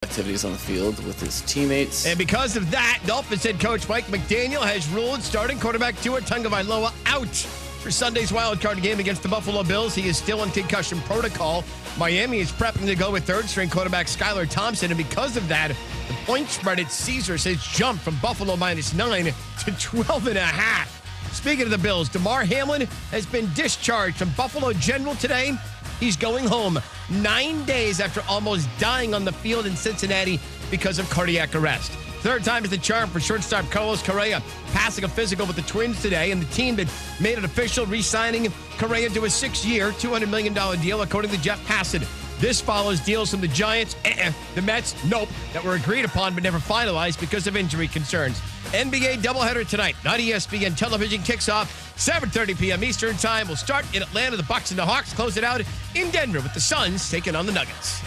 activities on the field with his teammates. And because of that, Dolphins head coach Mike McDaniel has ruled starting quarterback Tua Tagovailoa out for Sunday's wildcard game against the Buffalo Bills. He is still in concussion protocol. Miami is prepping to go with third-string quarterback Skylar Thompson, and because of that, the point spread at Caesars has jumped from Buffalo -9 to 12.5. Speaking of the Bills, Damar Hamlin has been discharged from Buffalo General today. He's going home 9 days after almost dying on the field in Cincinnati because of cardiac arrest. Third time is the charm for shortstop Carlos Correa, passing a physical with the Twins today, and the team that made it official re-signing Correa to a 6-year, $200 million deal, according to Jeff Passan. This follows deals from the Giants, the Mets, nope, that were agreed upon but never finalized because of injury concerns. NBA doubleheader tonight on ESPN television kicks off 7:30 p.m. Eastern time. Will start in Atlanta. The Bucks and the Hawks close it out in Denver with the Suns taking on the Nuggets.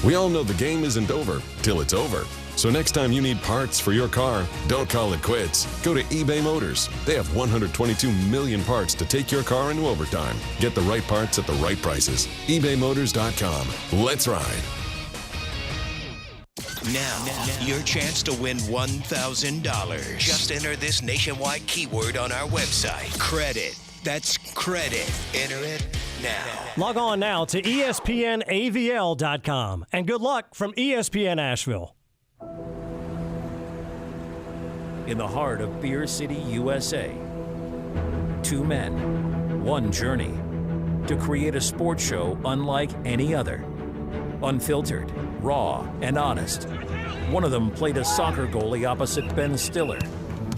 We all know the game isn't over till it's over. So next time you need parts for your car, don't call it quits. Go to eBay Motors. They have 122 million parts to take your car into overtime. Get the right parts at the right prices. ebaymotors.com. Let's ride. Now, your chance to win $1,000. Just enter this nationwide keyword on our website. Credit. That's credit. Enter it now. Log on now to ESPNAVL.com. And good luck from ESPN Asheville. In the heart of Beer City, USA, two men, one journey to create a sports show unlike any other. Unfiltered, raw, and honest. One of them played a soccer goalie opposite Ben Stiller.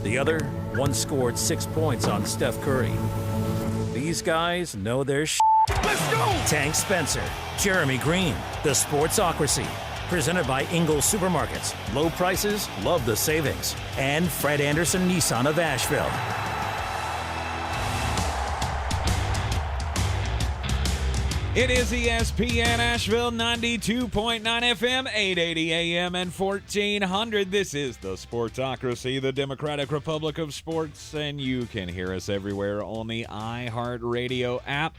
The other once scored 6 points on Steph Curry. These guys know their shit. Let's go! Tank Spencer, Jeremy Greene, the Sportsocracy. Presented by Ingles Supermarkets. Low prices, love the savings. And Fred Anderson Nissan of Asheville. It is ESPN Asheville, 92.9 FM, 880 AM, and 1400. This is the Sportsocracy, the Democratic Republic of Sports, and you can hear us everywhere on the iHeartRadio app.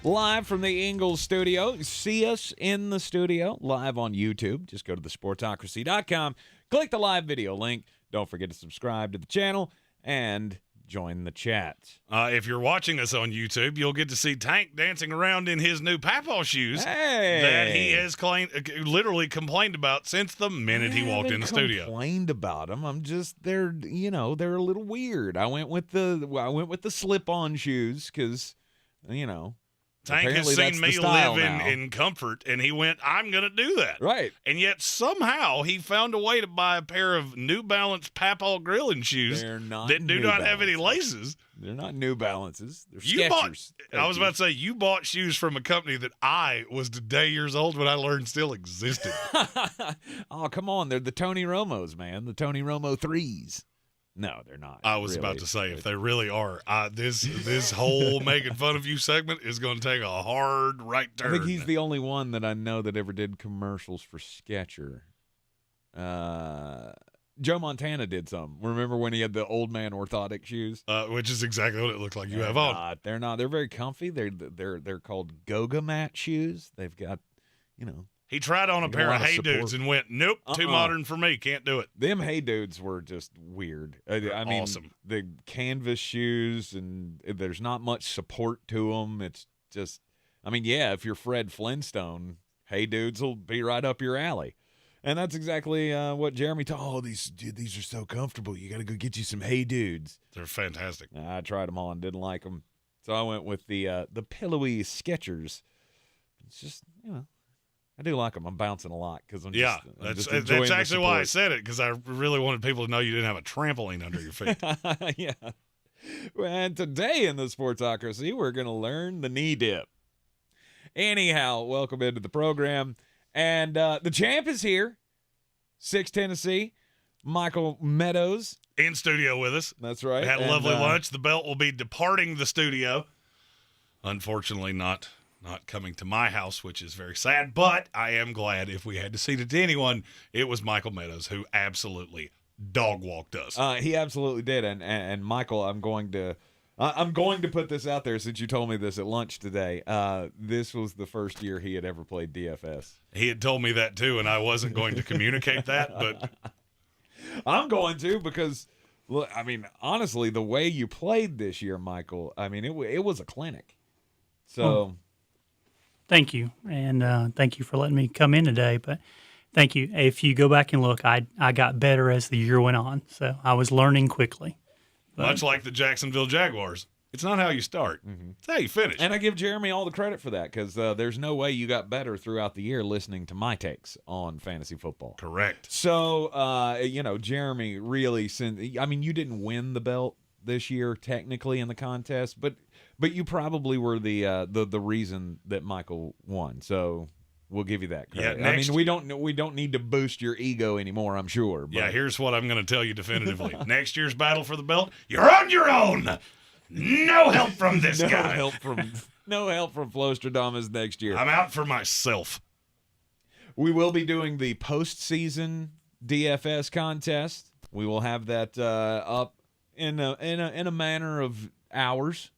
Live from the Ingles Studio. See us in the studio, live on YouTube. Just go to thesportsocracy.com, click the live video link. Don't forget to subscribe to the channel, and join the chat. If you're watching us on YouTube, you'll get to see Tank dancing around in his new Papaw shoes that he has literally complained about since the minute he walked in the studio. Complained about them. I'm just they're a little weird. I went with the slip-on shoes because Tank has seen me live in comfort, and he went, I'm going to do that. Right. And yet somehow he found a way to buy a pair of New Balance Papaw grilling shoes that do not have any laces. They're not New Balances. They're Skechers. I was about to say, you bought shoes from a company that I was today years old when I learned still existed. Oh, come on. They're the Tony Romos, man. The Tony Romo 3s. No, they're not. I was about to say, if they really are, this whole making fun of you segment is going to take a hard right turn. I think he's the only one that I know that ever did commercials for Skechers. Joe Montana did some. Remember when he had the old man orthotic shoes? Which is exactly what it looked like you have on. They're not. They're very comfy. They're called Goga Mat shoes. They've got, He tried on a pair of Hey Dudes and went, nope, too modern for me. Can't do it. Them Hey Dudes were just weird. I mean, awesome. The canvas shoes, and there's not much support to them. It's just, if you're Fred Flintstone, Hey Dudes will be right up your alley. And that's exactly what Jeremy told. Oh, these are so comfortable. You got to go get you some Hey Dudes. They're fantastic. I tried them on, didn't like them. So I went with the pillowy Skechers. It's just, I do like them. I'm bouncing a lot because that's actually why I said it, because I really wanted people to know you didn't have a trampoline under your feet. Yeah. And today in the Sportsocracy, we're going to learn the knee dip. Anyhow, welcome into the program. And the champ is here, 6 Tennessee, Michael Meadows. In studio with us. That's right. We had a lovely lunch. The belt will be departing the studio. Unfortunately, not coming to my house, which is very sad, but I am glad if we had to cede it to anyone, it was Michael Meadows who absolutely dog-walked us. He absolutely did, and Michael, I'm going to I'm going to put this out there since you told me this at lunch today. This was the first year he had ever played DFS. He had told me that too, and I wasn't going to communicate that, but I'm going to because, look, I mean, honestly, the way you played this year, Michael, I mean, it was a clinic. So, thank you, and thank you for letting me come in today. But thank you. If you go back and look, I got better as the year went on, so I was learning quickly. much like the Jacksonville Jaguars, it's not how you start; it's how you finish. And I give Jeremy all the credit for that because there's no way you got better throughout the year listening to my takes on fantasy football. Correct. So, Jeremy really, you didn't win the belt this year technically in the contest, but you probably were the reason that Michael won. So we'll give you that credit. Yeah, we don't need to boost your ego anymore, I'm sure. But. Yeah, here's what I'm going to tell you definitively. Next year's battle for the belt, you're on your own. No help from this guy. No help from Flostradamus next year. I'm out for myself. We will be doing the postseason DFS contest. We will have that up in a manner of hours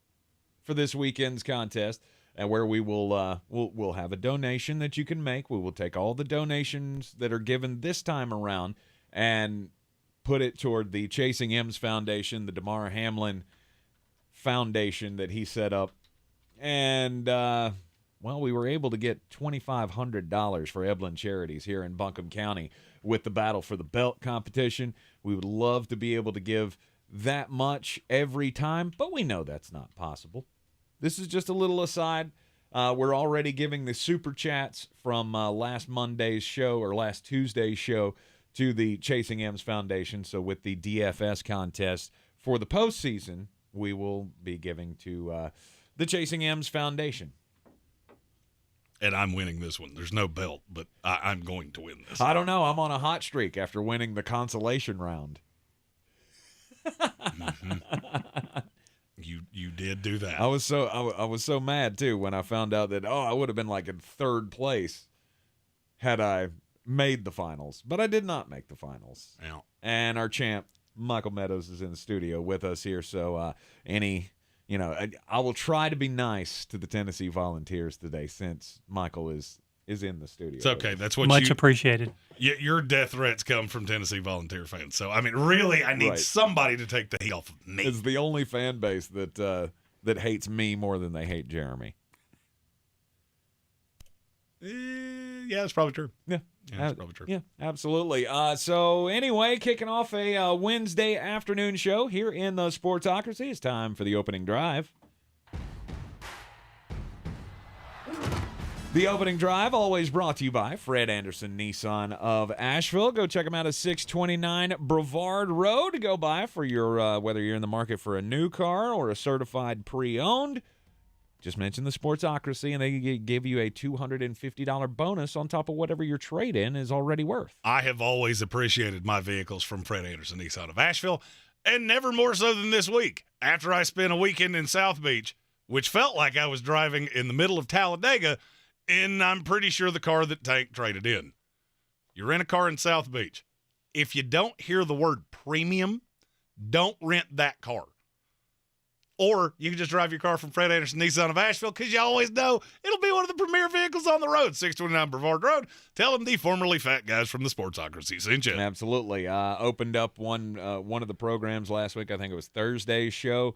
for this weekend's contest, and where we will we'll have a donation that you can make. We will take all the donations that are given this time around and put it toward the Chasing M's Foundation, the Damar Hamlin Foundation that he set up. And we were able to get $2,500 for Eblin Charities here in Buncombe County with the Battle for the Belt competition. We would love to be able to give that much every time, but we know that's not possible. This is just a little aside. We're already giving the super chats from last Monday's show or last Tuesday's show to the Chasing M's Foundation. So with the DFS contest for the postseason, we will be giving to the Chasing M's Foundation. And I'm winning this one. There's no belt, but I'm going to win this. I don't know. I'm on a hot streak after winning the consolation round. You did do that. I was so mad too when I found out that I would have been like in third place had I made the finals, but I did not make the finals. Yeah. And our champ Michael Meadows is in the studio with us here, so I will try to be nice to the Tennessee Volunteers today since Michael is in the studio. It's okay. That's what much appreciated. Your death threats come from Tennessee Volunteer fans. So, I mean, really, I need somebody to take the heat off of me. It's the only fan base that hates me more than they hate Jeremy. Yeah, that's probably true. Yeah. That's probably true. Yeah, absolutely. So anyway, kicking off a Wednesday afternoon show here in the Sportsocracy. It's time for the opening drive. The opening drive always brought to you by Fred Anderson Nissan of Asheville. Go check them out at 629 Brevard Road. Go by for your whether you're in the market for a new car or a certified pre-owned. Just mention the Sportsocracy, and they give you a $250 bonus on top of whatever your trade-in is already worth. I have always appreciated my vehicles from Fred Anderson Nissan of Asheville, and never more so than this week. After I spent a weekend in South Beach, which felt like I was driving in the middle of Talladega, and I'm pretty sure the car that Tank traded in. You rent a car in South Beach. If you don't hear the word premium, don't rent that car. Or you can just drive your car from Fred Anderson Nissan of Asheville because you always know it'll be one of the premier vehicles on the road. 629 Brevard Road. Tell them the formerly fat guys from the Sportsocracy sent you. Absolutely. Opened up one of the programs last week. I think it was Thursday's show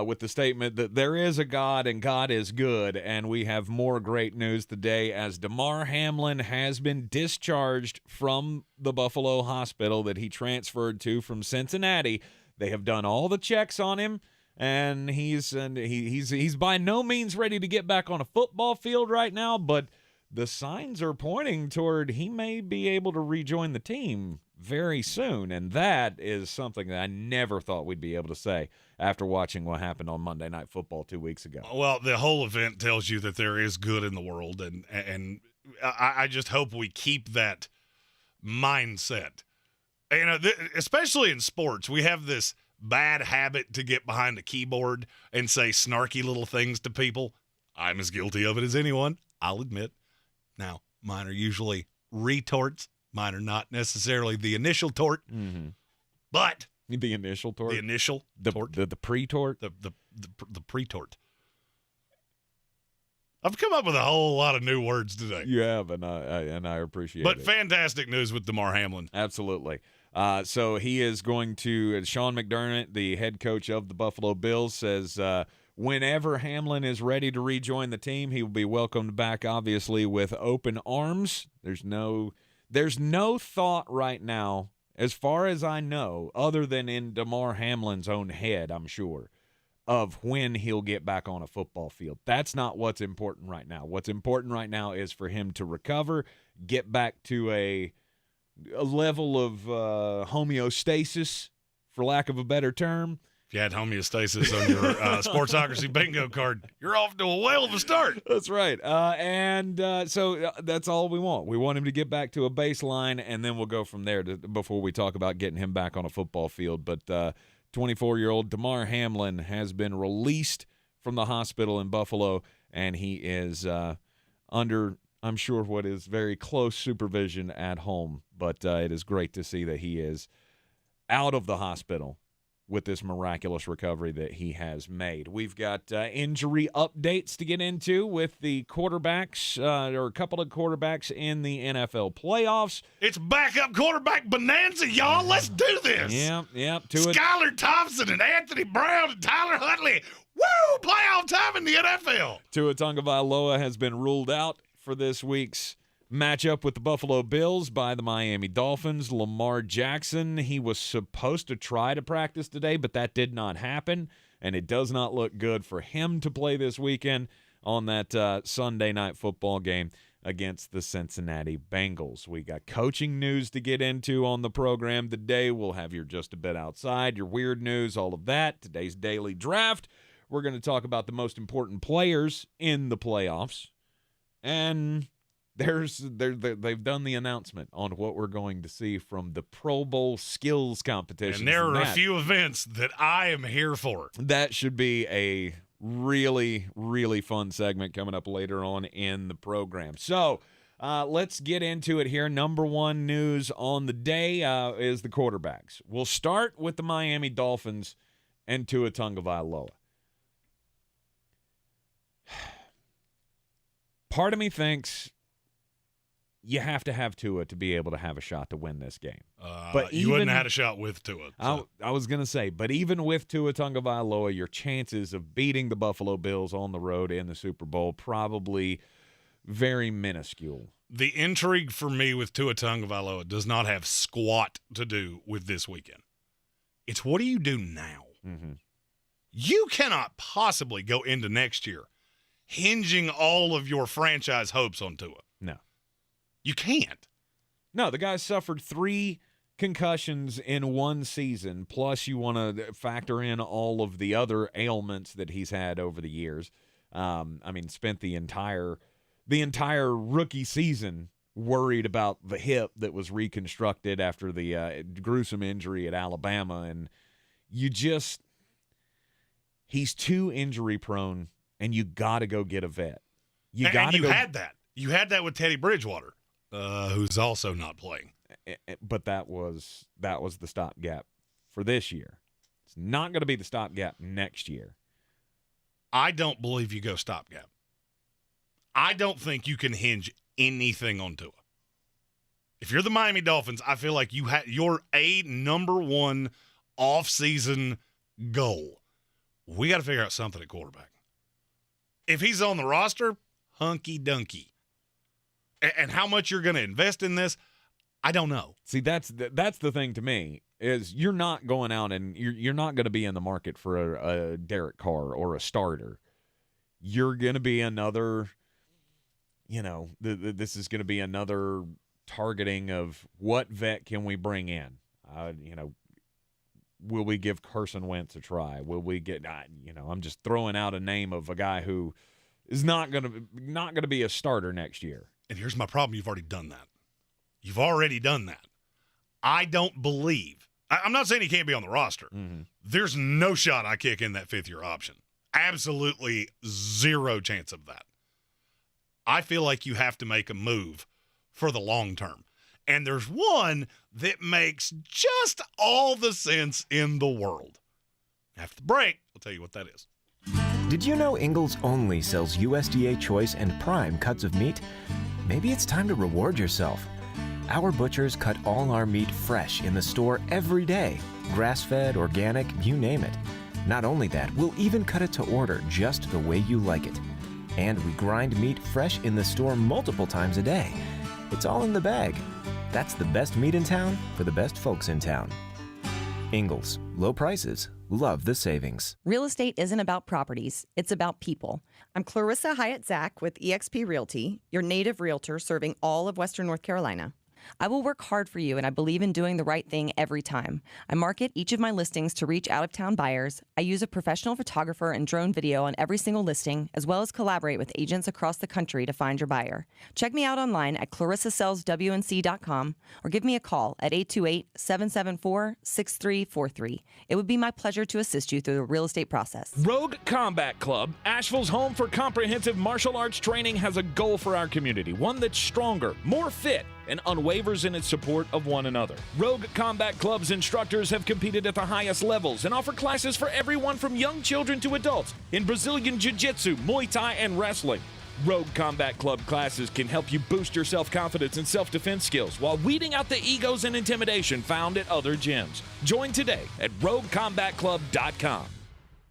with the statement that there is a God and God is good. And we have more great news today as Damar Hamlin has been discharged from the Buffalo hospital that he transferred to from Cincinnati. They have done all the checks on him. And he's by no means ready to get back on a football field right now, but the signs are pointing toward he may be able to rejoin the team very soon, and that is something that I never thought we'd be able to say after watching what happened on Monday Night Football 2 weeks ago. Well, the whole event tells you that there is good in the world, and I just hope we keep that mindset. Especially in sports, we have this bad habit to get behind a keyboard and say snarky little things to people. I'm as guilty of it as anyone, I'll admit. Now, mine are usually retorts. Mine are not necessarily the initial tort, but the initial tort, the initial tort, the pre-tort, the pretort. I've come up with a whole lot of new words today. You have, and I appreciate it. But fantastic news with Damar Hamlin. Absolutely. So he is going to, Sean McDermott, the head coach of the Buffalo Bills, says whenever Hamlin is ready to rejoin the team, he will be welcomed back, obviously, with open arms. There's no thought right now, as far as I know, other than in Damar Hamlin's own head, I'm sure, of when he'll get back on a football field. That's not what's important right now. What's important right now is for him to recover, get back to a level of homeostasis, for lack of a better term. If you had homeostasis on your Sportsocracy bingo card, you're off to a whale of a start. That's right. So that's all we want. We want him to get back to a baseline, and then we'll go from there before we talk about getting him back on a football field. But 24-year-old Damar Hamlin has been released from the hospital in Buffalo, and he is under, I'm sure, what is very close supervision at home. But it is great to see that he is out of the hospital with this miraculous recovery that he has made. We've got injury updates to get into with the quarterbacks, or a couple of quarterbacks in the NFL playoffs. It's backup quarterback bonanza, y'all. Let's do this. Yeah. Skylar Thompson and Anthony Brown and Tyler Huntley. Woo! Playoff time in the NFL. Tua Tagovailoa has been ruled out for this week's matchup with the Buffalo Bills by the Miami Dolphins. Lamar Jackson, he was supposed to try to practice today, but that did not happen, and it does not look good for him to play this weekend on that Sunday night football game against the Cincinnati Bengals. We got coaching news to get into on the program today. We'll have your Just a Bit Outside, your weird news, all of that. Today's daily draft. We're going to talk about the most important players in the playoffs, and they've done the announcement on what we're going to see from the Pro Bowl skills competition. And there are a few events that I am here for. That should be a really, really fun segment coming up later on in the program. So let's get into it here. Number one news on the day is the quarterbacks. We'll start with the Miami Dolphins and Tua Tagovailoa. Part of me thinks you have to have Tua to be able to have a shot to win this game. But you wouldn't have had a shot with Tua. So. I was going to say, but even with Tua Tagovailoa, your chances of beating the Buffalo Bills on the road in the Super Bowl probably very minuscule. The intrigue for me with Tua Tagovailoa does not have squat to do with this weekend. It's what do you do now? Mm-hmm. You cannot possibly go into next year hinging all of your franchise hopes on Tua. No. You can't. No, the guy suffered 3 concussions in one season, plus you want to factor in all of the other ailments that he's had over the years. Spent the entire rookie season worried about the hip that was reconstructed after the gruesome injury at Alabama, and he's too injury prone, and you got to go get a vet. You had that. You had that with Teddy Bridgewater. Who's also not playing. But that was the stopgap for this year. It's not going to be the stopgap next year. I don't believe you go stopgap. I don't think you can hinge anything on Tua. If you're the Miami Dolphins, I feel like you're a number one off-season goal. We got to figure out something at quarterback. If he's on the roster, hunky-dunky. And how much you're going to invest in this, I don't know. See, that's the thing to me, is you're not going out and you're not going to be in the market for a Derek Carr or a starter. You're going to be another, this is going to be another targeting of what vet can we bring in? Will we give Carson Wentz a try? Will we get, I'm just throwing out a name of a guy who is not going to be a starter next year. And here's my problem. You've already done that. You've already done that. I don't believe. I'm not saying he can't be on the roster. Mm-hmm. There's no shot I kick in that fifth-year option. Absolutely zero chance of that. I feel like you have to make a move for the long term. And there's one that makes just all the sense in the world. After the break, I'll tell you what that is. Did you know Ingles only sells USDA choice and prime cuts of meat? Maybe it's time to reward yourself. Our butchers cut all our meat fresh in the store every day. Grass-fed, organic, you name it. Not only that, we'll even cut it to order just the way you like it. And we grind meat fresh in the store multiple times a day. It's all in the bag. That's the best meat in town for the best folks in town. Ingles, low prices, love the savings. Real estate isn't about properties, it's about people. I'm Clarissa Hyatt-Zach with eXp Realty, your native realtor serving all of Western North Carolina. I will work hard for you, and I believe in doing the right thing every time. I market each of my listings to reach out-of-town buyers. I use a professional photographer and drone video on every single listing, as well as collaborate with agents across the country to find your buyer. Check me out online at clarissasellswnc.com or give me a call at 828-774-6343. It would be my pleasure to assist you through the real estate process. Rogue Combat Club, Asheville's home for comprehensive martial arts training, has a goal for our community, one that's stronger, more fit, and unwavers in its support of one another. Rogue Combat Club's instructors have competed at the highest levels and offer classes for everyone from young children to adults in Brazilian Jiu-Jitsu, Muay Thai, and wrestling. Rogue Combat Club classes can help you boost your self-confidence and self-defense skills while weeding out the egos and intimidation found at other gyms. Join today at roguecombatclub.com.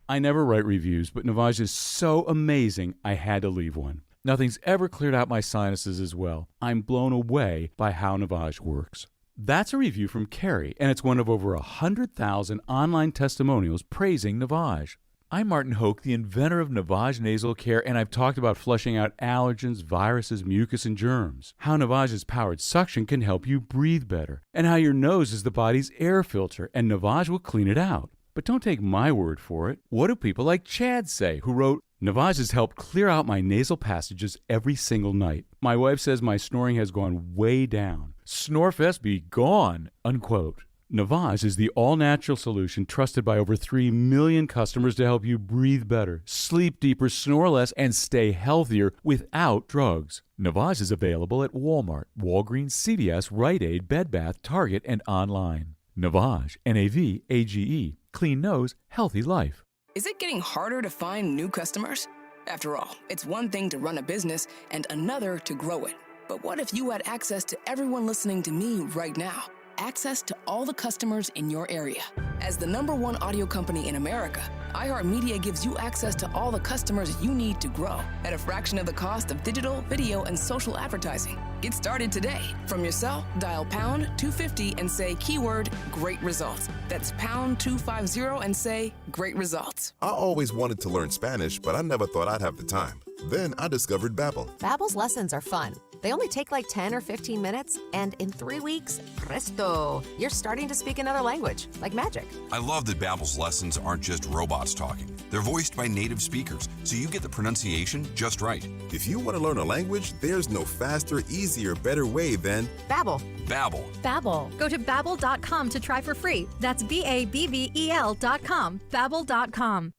I never write reviews, but Navage is so amazing I had to leave one. Nothing's ever cleared out my sinuses as well. I'm blown away by how Navage works. That's a review from Carrie, and it's one of over 100,000 online testimonials praising Navage. I'm Martin Hoke, the inventor of Navage Nasal Care, and I've talked about flushing out allergens, viruses, mucus, and germs. How Navage's powered suction can help you breathe better, and how your nose is the body's air filter, and Navage will clean it out. But don't take my word for it. What do people like Chad say, who wrote, Navage has helped clear out my nasal passages every single night. My wife says my snoring has gone way down. Snorefest be gone, unquote. Navage is the all-natural solution trusted by over 3 million customers to help you breathe better, sleep deeper, snore less, and stay healthier without drugs. Navage is available at Walmart, Walgreens, CVS, Rite Aid, Bed Bath, Target, and online. Navage, N-A-V-A-G-E. Clean nose, healthy life. Is it getting harder to find new customers? After all, it's one thing to run a business and another to grow it. But what if you had access to everyone listening to me right now? Access to all the customers in your area. As the #1 audio company in America, iHeartMedia gives you access to all the customers you need to grow at a fraction of the cost of digital, video, and social advertising. Get started today. From your cell, dial pound 250 and say keyword great results. That's pound 250 and say great results. I always wanted to learn Spanish, but I never thought I'd have the time. Then I discovered Babbel. Babbel's lessons are fun. They only take like 10 or 15 minutes, and in 3 weeks, presto, you're starting to speak another language, like magic. I love that Babbel's lessons aren't just robots talking. They're voiced by native speakers, so you get the pronunciation just right. If you want to learn a language, there's no faster, easier, better way than Babbel. Babbel. Babbel. Go to Babbel.com to try for free. That's BABBEL.com. Babbel.com.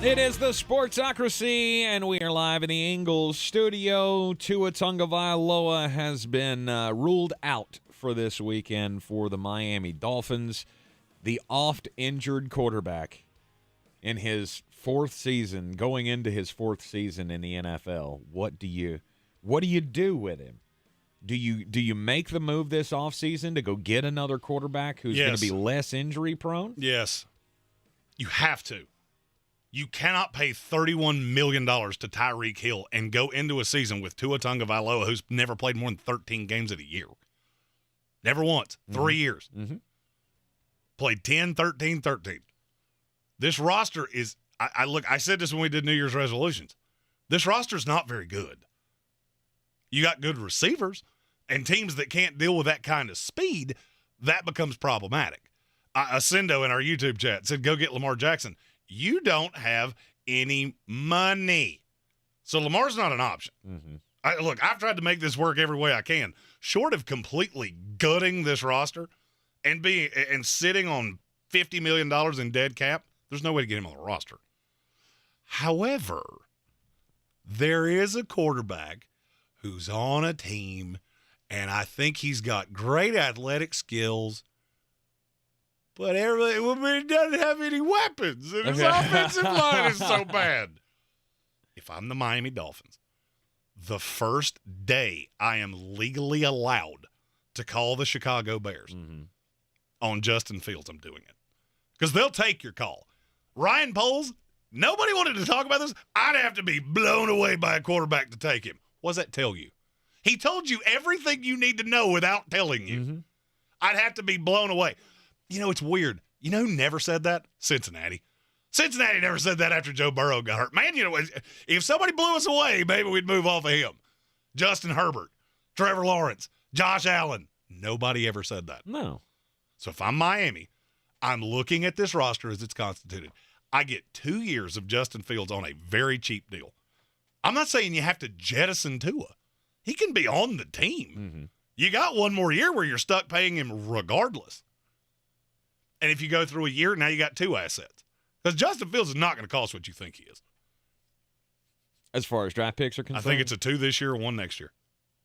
It is the Sportsocracy, and we are live in the Ingles Studio. Tua Tagovailoa has been ruled out for this weekend for the Miami Dolphins. The oft-injured quarterback in his fourth season, going into his fourth season in the NFL. What do you do with him? Do you make the move this offseason to go get another quarterback who's going to be less injury prone? Yes. You have to. You cannot pay $31 million to Tyreek Hill and go into a season with Tua Tagovailoa, who's never played more than 13 games in a year. Never once. 3 years. Mm-hmm. Played 10, 13, 13. This roster is I said this when we did New Year's resolutions. This roster's not very good. You got good receivers and teams that can't deal with that kind of speed, that becomes problematic. Ascendo in our YouTube chat said, go get Lamar Jackson. You don't have any money. So Lamar's not an option. Mm-hmm. Look, I've tried to make this work every way I can. Short of completely gutting this roster and sitting on $50 million in dead cap, there's no way to get him on the roster. However, there is a quarterback who's on a team, and I think he's got great athletic skills, But he doesn't have any weapons, and his offensive line is so bad. If I'm the Miami Dolphins, the first day I am legally allowed to call the Chicago Bears on Justin Fields, I'm doing it. Because they'll take your call. Ryan Poles, nobody wanted to talk about this. I'd have to be blown away by a quarterback to take him. What does that tell you? He told you everything you need to know without telling you. I'd have to be blown away. You know, it's weird. You know who never said that? Cincinnati. Cincinnati never said that after Joe Burrow got hurt. Man, you know, if somebody blew us away, maybe we'd move off of him. Justin Herbert, Trevor Lawrence, Josh Allen. Nobody ever said that. No. So if I'm Miami, I'm looking at this roster as it's constituted. I get 2 years of Justin Fields on a very cheap deal. I'm not saying you have to jettison Tua. He can be on the team. You got one more year where you're stuck paying him regardless. And if you go through a year, now you got 2 assets. Because Justin Fields is not going to cost what you think he is. As far as draft picks are concerned? I think it's a 2 this year, 1 next year.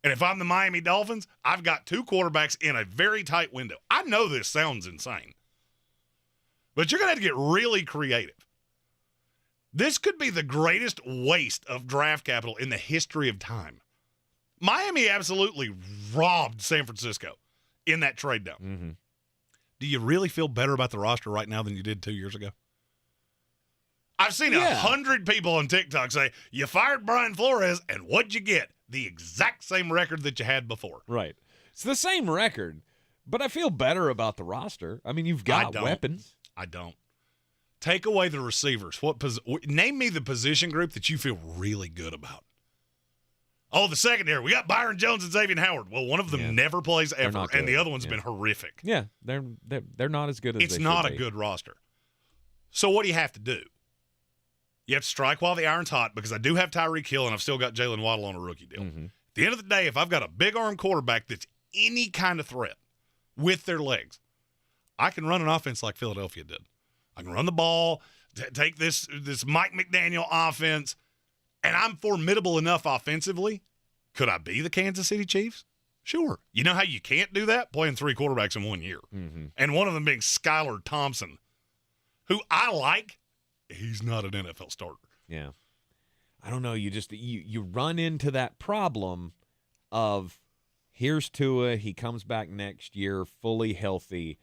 And if I'm the Miami Dolphins, I've got 2 quarterbacks in a very tight window. I know this sounds insane, but you're going to have to get really creative. This could be the greatest waste of draft capital in the history of time. Miami absolutely robbed San Francisco in that trade down. Do you really feel better about the roster right now than you did 2 years ago? I've seen 100 people on TikTok say, you fired Brian Flores, and what'd you get? The exact same record that you had before. Right. It's the same record, but I feel better about the roster. I mean, you've got weapons. I don't. Take away the receivers. Name me the position group that you feel really good about. Oh, the secondary. We got Byron Jones and Xavier Howard. Well, one of them never plays ever, and the other one's been horrific. Yeah, they're not as good as it's not a good roster. So what do you have to do? You have to strike while the iron's hot, because I do have Tyreek Hill and I've still got Jalen Waddle on a rookie deal. At the end of the day, if I've got a big arm quarterback that's any kind of threat with their legs, I can run an offense like Philadelphia did. I can run the ball, take this Mike McDaniel offense, and I'm formidable enough offensively. Could I be the Kansas City Chiefs? Sure. You know how you can't do that? Playing 3 quarterbacks in 1 year. And one of them being Skylar Thompson, who I like. He's not an NFL starter. Yeah. I don't know. You just you run into that problem of here's Tua. He comes back next year fully healthy.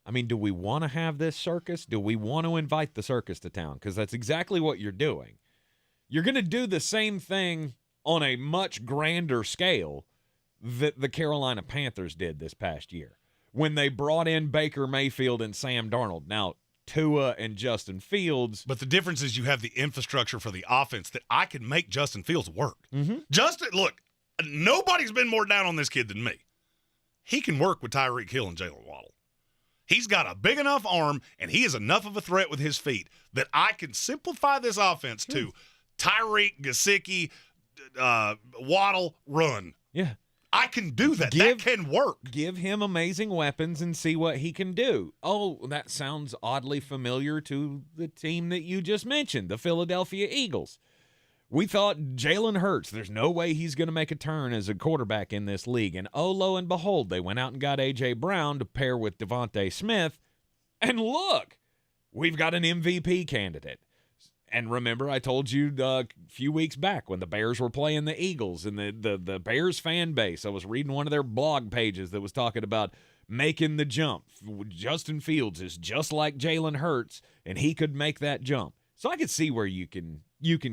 I mean, do we want to have this circus? Do we want to invite the circus to town? Because that's exactly what you're doing. You're going to do the same thing on a much grander scale that the Carolina Panthers did this past year when they brought in Baker Mayfield and Sam Darnold. Now, Tua and Justin Fields. But the difference is you have the infrastructure for the offense that I can make Justin Fields work. Justin, look, nobody's been more down on this kid than me. He can work with Tyreek Hill and Jalen Waddle. He's got a big enough arm, and he is enough of a threat with his feet that I can simplify this offense to Tyreek, Gesicki, Waddle, run. Yeah. I can do that. That can work. Give him amazing weapons and see what he can do. Oh, that sounds oddly familiar to the team that you just mentioned, the Philadelphia Eagles. We thought Jalen Hurts, there's no way he's going to make a turn as a quarterback in this league. And oh, lo and behold, they went out and got A.J. Brown to pair with Devontae Smith. And look, we've got an MVP candidate. And remember, I told you a few weeks back when the Bears were playing the Eagles and the Bears fan base, I was reading one of their blog pages that was talking about making the jump. Justin Fields is just like Jalen Hurts, and he could make that jump. So I could see where you can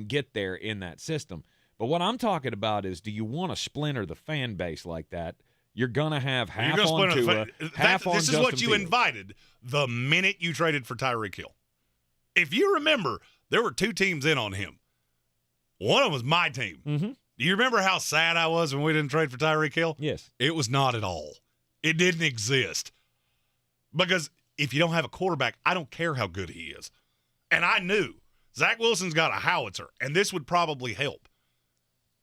get there in that system. But what I'm talking about is, do you want to splinter the fan base like that? You're going to have half on Tua, half on Justin Fields. This is what you invited the minute you traded for Tyreek Hill. If you remember, there were 2 teams in on him. One of them was my team. Do you remember how sad I was when we didn't trade for Tyreek Hill? Yes. It was not at all. It didn't exist. Because if you don't have a quarterback, I don't care how good he is. And I knew Zach Wilson's got a howitzer, and this would probably help.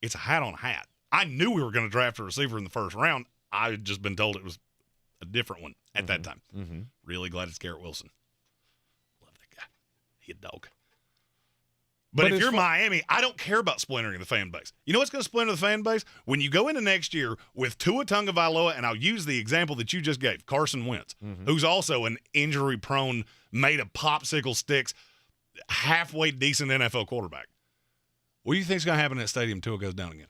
It's a hat on a hat. I knew we were going to draft a receiver in the first round. I had just been told it was a different one at that time. Really glad it's Garrett Wilson. Love that guy. He a dog. But if you're Miami, I don't care about splintering the fan base. You know what's going to splinter the fan base? When you go into next year with Tua Tagovailoa, and I'll use the example that you just gave, Carson Wentz, who's also an injury-prone, made of popsicle sticks, halfway decent NFL quarterback. What do you think is going to happen in that stadium until Tua goes down again?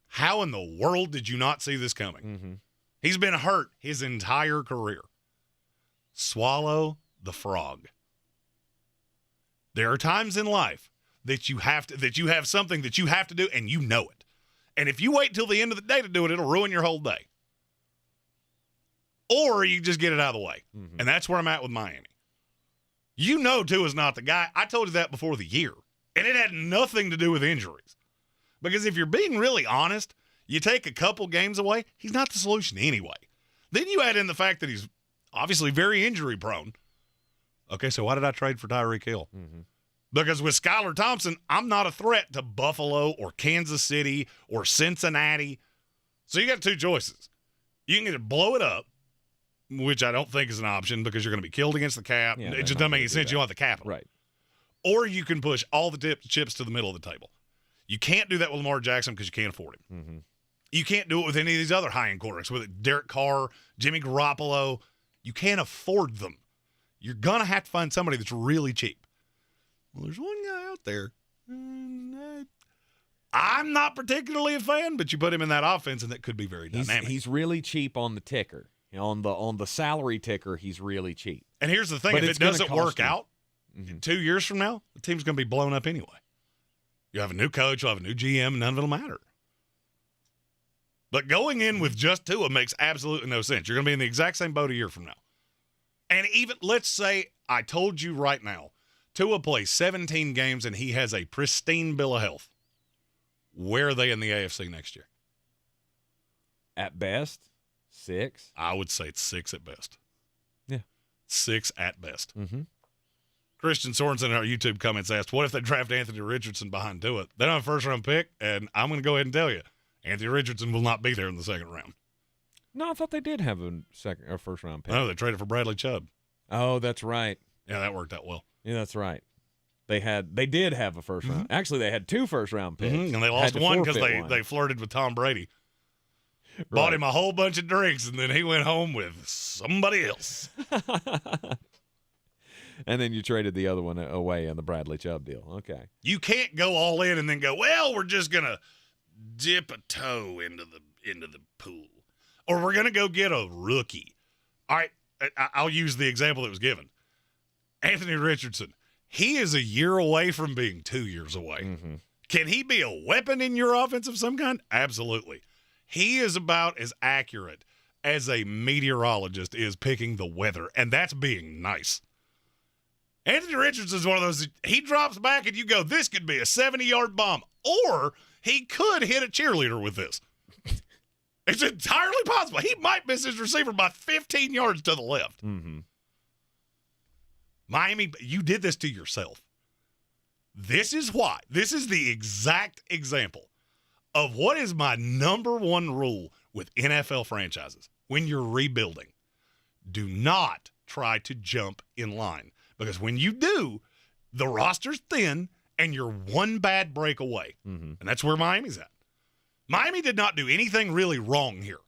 How in the world did you not see this coming? He's been hurt his entire career. Swallow the frog. There are times in life that you have something that you have to do, and you know it. And if you wait till the end of the day to do it, it'll ruin your whole day. Or you just get it out of the way. And that's where I'm at with Miami. You know Tua's not the guy. I told you that before the year. And it had nothing to do with injuries. Because if you're being really honest, you take a couple games away, he's not the solution anyway. Then you add in the fact that he's obviously very injury prone. Okay, so why did I trade for Tyreek Hill? Because with Skylar Thompson, I'm not a threat to Buffalo or Kansas City or Cincinnati. So you got two choices. You can either blow it up, which I don't think is an option because you're going to be killed against the cap. It just doesn't make any sense. You want the capital. Right. Or you can push all the chips to the middle of the table. You can't do that with Lamar Jackson because you can't afford him. You can't do it with any of these other high-end quarterbacks, with Derek Carr, Jimmy Garoppolo. You can't afford them. You're going to have to find somebody that's really cheap. Well, there's one guy out there. I'm not particularly a fan, but you put him in that offense, and that could be very dynamic. He's really cheap on the ticker. On the salary ticker, he's really cheap. And here's the thing. If it doesn't work out, 2 years from now, the team's going to be blown up anyway. You have a new coach, you'll have a new GM, and none of it will matter. But going in with just Tua makes absolutely no sense. You're going to be in the exact same boat a year from now. And even, let's say, I told you right now, Tua plays 17 games and he has a pristine bill of health. Where are they in the AFC next year? At best, 6. I would say it's 6 at best. Yeah. 6 at best. Christian Sorensen in our YouTube comments asked, what if they draft Anthony Richardson behind Tua? They don't have a first-round pick, and I'm going to go ahead and tell you, Anthony Richardson will not be there in the second round. No, I thought they did have a first-round pick. No, they traded for Bradley Chubb. Oh, that's right. Yeah, that worked out well. Yeah, that's right. They did have a first round. Actually, they had 2 first-round picks. And they lost one because they flirted with Tom Brady. Right. Bought him a whole bunch of drinks, and then he went home with somebody else. And then you traded the other one away in the Bradley Chubb deal. Okay. You can't go all in and then go, well, we're just going to dip a toe into the pool. Or we're going to go get a rookie. All right, I'll use the example that was given. Anthony Richardson, he is a year away from being 2 years away. Can he be a weapon in your offense of some kind? Absolutely. He is about as accurate as a meteorologist is picking the weather, and that's being nice. Anthony Richardson is one of those, he drops back and you go, this could be a 70-yard bomb, or he could hit a cheerleader with this. It's entirely possible. He might miss his receiver by 15 yards to the left. Miami, you did this to yourself. This is why. This is the exact example of what is my number one rule with NFL franchises when you're rebuilding. Do not try to jump in line. Because when you do, the roster's thin and you're one bad break away. And that's where Miami's at. Miami did not do anything really wrong here.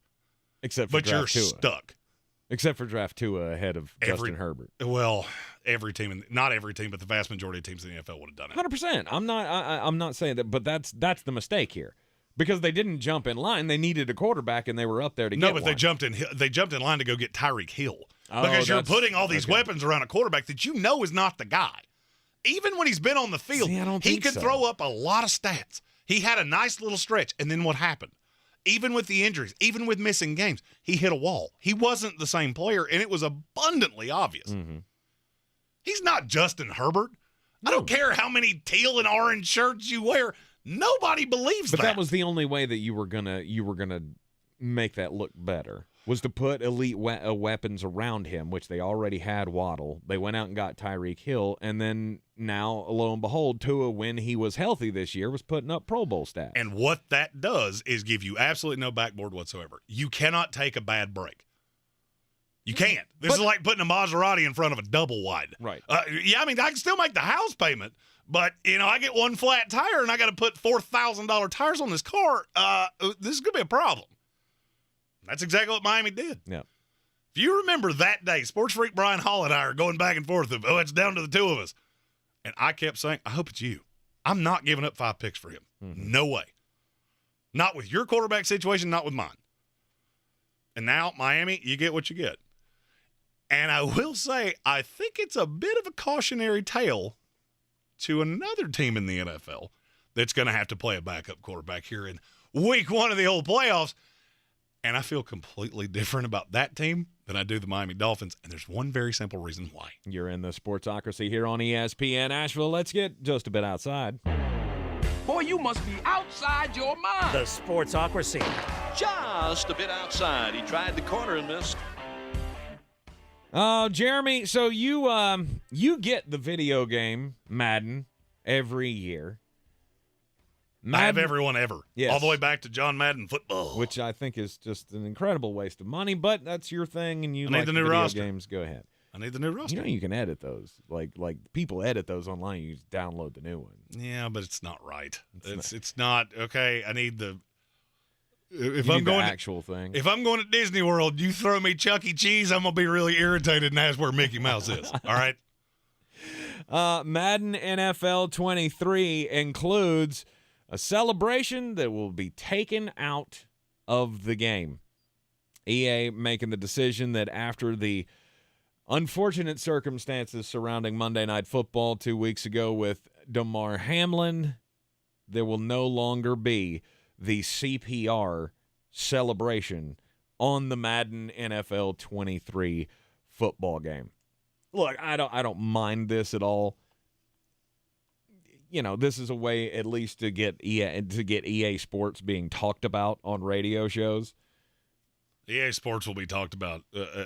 Except for draft Tua. Stuck. Except for draft Tua ahead of Justin Herbert. Well, every team, not every team, but the vast majority of teams in the NFL would have done it. 100%. I'm not saying that, but that's the mistake here. Because they didn't jump in line. They needed a quarterback, and they were up there to get one. No, but they jumped in line to go get Tyreek Hill. Because you're putting all these weapons around a quarterback that you know is not the guy. Even when he's been on the field, he could throw up a lot of stats. He had a nice little stretch, and then what happened? Even with the injuries, even with missing games, he hit a wall. He wasn't the same player, and it was abundantly obvious. He's not Justin Herbert. I don't care how many teal and orange shirts you wear. Nobody believes that. But that was the only way that you were gonna make that look better, was to put elite weapons around him, which they already had Waddle. They went out and got Tyreek Hill, and then now, lo and behold, Tua, when he was healthy this year, was putting up Pro Bowl stats. And what that does is give you absolutely no backboard whatsoever. You cannot take a bad break. You can't. This is like putting a Maserati in front of a double wide. Right. Yeah, I mean, I can still make the house payment, but, I get one flat tire and I got to put $4,000 tires on this car. This is going to be a problem. That's exactly what Miami did. Yeah. If you remember that day, Sports Freak Brian Hall and I are going back and forth of, it's down to the two of us. And I kept saying, I hope it's you. I'm not giving up 5 picks for him. Mm-hmm. No way. Not with your quarterback situation, not with mine. And now, Miami, you get what you get. And I will say, I think it's a bit of a cautionary tale to another team in the NFL that's going to have to play a backup quarterback here in week 1 of the whole playoffs. And I feel completely different about that team than I do the Miami Dolphins. And there's one very simple reason why. You're in the Sportsocracy here on ESPN Asheville. Let's get just a bit outside. Boy, you must be outside your mind. The Sportsocracy. Just a bit outside. He tried the corner and missed. Jeremy, so you get the video game Madden every year. I have everyone ever. Yes. All the way back to John Madden football. Which I think is just an incredible waste of money, but that's your thing, and you I need like the new video roster. games. Go ahead. I need the new roster. You can edit those. Like people edit those online. You just download the new one. Yeah, but it's not right. It's not okay. I need the. If You I'm need the going actual thing. If I'm going to Disney World, you throw me Chuck E. Cheese, I'm gonna be really irritated and ask where Mickey Mouse is. All right. Madden NFL 23 includes a celebration that will be taken out of the game. EA making the decision that after the unfortunate circumstances surrounding Monday Night Football 2 weeks ago with Damar Hamlin, there will no longer be the CPR celebration on the Madden NFL 23 football game. Look, I don't mind this at all. This is a way at least to get EA Sports being talked about on radio shows. EA Sports will be talked about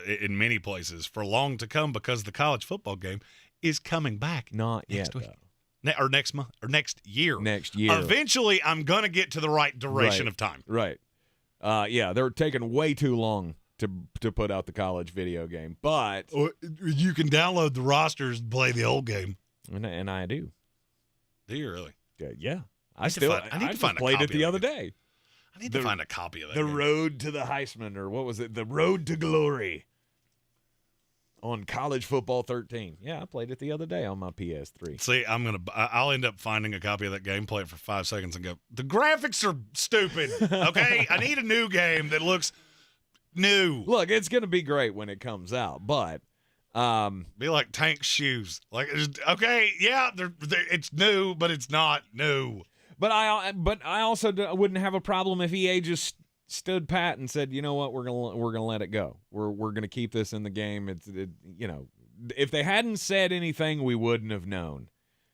in many places for long to come because the college football game is coming back. Not next yet, week. Or next month, or next year. Next year. Eventually, I'm going to get to the right duration of time. Right. They're taking way too long to put out the college video game. But you can download the rosters and play the old game. And I do. Do you really? Yeah. I need to find a played copy it the of other day. I need to find a copy of that. The game. Road to the Heisman, or what was it? The Road to Glory on College Football 13. Yeah, I played it the other day on my PS3. See, I'll end up finding a copy of that game, play it for 5 seconds, and go, the graphics are stupid. Okay, I need a new game that looks new. Look, it's going to be great when it comes out, but be like Tank shoes. Like, okay, yeah, it's new, but it's not new. But I also wouldn't have a problem if EA just stood pat and said, you know what, we're gonna let it go. We're gonna keep this in the game. If they hadn't said anything, we wouldn't have known,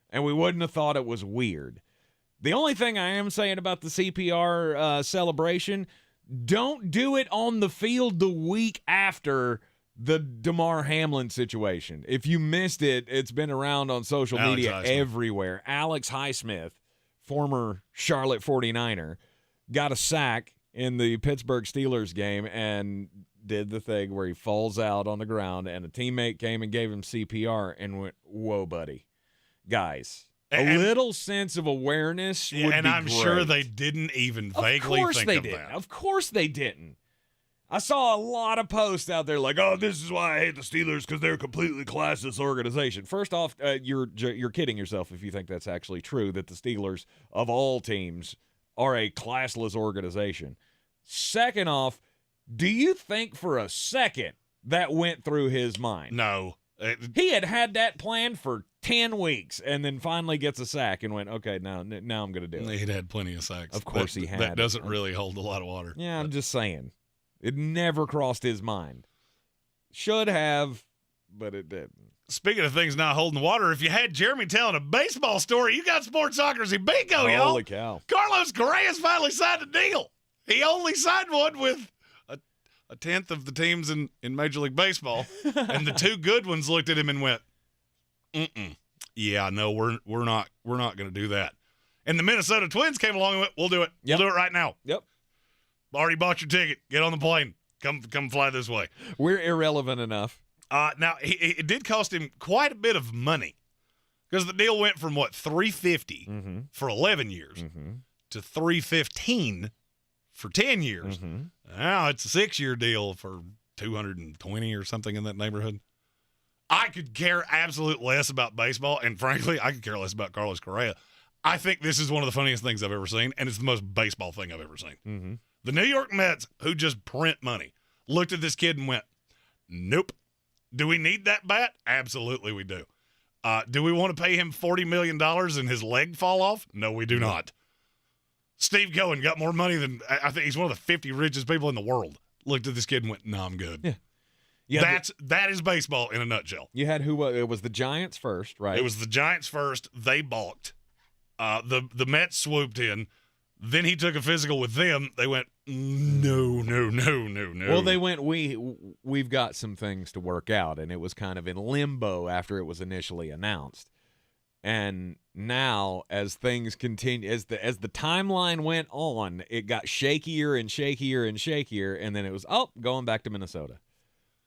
and we wouldn't have thought it was weird. The only thing I am saying about the CPR celebration, don't do it on the field the week after the Damar Hamlin situation. If you missed it, it's been around on social media everywhere. Alex Highsmith, former Charlotte 49er, got a sack in the Pittsburgh Steelers game and did the thing where he falls out on the ground, and a teammate came and gave him CPR and went, whoa, buddy. Guys, a little sense of awareness would be and I'm great. sure they didn't even vaguely think of that. Of course they didn't. I saw a lot of posts out there like, oh, this is why I hate the Steelers, because they're a completely classless organization. First off, you're kidding yourself if you think that's actually true, that the Steelers, of all teams, are a classless organization. Second off, do you think for a second that went through his mind? No. He had that plan for 10 weeks and then finally gets a sack and went, okay, now I'm going to do it. He'd had plenty of sacks. Of course he had. That doesn't really hold a lot of water. Yeah, I'm just saying. It never crossed his mind. Should have, but it didn't. Speaking of things not holding water, if you had Jeremy telling a baseball story, you got SportsOcracy bingo, y'all. Holy cow. Carlos Correa's finally signed a deal. He only signed one with a tenth of the teams in Major League Baseball, and the two good ones looked at him and went, yeah, no, we're not going to do that. And the Minnesota Twins came along and went, we'll do it. Yep. We'll do it right now. Yep. Already bought your ticket. Get on the plane. come fly this way. We're irrelevant enough. Now, it did cost him quite a bit of money because the deal went from, $350 for 11 years to $315 for 10 years. Now it's a 6-year deal for $220 or something in that neighborhood. I could care absolute less about baseball, and frankly, I could care less about Carlos Correa. I think this is one of the funniest things I've ever seen, and it's the most baseball thing I've ever seen. The New York Mets, who just print money, looked at this kid and went, nope. Do we need that bat? Absolutely we do. Do we want to pay him $40 million and his leg fall off? No, we do not. Steve Cohen got more money than, I think he's one of the 50 richest people in the world. Looked at this kid and went, no, I'm good. Yeah. That is baseball in a nutshell. You had who? It was the Giants first, right? It was the Giants first. They balked. The Mets swooped in. Then he took a physical with them. They went, no. Well, they went, we've got some things to work out, and it was kind of in limbo after it was initially announced. And now, as things continue, as the timeline went on, it got shakier and shakier and shakier, and then it was, going back to Minnesota.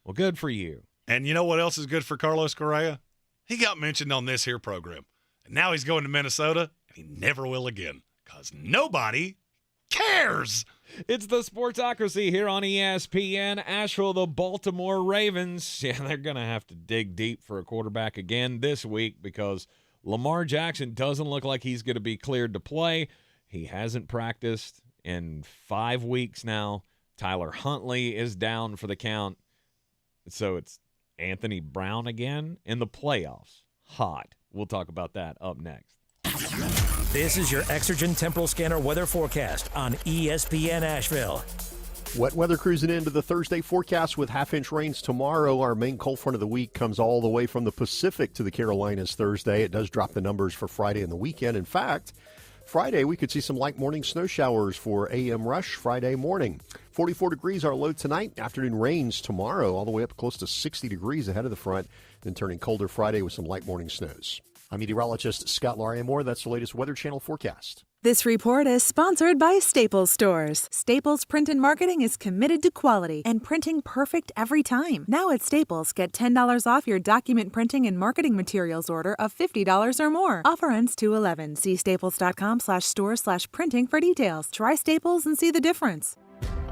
Well, good for you. And you know what else is good for Carlos Correa? He got mentioned on this here program. And now he's going to Minnesota, and he never will again. Because nobody cares. It's the Sportsocracy here on ESPN Asheville. The Baltimore Ravens, they're going to have to dig deep for a quarterback again this week because Lamar Jackson doesn't look like he's going to be cleared to play. He hasn't practiced in 5 weeks now. Tyler Huntley is down for the count. So it's Anthony Brown again in the playoffs. Hot. We'll talk about that up next. This is your Exergen Temporal Scanner weather forecast on ESPN Asheville. Wet weather cruising into the Thursday forecast with half-inch rains tomorrow. Our main cold front of the week comes all the way from the Pacific to the Carolinas Thursday. It does drop the numbers for Friday and the weekend. In fact, Friday we could see some light morning snow showers for AM rush Friday morning. 44 degrees our low tonight. Afternoon rains tomorrow all the way up close to 60 degrees ahead of the front. Then turning colder Friday with some light morning snows. I'm meteorologist Scott Larimore. That's the latest Weather Channel forecast. This report is sponsored by Staples Stores. Staples Print and Marketing is committed to quality and printing perfect every time. Now at Staples, get $10 off your document printing and marketing materials order of $50 or more. Offer ends 2/11. See staples.com/store/printing for details. Try Staples and see the difference.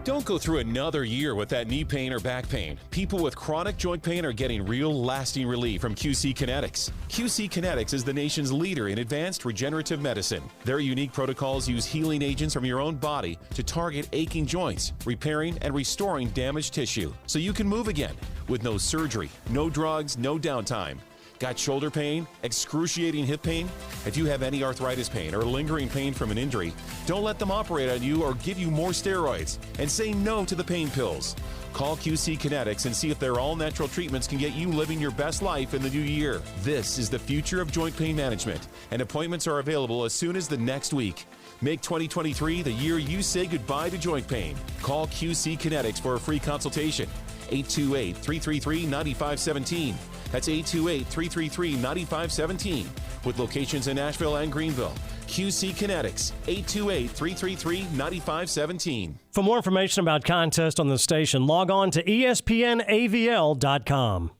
Don't go through another year with that knee pain or back pain. People with chronic joint pain are getting real lasting relief from QC Kinetics. QC Kinetics is the nation's leader in advanced regenerative medicine. Their unique protocols use healing agents from your own body to target aching joints, repairing and restoring damaged tissue so you can move again with no surgery, no drugs, no downtime. Got shoulder pain, excruciating hip pain? If you have any arthritis pain or lingering pain from an injury, don't let them operate on you or give you more steroids, and say no to the pain pills. Call QC Kinetics and see if their all-natural treatments can get you living your best life in the new year. This is the future of joint pain management, and appointments are available as soon as the next week. Make 2023 the year you say goodbye to joint pain. Call QC Kinetics for a free consultation. 828-333-9517. That's 828-333-9517. With locations in Asheville and Greenville. QC Kinetics, 828-333-9517. For more information about contests on the station, log on to espnavl.com.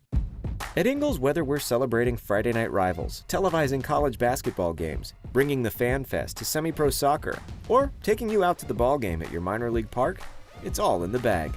At Ingles, whether we're celebrating Friday night rivals, televising college basketball games, bringing the Fan Fest to semi-pro soccer, or taking you out to the ball game at your minor league park, it's all in the bag.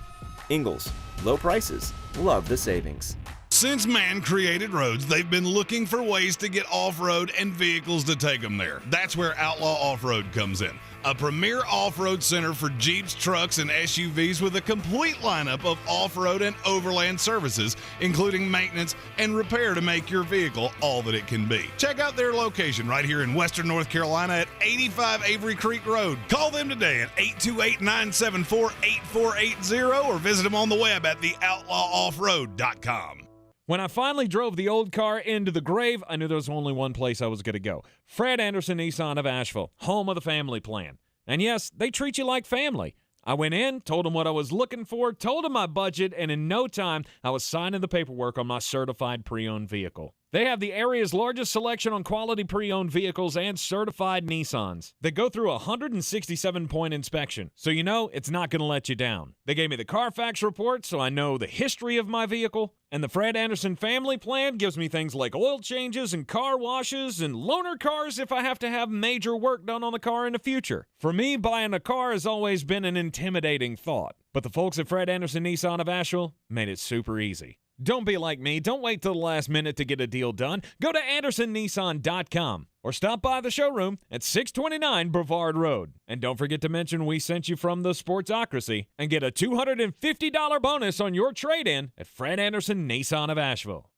Ingles, low prices, love the savings. Since man created roads, they've been looking for ways to get off-road and vehicles to take them there. That's where Outlaw Off-Road comes in. A premier off-road center for Jeeps, trucks, and SUVs with a complete lineup of off-road and overland services, including maintenance and repair to make your vehicle all that it can be. Check out their location right here in Western North Carolina at 85 Avery Creek Road. Call them today at 828-974-8480 or visit them on the web at theoutlawoffroad.com. When I finally drove the old car into the grave, I knew there was only one place I was going to go. Fred Anderson Nissan of Asheville, home of the family plan. And yes, they treat you like family. I went in, told them what I was looking for, told them my budget, and in no time, I was signing the paperwork on my certified pre-owned vehicle. They have the area's largest selection on quality pre-owned vehicles and certified Nissans. They go through a 167-point inspection, so you know it's not going to let you down. They gave me the Carfax report, so I know the history of my vehicle. And the Fred Anderson family plan gives me things like oil changes and car washes and loaner cars if I have to have major work done on the car in the future. For me, buying a car has always been an intimidating thought. But the folks at Fred Anderson Nissan of Asheville made it super easy. Don't be like me. Don't wait till the last minute to get a deal done. Go to AndersonNissan.com or stop by the showroom at 629 Brevard Road. And don't forget to mention we sent you from the Sportsocracy and get a $250 bonus on your trade-in at Fred Anderson Nissan of Asheville.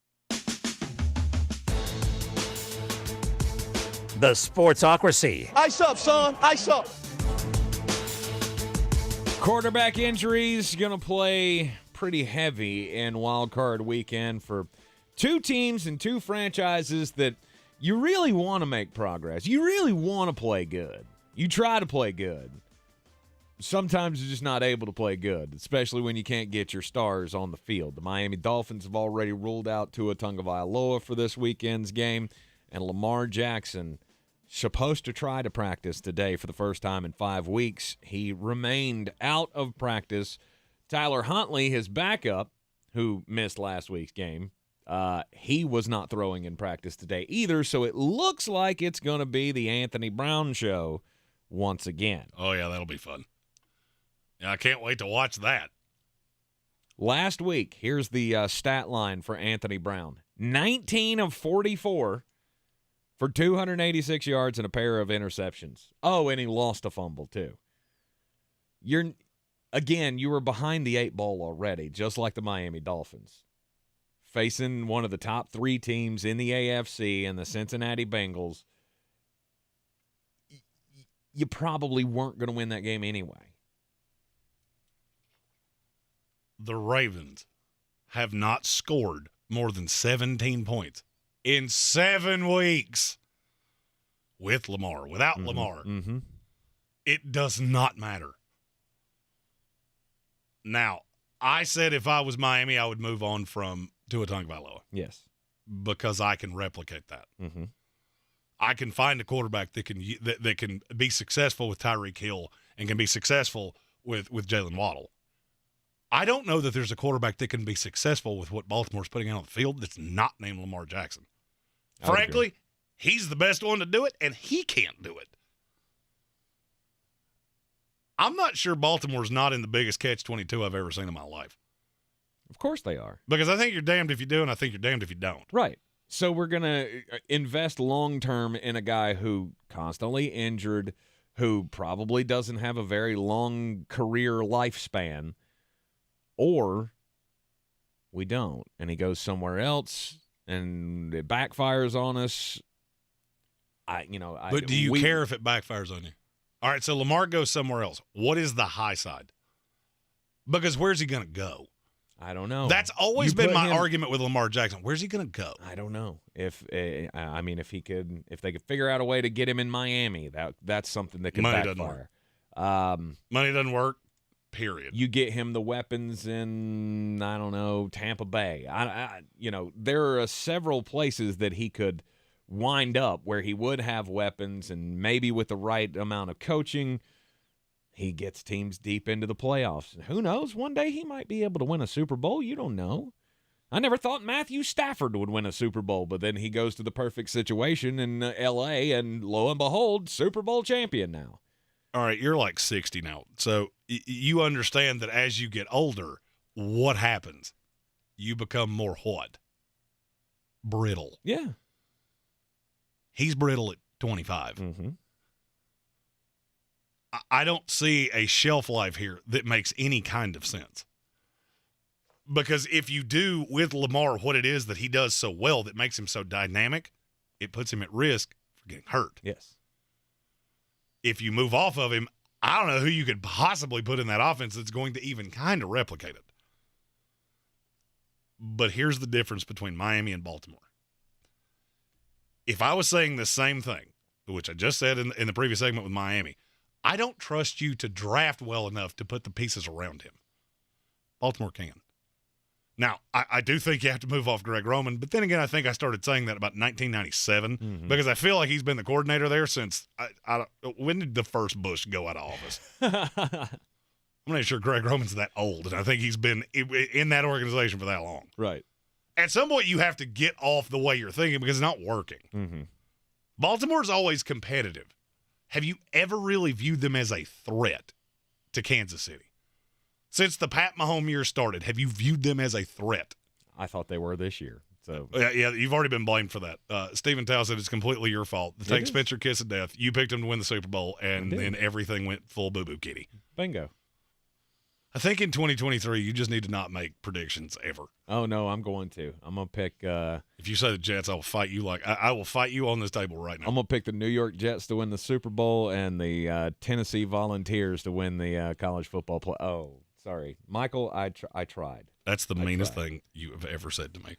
The Sportsocracy. Ice up, son. Ice up. Quarterback injuries going to play pretty heavy in Wild Card Weekend for two teams and two franchises that you really want to make progress. You really want to play good. You try to play good. Sometimes you're just not able to play good, especially when you can't get your stars on the field. The Miami Dolphins have already ruled out Tua Tagovailoa for this weekend's game, and Lamar Jackson supposed to try to practice today for the first time in 5 weeks. He remained out of practice. Tyler Huntley, his backup, who missed last week's game, he was not throwing in practice today either, so it looks like it's going to be the Anthony Brown show once again. Oh, yeah, that'll be fun. Yeah, I can't wait to watch that. Last week, here's the stat line for Anthony Brown. 19 of 44 for 286 yards and a pair of interceptions. Oh, and he lost a fumble, too. Again, you were behind the 8 ball already, just like the Miami Dolphins. Facing one of the top 3 teams in the AFC and the Cincinnati Bengals, you probably weren't going to win that game anyway. The Ravens have not scored more than 17 points in 7 weeks with Lamar. Without Lamar, it does not matter. Now, I said if I was Miami, I would move on from Tua Tagovailoa. Yes. Because I can replicate that. Mm-hmm. I can find a quarterback that can be successful with Tyreek Hill and can be successful with Jalen Waddle. I don't know that there's a quarterback that can be successful with what Baltimore's putting out on the field that's not named Lamar Jackson. Frankly, he's the best one to do it, and he can't do it. I'm not sure Baltimore's not in the biggest catch-22 I've ever seen in my life. Of course they are. Because I think you're damned if you do, and I think you're damned if you don't. Right. So we're going to invest long-term in a guy who constantly injured, who probably doesn't have a very long career lifespan, or we don't, and he goes somewhere else, and it backfires on us. But do you care if it backfires on you? All right, so Lamar goes somewhere else. What is the high side? Because where's he going to go? I don't know. That's always been my argument with Lamar Jackson. Where's he going to go? I don't know. If they could figure out a way to get him in Miami, that's something that could backfire. Money doesn't work. Period. You get him the weapons in, I don't know, Tampa Bay. There are several places that he could wind up where he would have weapons, and maybe with the right amount of coaching, he gets teams deep into the playoffs. Who knows? One day he might be able to win a Super Bowl. You don't know. I never thought Matthew Stafford would win a Super Bowl, but then he goes to the perfect situation in L.A., and lo and behold, Super Bowl champion now. All right, you're like 60 now. So you understand that as you get older, what happens? You become more what? Brittle. Yeah. He's brittle at 25. Mm-hmm. I don't see a shelf life here that makes any kind of sense. Because if you do with Lamar what it is that he does so well that makes him so dynamic, it puts him at risk for getting hurt. Yes. If you move off of him, I don't know who you could possibly put in that offense that's going to even kind of replicate it. But here's the difference between Miami and Baltimore. If I was saying the same thing, which I just said in the previous segment with Miami, I don't trust you to draft well enough to put the pieces around him. Baltimore can. Now, I do think you have to move off Greg Roman, but then again, I think I started saying that about 1997 because I feel like he's been the coordinator there since when did the first Bush go out of office? I'm not sure Greg Roman's that old, and I think he's been in that organization for that long. Right. At some point, you have to get off the way you're thinking because it's not working. Baltimore's always competitive. Have you ever really viewed them as a threat to Kansas City? Since the Pat Mahomes year started, have you viewed them as a threat? I thought they were this year. So yeah, you've already been blamed for that. Stephen Tao said it's completely your fault. Take Spencer kiss of death. You picked him to win the Super Bowl, and then everything went full boo-boo kitty. Bingo. I think in 2023, you just need to not make predictions ever. Oh, no, I'm going to. I'm going to pick if you say the Jets, I will fight you I will fight you on this table right now. I'm going to pick the New York Jets to win the Super Bowl and the Tennessee Volunteers to win the college football play. Oh, sorry. Michael, I tried. That's the meanest thing you have ever said to me.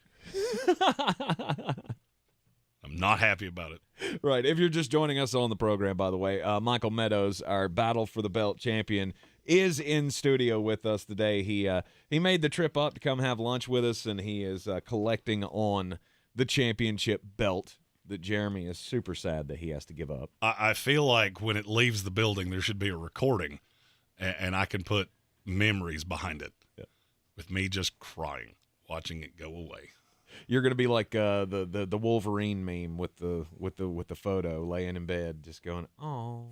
I'm not happy about it. Right. If you're just joining us on the program, by the way, Michael Meadows, our Battle for the Belt champion, is in studio with us today. He made the trip up to come have lunch with us, and he is collecting on the championship belt that Jeremy is super sad that he has to give up. I feel like when it leaves the building, there should be a recording, and I can put memories behind it with me just crying, watching it go away. You're going to be like the Wolverine meme with the photo laying in bed, just going, "Oh,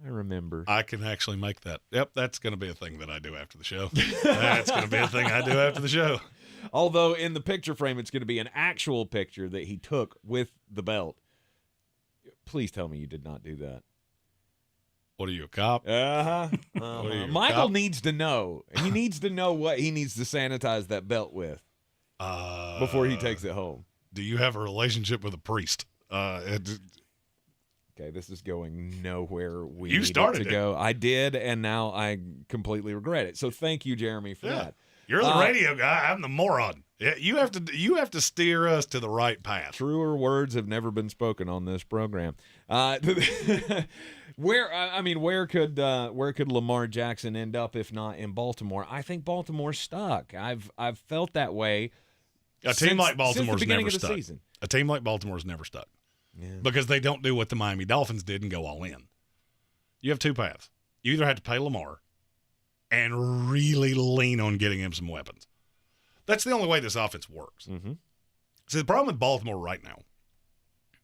I remember." I can actually make that. Yep, that's going to be a thing that I do after the show. That's going to be a thing I do after the show. Although in the picture frame, it's going to be an actual picture that he took with the belt. Please tell me you did not do that. What are you, a cop? Michael needs to know. He needs to know what he needs to sanitize that belt with before he takes it home. Do you have a relationship with a priest? Okay, this is going nowhere. You started to go. I did, and now I completely regret it. So thank you, Jeremy, for that. You're the radio guy. I'm the moron. You have to steer us to the right path. Truer words have never been spoken on this program. Where could Lamar Jackson end up if not in Baltimore? I think Baltimore's stuck. I've felt that way. A team like Baltimore's never stuck. Season. A team like Baltimore's never stuck. Yeah. Because they don't do what the Miami Dolphins did and go all in. You have two paths. You either have to pay Lamar and really lean on getting him some weapons. That's the only way this offense works. See, the problem with Baltimore right now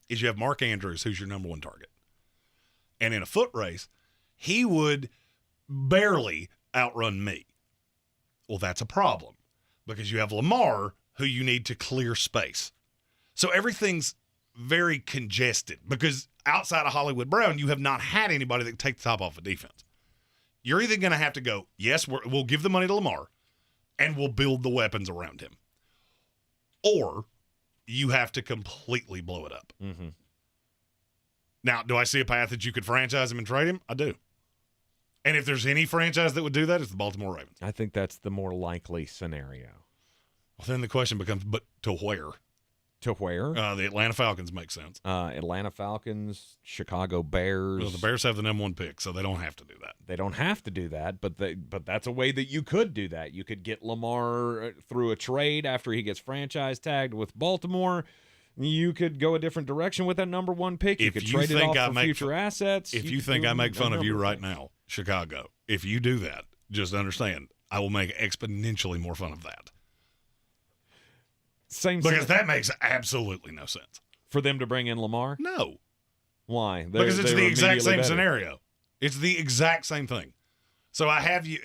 is you have Mark Andrews, who's your number one target. And in a foot race, he would barely outrun me. Well, that's a problem because you have Lamar, who you need to clear space. So everything's very congested because outside of Hollywood Brown, you have not had anybody that can take the top off of defense. You're either going to have to go, yes, we'll give the money to Lamar, and we'll build the weapons around him. Or you have to completely blow it up. Now, do I see a path that you could franchise him and trade him? I do. And if there's any franchise that would do that, it's the Baltimore Ravens. I think that's the more likely scenario. Well, then the question becomes, but to where? To where? The Atlanta Falcons make sense. Atlanta Falcons, Chicago Bears. Well, the Bears have the number one pick, so they don't have to do that. They don't have to do that, but that's a way that you could do that. You could get Lamar through a trade after he gets franchise tagged with Baltimore. You could go a different direction with that number one pick. You could trade it off for future assets. If you think I make fun of you right now, Chicago, if you do that, just understand I will make exponentially more fun of that. Because that makes absolutely no sense. For them to bring in Lamar? No. Why? Because it's the exact same scenario. It's the exact same thing. So I have you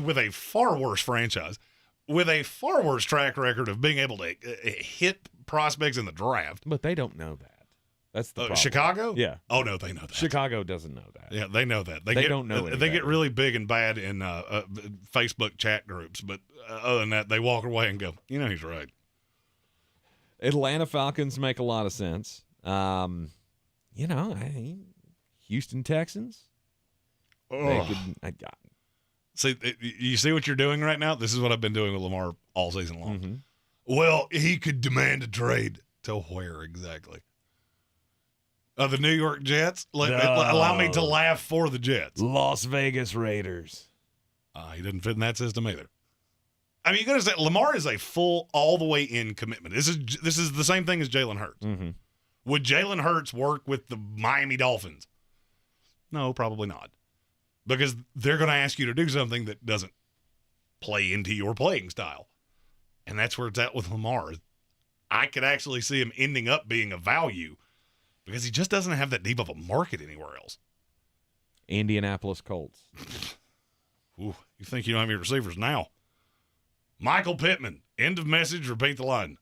with a far worse franchise, with a far worse track record of being able to hit prospects in the draft. But they don't know that. That's the problem. Chicago? Yeah. Oh, no, they know that. Chicago doesn't know that. Yeah, they know that. They don't know They get really big and bad in Facebook chat groups, but other than that, they walk away and go, he's right. Atlanta Falcons make a lot of sense. Houston Texans. See, you see what you're doing right now? This is what I've been doing with Lamar all season long. Well, he could demand a trade. To where exactly? The New York Jets? Allow me to laugh for the Jets. Las Vegas Raiders. He didn't fit in that system either. I mean, you got to say Lamar is a full, all the way in commitment. This is the same thing as Jalen Hurts. Mm-hmm. Would Jalen Hurts work with the Miami Dolphins? No, probably not, because they're going to ask you to do something that doesn't play into your playing style, and that's where it's at with Lamar. I could actually see him ending up being a value because he just doesn't have that deep of a market anywhere else. Indianapolis Colts. Ooh, you think you don't have any receivers now? Michael Pittman, end of message, repeat the line.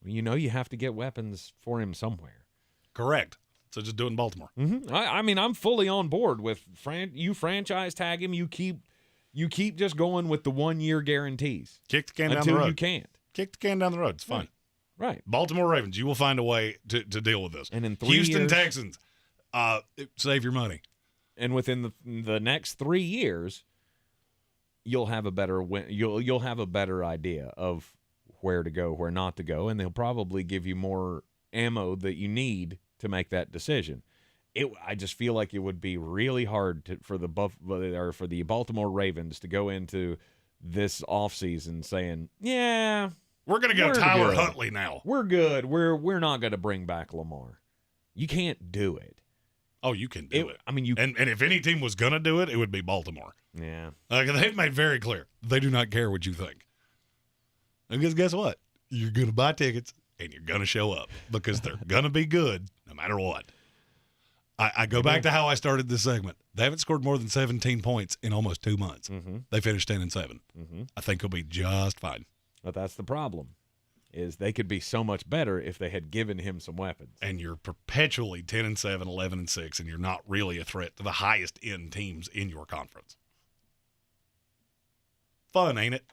You know you have to get weapons for him somewhere. Correct. So just do it in Baltimore. Mm-hmm. I mean, I'm fully on board with you franchise tag him. You keep just going with the 1-year guarantees. Kick the can down the road. Until you can't. Kick the can down the road. It's fine. Right. Baltimore Ravens, you will find a way to deal with this. And in 3 Houston years, Texans, save your money. And within the next 3 years, you'll have a better you'll have a better idea of where to go, where not to go, and they'll probably give you more ammo that you need to make that decision. I just feel like it would be really hard for the Baltimore Ravens to go into this offseason saying, "Yeah, we're going to go Tyler Huntley now. We're good. We're not going to bring back Lamar." You can't do it. Oh, you can do it. I mean, and if any team was going to do it, it would be Baltimore. Yeah. They've made very clear they do not care what you think. Because guess what? You're going to buy tickets and you're going to show up because they're going to be good no matter what. I go back to how I started this segment. They haven't scored more than 17 points in almost 2 months. Mm-hmm. They finished 10-7. Mm-hmm. I think he'll be just fine. But that's the problem, is they could be so much better if they had given him some weapons. And you're perpetually 10-7, 11-6, and you're not really a threat to the highest end teams in your conference. Fun, ain't it?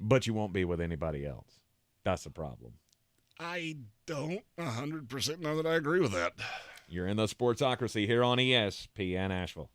But you won't be with anybody else. That's the problem. I don't 100% know that I agree with that. You're in the Sportsocracy here on ESPN Asheville.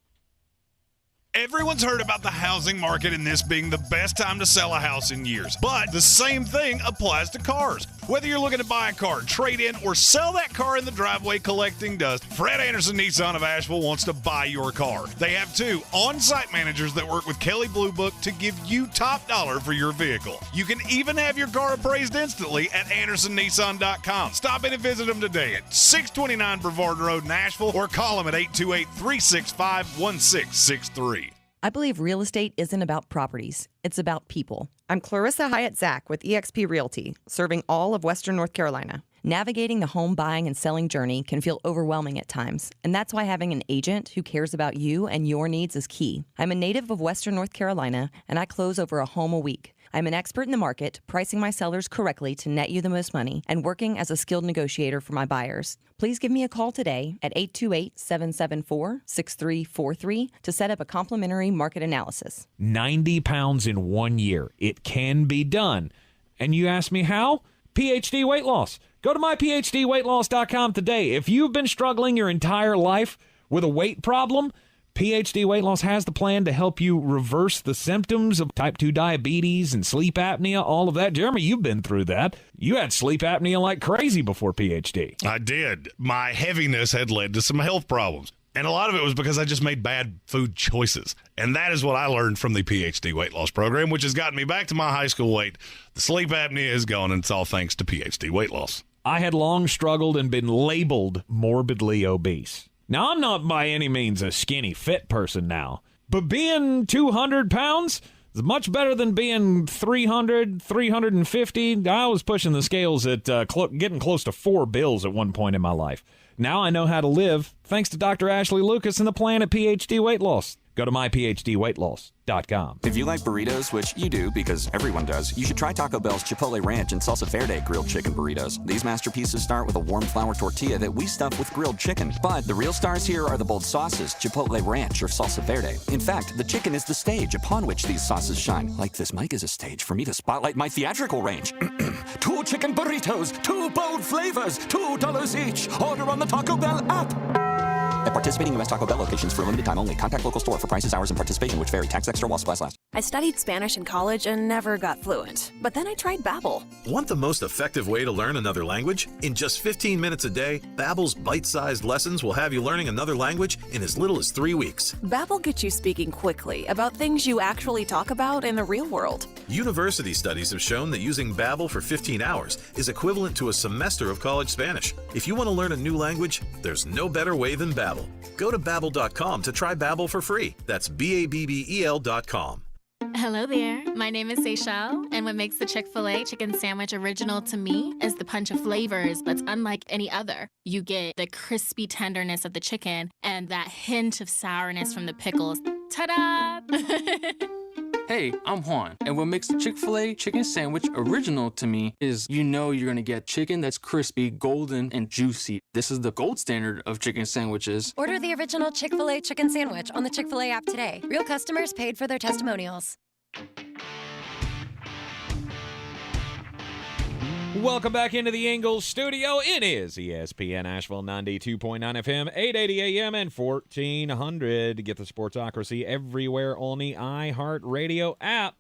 Everyone's heard about the housing market and this being the best time to sell a house in years. But the same thing applies to cars. Whether you're looking to buy a car, trade in, or sell that car in the driveway collecting dust, Fred Anderson Nissan of Asheville wants to buy your car. They have 2 on-site managers that work with Kelley Blue Book to give you top dollar for your vehicle. You can even have your car appraised instantly at AndersonNissan.com. Stop in and visit them today at 629 Brevard Road in Asheville or call them at 828-365-1663. I believe real estate isn't about properties. It's about people. I'm Clarissa Hyatt-Zach with eXp Realty, serving all of Western North Carolina. Navigating the home buying and selling journey can feel overwhelming at times, and that's why having an agent who cares about you and your needs is key. I'm a native of Western North Carolina, and I close over a home a week. I'm an expert in the market, pricing my sellers correctly to net you the most money, and working as a skilled negotiator for my buyers. Please give me a call today at 828-774-6343 to set up a complimentary market analysis. 90 pounds in 1 year. It can be done. And you ask me how? PhD Weight Loss. Go to myphdweightloss.com today. If you've been struggling your entire life with a weight problem, PhD Weight Loss has the plan to help you reverse the symptoms of type 2 diabetes and sleep apnea, all of that. Jeremy, you've been through that. You had sleep apnea like crazy before PhD. I did. My heaviness had led to some health problems. And a lot of it was because I just made bad food choices. And that is what I learned from the PhD Weight Loss program, which has gotten me back to my high school weight. The sleep apnea is gone, and it's all thanks to PhD Weight Loss. I had long struggled and been labeled morbidly obese. Now, I'm not by any means a skinny fit person now, but being 200 pounds is much better than being 300, 350. I was pushing the scales at getting close to 4 bills at one point in my life. Now I know how to live thanks to Dr. Ashley Lucas and the plan at PhD Weight Loss. Go to myphdweightloss.com. If you like burritos, which you do because everyone does, you should try Taco Bell's Chipotle Ranch and Salsa Verde grilled chicken burritos. These masterpieces start with a warm flour tortilla that we stuff with grilled chicken. But the real stars here are the bold sauces, Chipotle Ranch or Salsa Verde. In fact, the chicken is the stage upon which these sauces shine. Like this mic is a stage for me to spotlight my theatrical range. 2 chicken burritos, 2 bold flavors, $2 each. Order on the Taco Bell app. At participating U.S. Taco Bell locations for a limited time only. Contact local store for prices, hours, and participation, which vary. Tax extra while supplies last. I studied Spanish in college and never got fluent. But then I tried Babbel. Want the most effective way to learn another language? In just 15 minutes a day, Babbel's bite-sized lessons will have you learning another language in as little as 3 weeks. Babbel gets you speaking quickly about things you actually talk about in the real world. University studies have shown that using Babbel for 15 hours is equivalent to a semester of college Spanish. If you want to learn a new language, there's no better way than Babbel. Go to Babbel.com to try Babbel for free. That's Babbel.com. Hello there. My name is Seychelle, and what makes the Chick-fil-A chicken sandwich original to me is the punch of flavors that's unlike any other. You get the crispy tenderness of the chicken and that hint of sourness from the pickles. Ta-da! Hey, I'm Juan, and what makes the Chick-fil-A chicken sandwich original to me is you know you're gonna get chicken that's crispy, golden, and juicy. This is the gold standard of chicken sandwiches. Order the original Chick-fil-A chicken sandwich on the Chick-fil-A app today. Real customers paid for their testimonials. Welcome back into the Ingles Studio. It is ESPN Asheville 92.9 FM, 880 AM, and 1400. Get the Sportsocracy everywhere on the iHeartRadio app.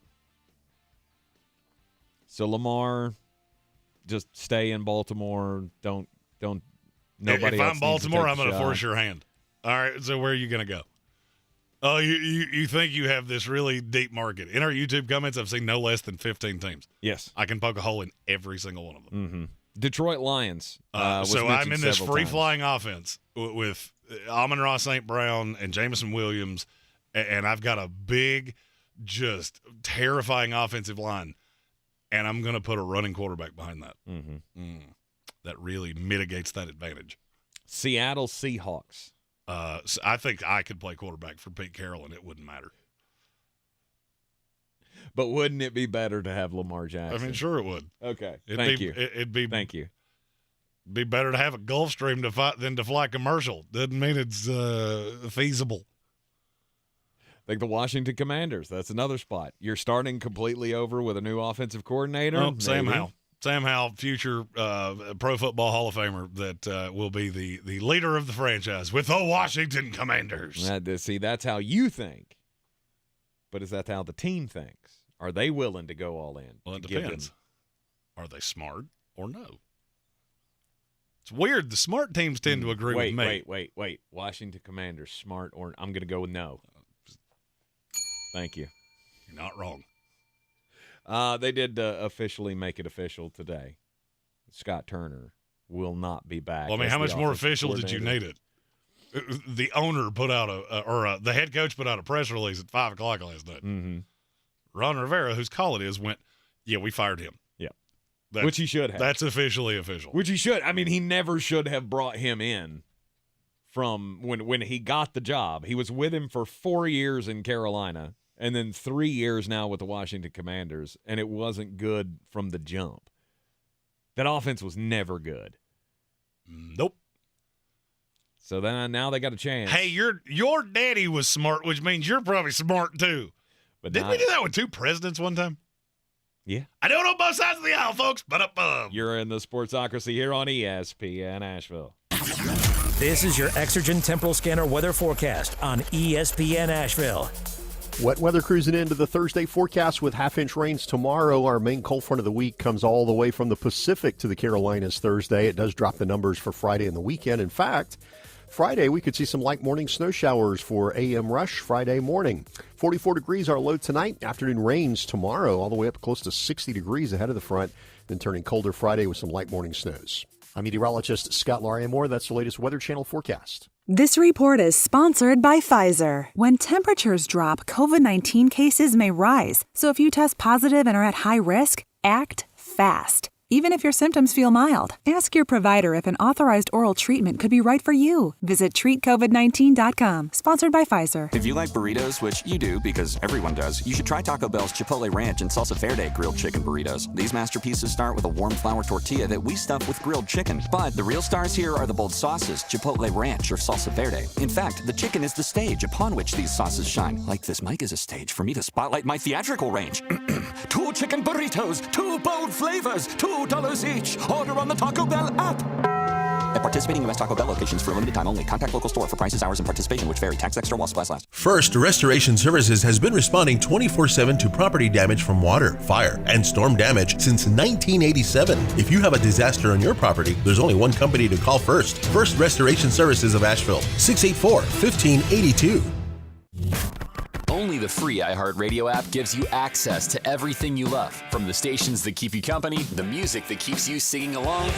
So Lamar, just stay in Baltimore. Don't. Nobody. If else I'm Baltimore, I'm going to force your hand. All right. So where are you going to go? Oh, you think you have this really deep market. In our YouTube comments, I've seen no less than 15 teams. Yes. I can poke a hole in every single one of them. Mm-hmm. Detroit Lions. So I'm in this free-flying offense with Amon-Ra St. Brown and Jamison Williams, and I've got a big, just terrifying offensive line, and I'm going to put a running quarterback behind that. Mm-hmm. That really mitigates that advantage. Seattle Seahawks. So I think I could play quarterback for Pete Carroll, and it wouldn't matter. But wouldn't it be better to have Lamar Jackson? I mean, sure it would. Okay. Thank you. Thank you. Be better to have a Gulfstream than to fly commercial. Doesn't mean it's feasible. I think the Washington Commanders. That's another spot. You're starting completely over with a new offensive coordinator. Oh, Sam Howell. Sam Howell, future Pro Football Hall of Famer that will be the leader of the franchise with the Washington Commanders. See, that's how you think. But is that how the team thinks? Are they willing to go all in? Well, it depends. Are they smart or no? It's weird. The smart teams tend to agree with me. Wait. Washington Commanders, smart or I'm going to go with no. Thank you. You're not wrong. They did officially make it official today. Scott Turner will not be back. Well, I mean, how much more official did you need it? The owner put out the head coach put out a press release at 5 o'clock last night. Mm-hmm. Ron Rivera, whose call it is, went, yeah, we fired him. Yeah. Which he should have. That's officially official. Which he should. I mean, he never should have brought him in from when he got the job. He was with him for 4 years in Carolina. And then 3 years now with the Washington Commanders, and it wasn't good from the jump. That offense was never good. Nope. So then now they got a chance. Hey, your daddy was smart, which means you're probably smart too. But didn't we do that with two presidents one time? Yeah. I do it on both sides of the aisle, folks. You're in the Sportsocracy here on ESPN Asheville. This is your Exergen Temporal Scanner weather forecast on ESPN Asheville. Wet weather cruising into the Thursday forecast with half-inch rains tomorrow. Our main cold front of the week comes all the way from the Pacific to the Carolinas Thursday. It does drop the numbers for Friday and the weekend. In fact, Friday we could see some light morning snow showers for AM rush Friday morning. 44 degrees our low tonight. Afternoon rains tomorrow all the way up close to 60 degrees ahead of the front. Then turning colder Friday with some light morning snows. I'm meteorologist Scott Lariamore. That's the latest Weather Channel forecast. This report is sponsored by Pfizer. When temperatures drop, COVID-19 cases may rise. So if you test positive and are at high risk, act fast. Even if your symptoms feel mild, ask your provider if an authorized oral treatment could be right for you. Visit treatcovid19.com. Sponsored by Pfizer. If you like burritos, which you do because everyone does, you should try Taco Bell's Chipotle Ranch and Salsa Verde grilled chicken burritos. These masterpieces start with a warm flour tortilla that we stuff with grilled chicken. But the real stars here are the bold sauces, Chipotle Ranch or Salsa Verde. In fact, the chicken is the stage upon which these sauces shine. Like this mic is a stage for me to spotlight my theatrical range. 2 chicken burritos, 2 bold flavors, $2 each. Order on the Taco Bell app. At participating U.S. Taco Bell locations for a limited time only. Contact local store for prices, hours, and participation, which vary. Tax extra while supplies last. First Restoration Services has been responding 24/7 to property damage from water, fire, and storm damage since 1987. If you have a disaster on your property, there's only one company to call first. First Restoration Services of Asheville, 684-1582. Only the free iHeartRadio app gives you access to everything you love, from the stations that keep you company, the music that keeps you singing along,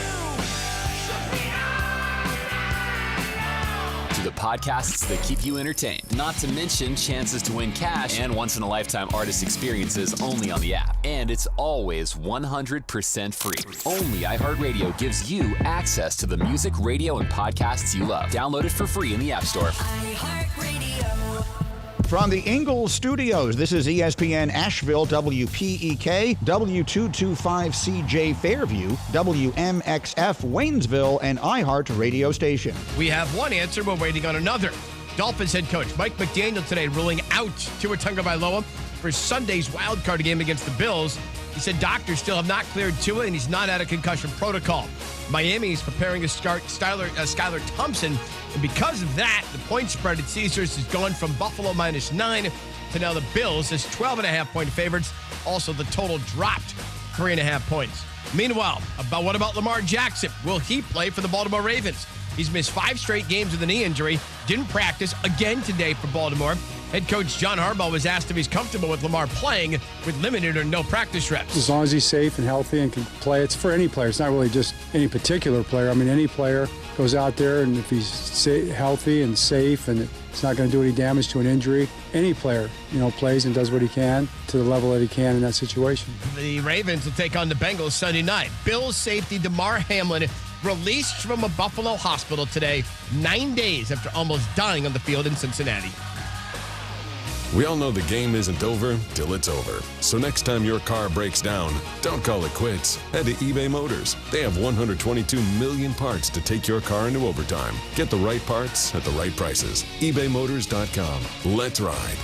to the podcasts that keep you entertained. Not to mention chances to win cash and once-in-a-lifetime artist experiences only on the app. And it's always 100% free. Only iHeartRadio gives you access to the music, radio, and podcasts you love. Download it for free in the App Store. From the Ingles Studios, this is ESPN Asheville, WPEK, W225CJ Fairview, WMXF Waynesville, and iHeart Radio Station. We have one answer, we're waiting on another. Dolphins head coach Mike McDaniel today ruling out Tua Tagovailoa for Sunday's wildcard game against the Bills. He said doctors still have not cleared Tua and he's not out of concussion protocol. Miami is preparing to start Skylar Thompson, and because of that, the point spread at Caesars has gone from Buffalo -9 to now the Bills as 12.5-point favorites. Also, the total dropped 3.5 points. Meanwhile, what about Lamar Jackson? Will he play for the Baltimore Ravens? He's missed 5 straight games with a knee injury, didn't practice again today for Baltimore. Head coach John Harbaugh was asked if he's comfortable with Lamar playing with limited or no practice reps. As long as he's safe and healthy and can play, it's for any player. It's not really just any particular player. I mean, any player goes out there, and if he's healthy and safe and it's not going to do any damage to an injury, any player, plays and does what he can to the level that he can in that situation. The Ravens will take on the Bengals Sunday night. Bills safety Damar Hamlin released from a Buffalo hospital today, 9 days after almost dying on the field in Cincinnati. We all know the game isn't over till it's over. So next time your car breaks down, don't call it quits. Head to eBay Motors. They have 122 million parts to take your car into overtime. Get the right parts at the right prices. ebaymotors.com. Let's ride.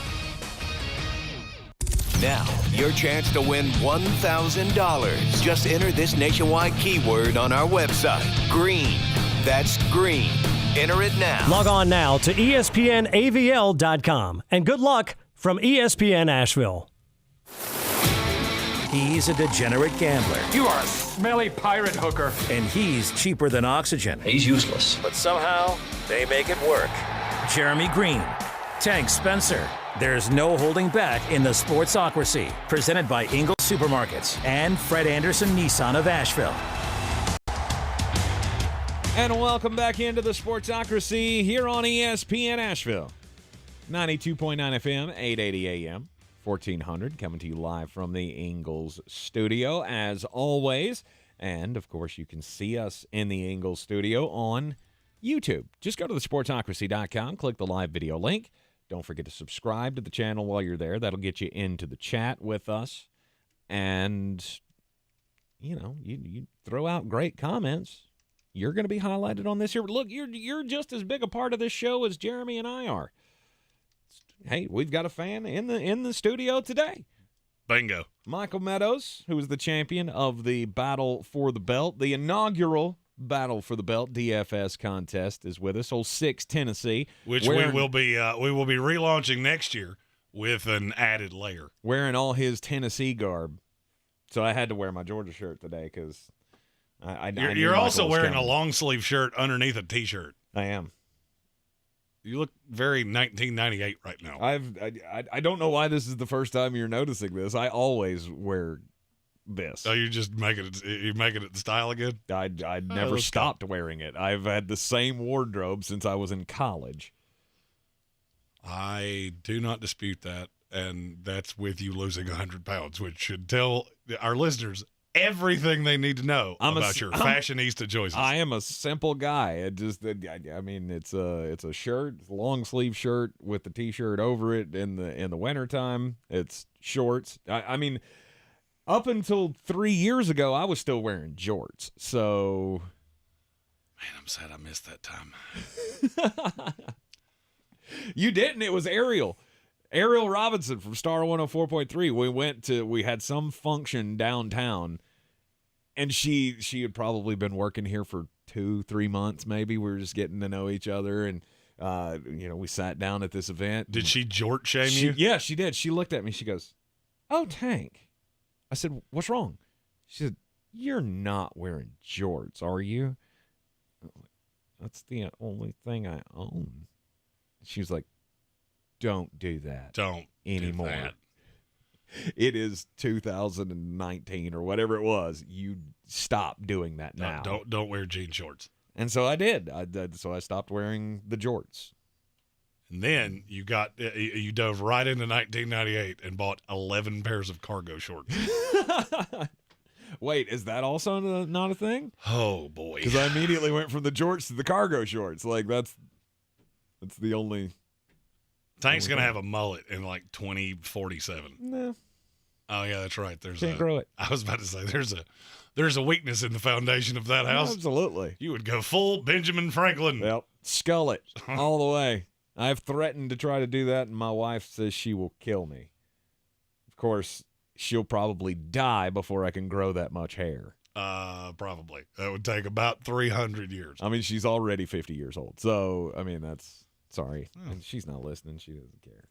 Now, your chance to win $1,000. Just enter this nationwide keyword on our website, Greene. That's Greene. Enter it now. Log on now to ESPNAVL.com. And good luck from ESPN Asheville. He's a degenerate gambler. You are a smelly pirate hooker. And he's cheaper than oxygen. He's useless. But somehow, they make it work. Jeremy Greene, Tank Spencer. There's no holding back in the Sportsocracy. Presented by Ingles Supermarkets and Fred Anderson Nissan of Asheville. And welcome back into the Sportsocracy here on ESPN Asheville. 92.9 FM, 880 AM, 1400, coming to you live from the Ingles Studio, as always. And, of course, you can see us in the Ingles Studio on YouTube. Just go to thesportsocracy.com, click the live video link. Don't forget to subscribe to the channel while you're there. That'll get you into the chat with us. And, you throw out great comments. You're going to be highlighted on this here. Look, you're just as big a part of this show as Jeremy and I are. Hey, we've got a fan in the studio today. Bingo. Michael Meadows, who is the champion of the Battle for the Belt, the inaugural Battle for the Belt DFS contest, is with us. Old 6 Tennessee, which we will be relaunching next year with an added layer. Wearing all his Tennessee garb, so I had to wear my Georgia shirt today because. You're also wearing a long sleeve shirt underneath a T-shirt. I am. You look very 1998 right now. I don't know why this is the first time you're noticing this. I always wear this. Oh, you're just making it the style again? I never stopped wearing it. I've had the same wardrobe since I was in college. I do not dispute that, and that's with you losing 100 pounds, which should tell our listeners everything they need to know about your fashionista choices. I am a simple guy. It's a shirt, it's a long sleeve shirt with the T-shirt over it. In the wintertime, it's shorts. Up until 3 years ago, I was still wearing jorts. So, man, I'm sad I missed that time. You didn't. It was Ariel Robinson from Star 104.3. We had some function downtown, and she had probably been working here for 2-3 months maybe. We were just getting to know each other, and we sat down at this event. Did she jort shame you? Yeah, she did. She looked at me. She goes, "Oh, Tank." I said, "What's wrong?" She said, "You're not wearing jorts, are you?" "That's the only thing I own." She was like, "Don't do that. Don't anymore. Do that. It is 2019 or whatever it was. You stop doing that now. Don't wear jean shorts." And so I did. So I stopped wearing the jorts. And then you dove right into 1998 and bought 11 pairs of cargo shorts. Wait, is that also not a thing? Oh boy! Because I immediately went from the jorts to the cargo shorts. Like that's the only. Tank's gonna have a mullet in like 2047. No. Oh yeah, that's right. Can't grow it. I was about to say there's a weakness in the foundation of that house. Absolutely. You would go full Benjamin Franklin. Yep. Skull it all the way. I've threatened to try to do that, and my wife says she will kill me. Of course, she'll probably die before I can grow that much hair. Probably. That would take about 300 years. I mean, she's already 50 years old. So, I mean, sorry. And she's not listening. She doesn't care.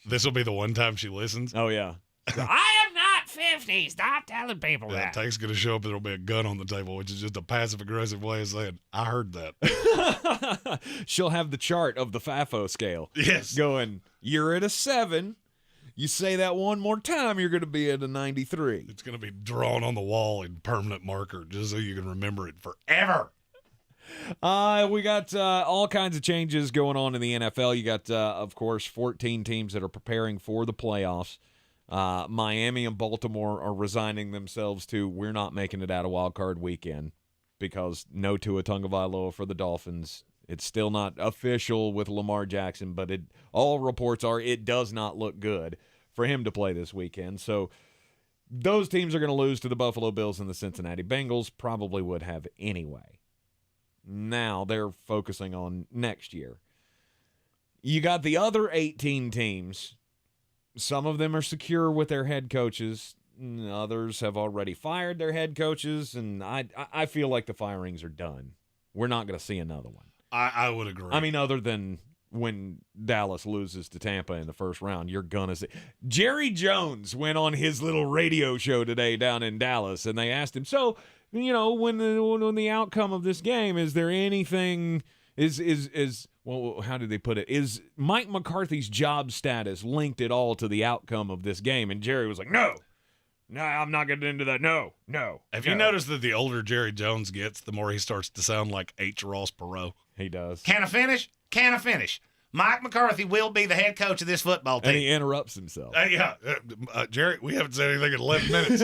This will be the one time she listens. Oh, yeah. I am not 50. Stop telling people that. Tank's going to show up and there'll be a gun on the table, which is just a passive-aggressive way of saying, I heard that. She'll have the chart of the FAFO scale. Yes. Going, you're at a 7. You say that one more time, you're going to be at a 93. It's going to be drawn on the wall in permanent marker just so you can remember it forever. We got all kinds of changes going on in the NFL. You got, of course, 14 teams that are preparing for the playoffs. Miami and Baltimore are resigning themselves to we're not making it out of Wild Card Weekend because no Tua Tagovailoa for the Dolphins. It's still not official with Lamar Jackson, but all reports are it does not look good for him to play this weekend. So those teams are going to lose to the Buffalo Bills and the Cincinnati Bengals, probably would have anyway. Now they're focusing on next year. You got the other 18 teams. Some of them are secure with their head coaches. Others have already fired their head coaches, and I feel like the firings are done. We're not going to see another one. I would agree. I mean, other than when Dallas loses to Tampa in the first round, you're going to see. Jerry Jones went on his little radio show today down in Dallas, and they asked him, so, when the outcome of this game, is there anything, well, how did they put it? Is Mike McCarthy's job status linked at all to the outcome of this game? And Jerry was like, no, I'm not getting into that. No. Have you noticed that the older Jerry Jones gets, the more he starts to sound like H. Ross Perot? He does. Can I finish? Mike McCarthy will be the head coach of this football team. And he interrupts himself. Jerry, we haven't said anything in 11 minutes.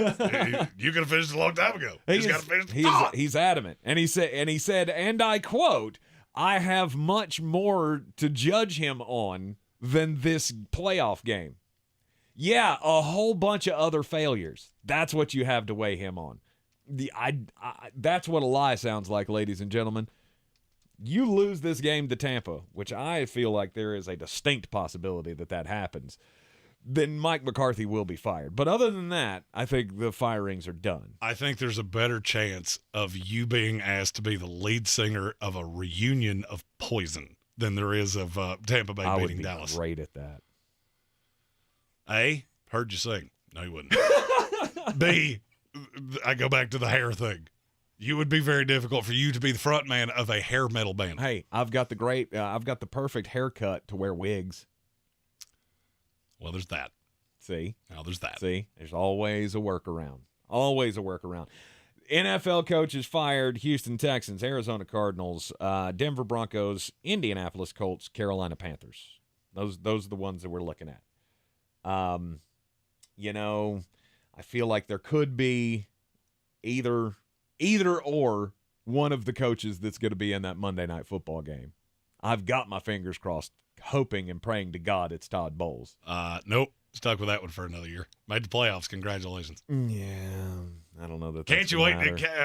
You could have finished a long time ago. He's adamant. And he said, and I quote, I have much more to judge him on than this playoff game. Yeah, a whole bunch of other failures. That's what you have to weigh him on. That's what a lie sounds like, ladies and gentlemen. You lose this game to Tampa, which I feel like there is a distinct possibility that happens, then Mike McCarthy will be fired. But other than that, I think the firings are done. I think there's a better chance of you being asked to be the lead singer of a reunion of Poison than there is of Tampa Bay beating Dallas. I would be great at that. A, heard you sing. No, you wouldn't. B, I go back to the hair thing. You would be very difficult for you to be the front man of a hair metal band. Hey, I've got the perfect haircut to wear wigs. Well, there's that. See? Now there's that. See? There's always a workaround. Always a workaround. NFL coaches fired: Houston Texans, Arizona Cardinals, Denver Broncos, Indianapolis Colts, Carolina Panthers. Those are the ones that we're looking at. I feel like there could be either or one of the coaches that's going to be in that Monday Night Football game. I've got my fingers crossed, hoping and praying to God it's Todd Bowles. Nope. Stuck with that one for another year. Made the playoffs. Congratulations. Yeah. I don't know that. Can't you wait?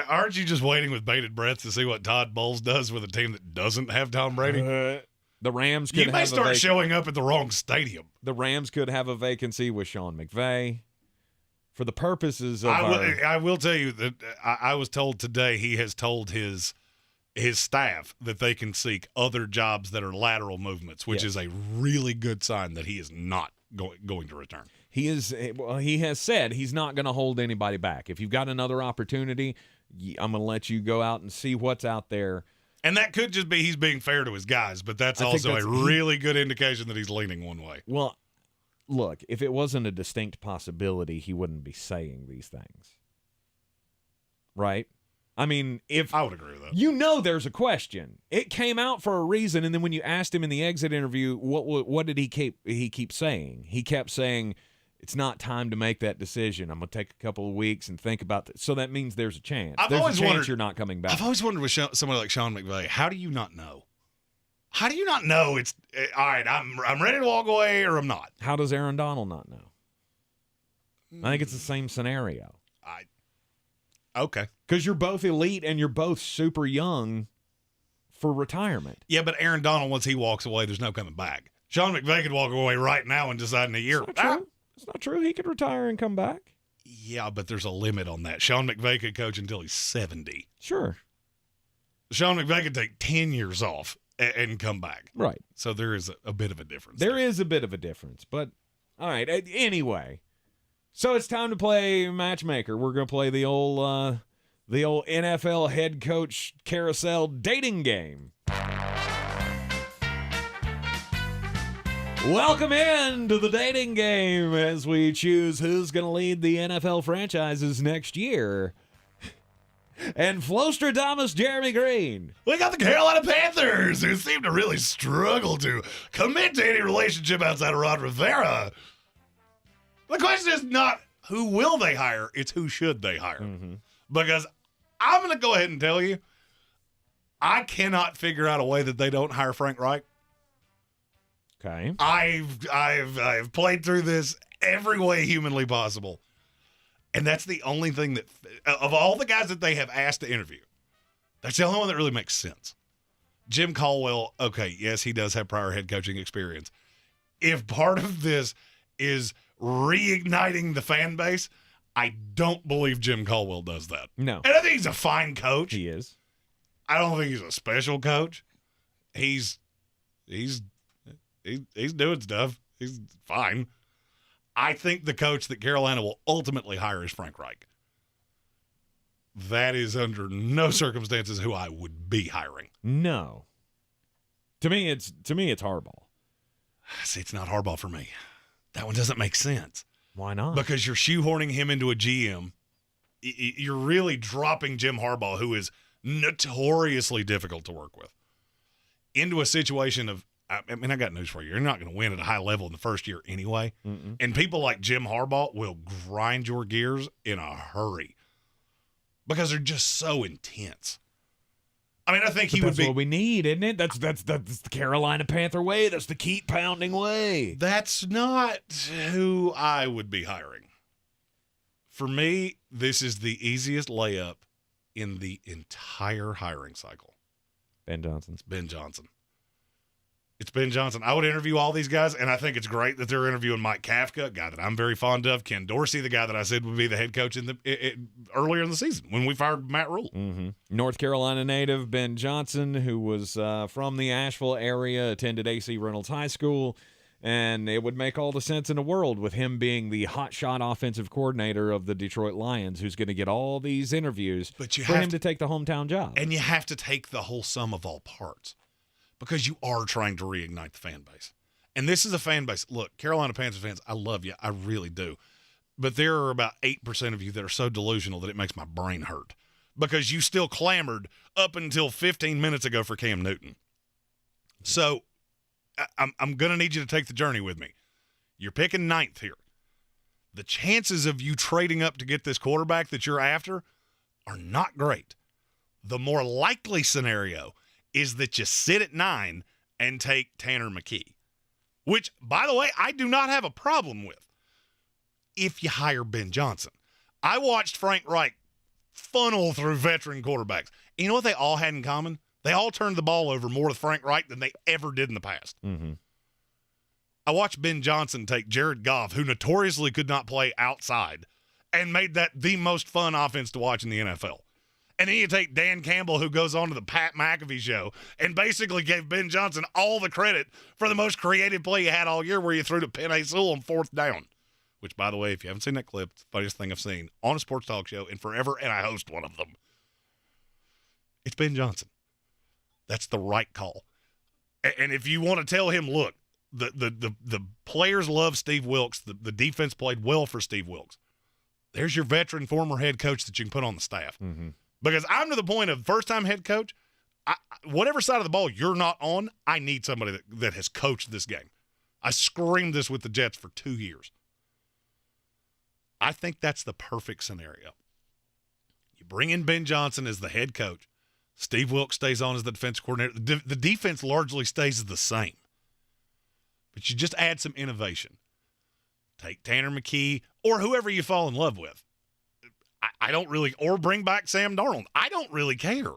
Aren't you just waiting with bated breath to see what Todd Bowles does with a team that doesn't have Tom Brady? The Rams could You may start showing up at the wrong stadium. The Rams could have a vacancy with Sean McVay. For the purposes of I will tell you that I was told today he has told his his staff that they can seek other jobs that are lateral movements, which is a really good sign that he is not going to return. He has said he's not going to hold anybody back. If you've got another opportunity, I'm going to let you go out and see what's out there. And that could just be he's being fair to his guys, but that's also a really good indication that he's leaning one way. Well, look, if it wasn't a distinct possibility, he wouldn't be saying these things. Right? I mean, I would agree with that. You know there's a question. It came out for a reason, and then when you asked him in the exit interview, what did he keep saying? He kept saying, it's not time to make that decision. I'm going to take a couple of weeks and think about that. So that means there's a chance. There's a chance you're not coming back. I've always wondered with somebody like Sean McVay, how do you not know? How do you not know it's all right? I'm ready to walk away, or I'm not. How does Aaron Donald not know? I think it's the same scenario. Okay, because you're both elite and you're both super young for retirement. Yeah, but Aaron Donald, once he walks away, there's no coming back. Sean McVay could walk away right now and decide in a year. It's not true. He could retire and come back. Yeah, but there's a limit on that. Sean McVay could coach until he's 70. Sure. Sean McVay could take 10 years off and come back. Right. So there is a bit of a difference. There is a bit of a difference. But, all right, anyway. So it's time to play Matchmaker. We're going to play the old NFL head coach carousel dating game. Welcome in to the dating game as we choose who's going to lead the NFL franchises next year. And Flostradamus Jeremy Greene. We got the Carolina Panthers, who seem to really struggle to commit to any relationship outside of Ron Rivera. The question is not who will they hire, it's who should they hire. Mm-hmm. Because I'm going to go ahead and tell you, I cannot figure out a way that they don't hire Frank Reich. Okay. I've played through this every way humanly possible. And that's the only thing that, of all the guys that they have asked to interview, that's the only one that really makes sense. Jim Caldwell, okay, yes, he does have prior head coaching experience. If part of this is reigniting the fan base, I don't believe Jim Caldwell does that. No. And I think he's a fine coach. He is. I don't think he's a special coach. He's doing stuff. He's fine. I think the coach that Carolina will ultimately hire is Frank Reich. That is under no circumstances who I would be hiring. No. To me, it's Harbaugh. See, it's not Harbaugh for me. That one doesn't make sense. Why not? Because you're shoehorning him into a GM. You're really dropping Jim Harbaugh, who is notoriously difficult to work with, into a situation of, I mean, I got news for you. You're not going to win at a high level in the first year anyway. Mm-mm. And people like Jim Harbaugh will grind your gears in a hurry because they're just so intense. I mean, I think he would be. That's what we need, isn't it? That's the Carolina Panther way. That's the keep pounding way. That's not who I would be hiring. For me, this is the easiest layup in the entire hiring cycle. Ben Johnson. It's Ben Johnson. I would interview all these guys, and I think it's great that they're interviewing Mike Kafka, a guy that I'm very fond of, Ken Dorsey, the guy that I said would be the head coach earlier in the season when we fired Matt Rule. Mm-hmm. North Carolina native Ben Johnson, who was from the Asheville area, attended A.C. Reynolds High School, and it would make all the sense in the world with him being the hotshot offensive coordinator of the Detroit Lions, who's going to get all these interviews for him to take the hometown job. And you have to take the whole sum of all parts, because you are trying to reignite the fan base. And this is a fan base. Look, Carolina Panthers fans, I love you. I really do. But there are about 8% of you that are so delusional that it makes my brain hurt, because you still clamored up until 15 minutes ago for Cam Newton. So I'm going to need you to take the journey with me. You're picking 9th here. The chances of you trading up to get this quarterback that you're after are not great. The more likely scenario is that you sit at 9 and take Tanner McKee, which, by the way, I do not have a problem with if you hire Ben Johnson. I watched Frank Reich funnel through veteran quarterbacks. You know what they all had in common? They all turned the ball over more with Frank Reich than they ever did in the past. Mm-hmm. I watched Ben Johnson take Jared Goff, who notoriously could not play outside, and made that the most fun offense to watch in the NFL. And then you take Dan Campbell, who goes on to the Pat McAfee show, and basically gave Ben Johnson all the credit for the most creative play you had all year where you threw to Penei Sewell on 4th down. Which, by the way, if you haven't seen that clip, it's the funniest thing I've seen on a sports talk show in forever, and I host one of them. It's Ben Johnson. That's the right call. And if you want to tell him, look, the players love Steve Wilks, the defense played well for Steve Wilks, there's your veteran former head coach that you can put on the staff. Mm-hmm. Because I'm to the point of first-time head coach, whatever side of the ball you're not on, I need somebody that has coached this game. I screamed this with the Jets for 2 years. I think that's the perfect scenario. You bring in Ben Johnson as the head coach. Steve Wilks stays on as the defense coordinator. The defense largely stays the same. But you just add some innovation. Take Tanner McKee or whoever you fall in love with. I don't really, or bring back Sam Darnold. I don't really care.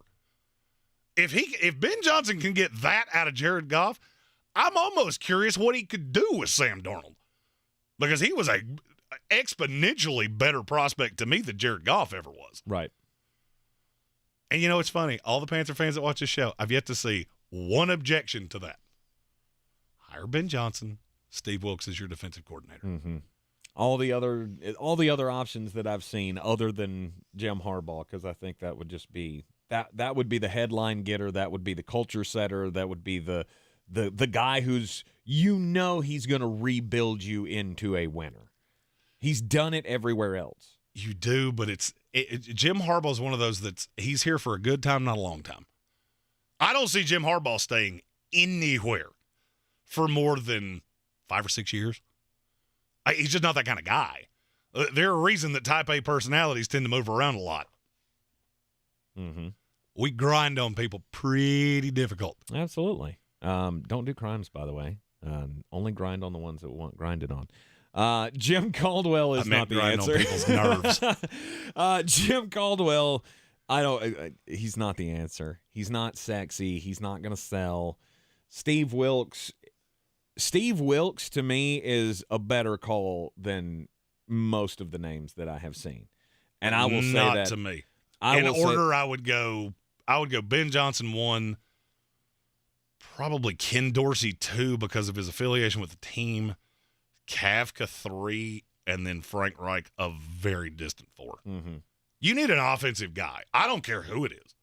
If Ben Johnson can get that out of Jared Goff, I'm almost curious what he could do with Sam Darnold. Because he was a exponentially better prospect to me than Jared Goff ever was. Right. And you know, it's funny. All the Panther fans that watch this show, I've yet to see one objection to that. Hire Ben Johnson. Steve Wilks is your defensive coordinator. Mm-hmm. All the other options that I've seen other than Jim Harbaugh, because I think that would just be that would be the headline getter, that would be the culture setter, that would be the guy who's he's going to rebuild you into a winner. He's done it everywhere else. You do, but Jim Harbaugh is one of those he's here for a good time, not a long time. I don't see Jim Harbaugh staying anywhere for more than 5 or 6 years. He's just not that kind of guy. There's a reason that type A personalities tend to move around a lot. Mm-hmm. We grind on people pretty difficult. Absolutely. Don't do crimes, by the way. Only grind on the ones that want grinded on. Jim Caldwell is not the answer. On people's nerves. Jim Caldwell, he's not the answer. He's not sexy. He's not going to sell. Steve Wilks, to me, is a better call than most of the names that I have seen. And I will say that. Not to me. I would go Ben Johnson 1, probably Ken Dorsey 2 because of his affiliation with the team, Kafka 3, and then Frank Reich a very distant 4. Mm-hmm. You need an offensive guy. I don't care who it is.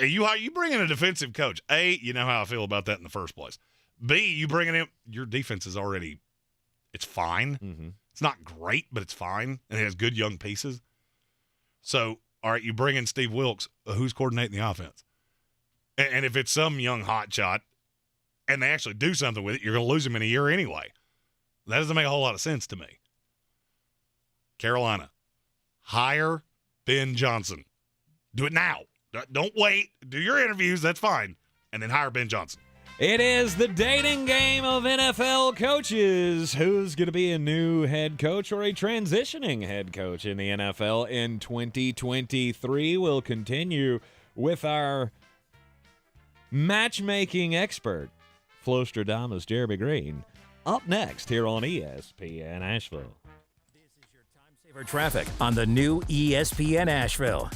You bring in a defensive coach. A, you know how I feel about that in the first place. B, you bring in your defense is already, it's fine. Mm-hmm. It's not great, but it's fine, and it has good young pieces. So, all right, you bring in Steve Wilks. Who's coordinating the offense? And if it's some young hotshot, and they actually do something with it, you're going to lose him in a year anyway. That doesn't make a whole lot of sense to me. Carolina, hire Ben Johnson. Do it now. Don't wait. Do your interviews. That's fine. And then hire Ben Johnson. It is the dating game of NFL coaches. Who's going to be a new head coach or a transitioning head coach in the NFL in 2023? We'll continue with our matchmaking expert, Flostradamus Jeremy Greene, up next here on ESPN Asheville. Saver traffic on the new ESPN Asheville.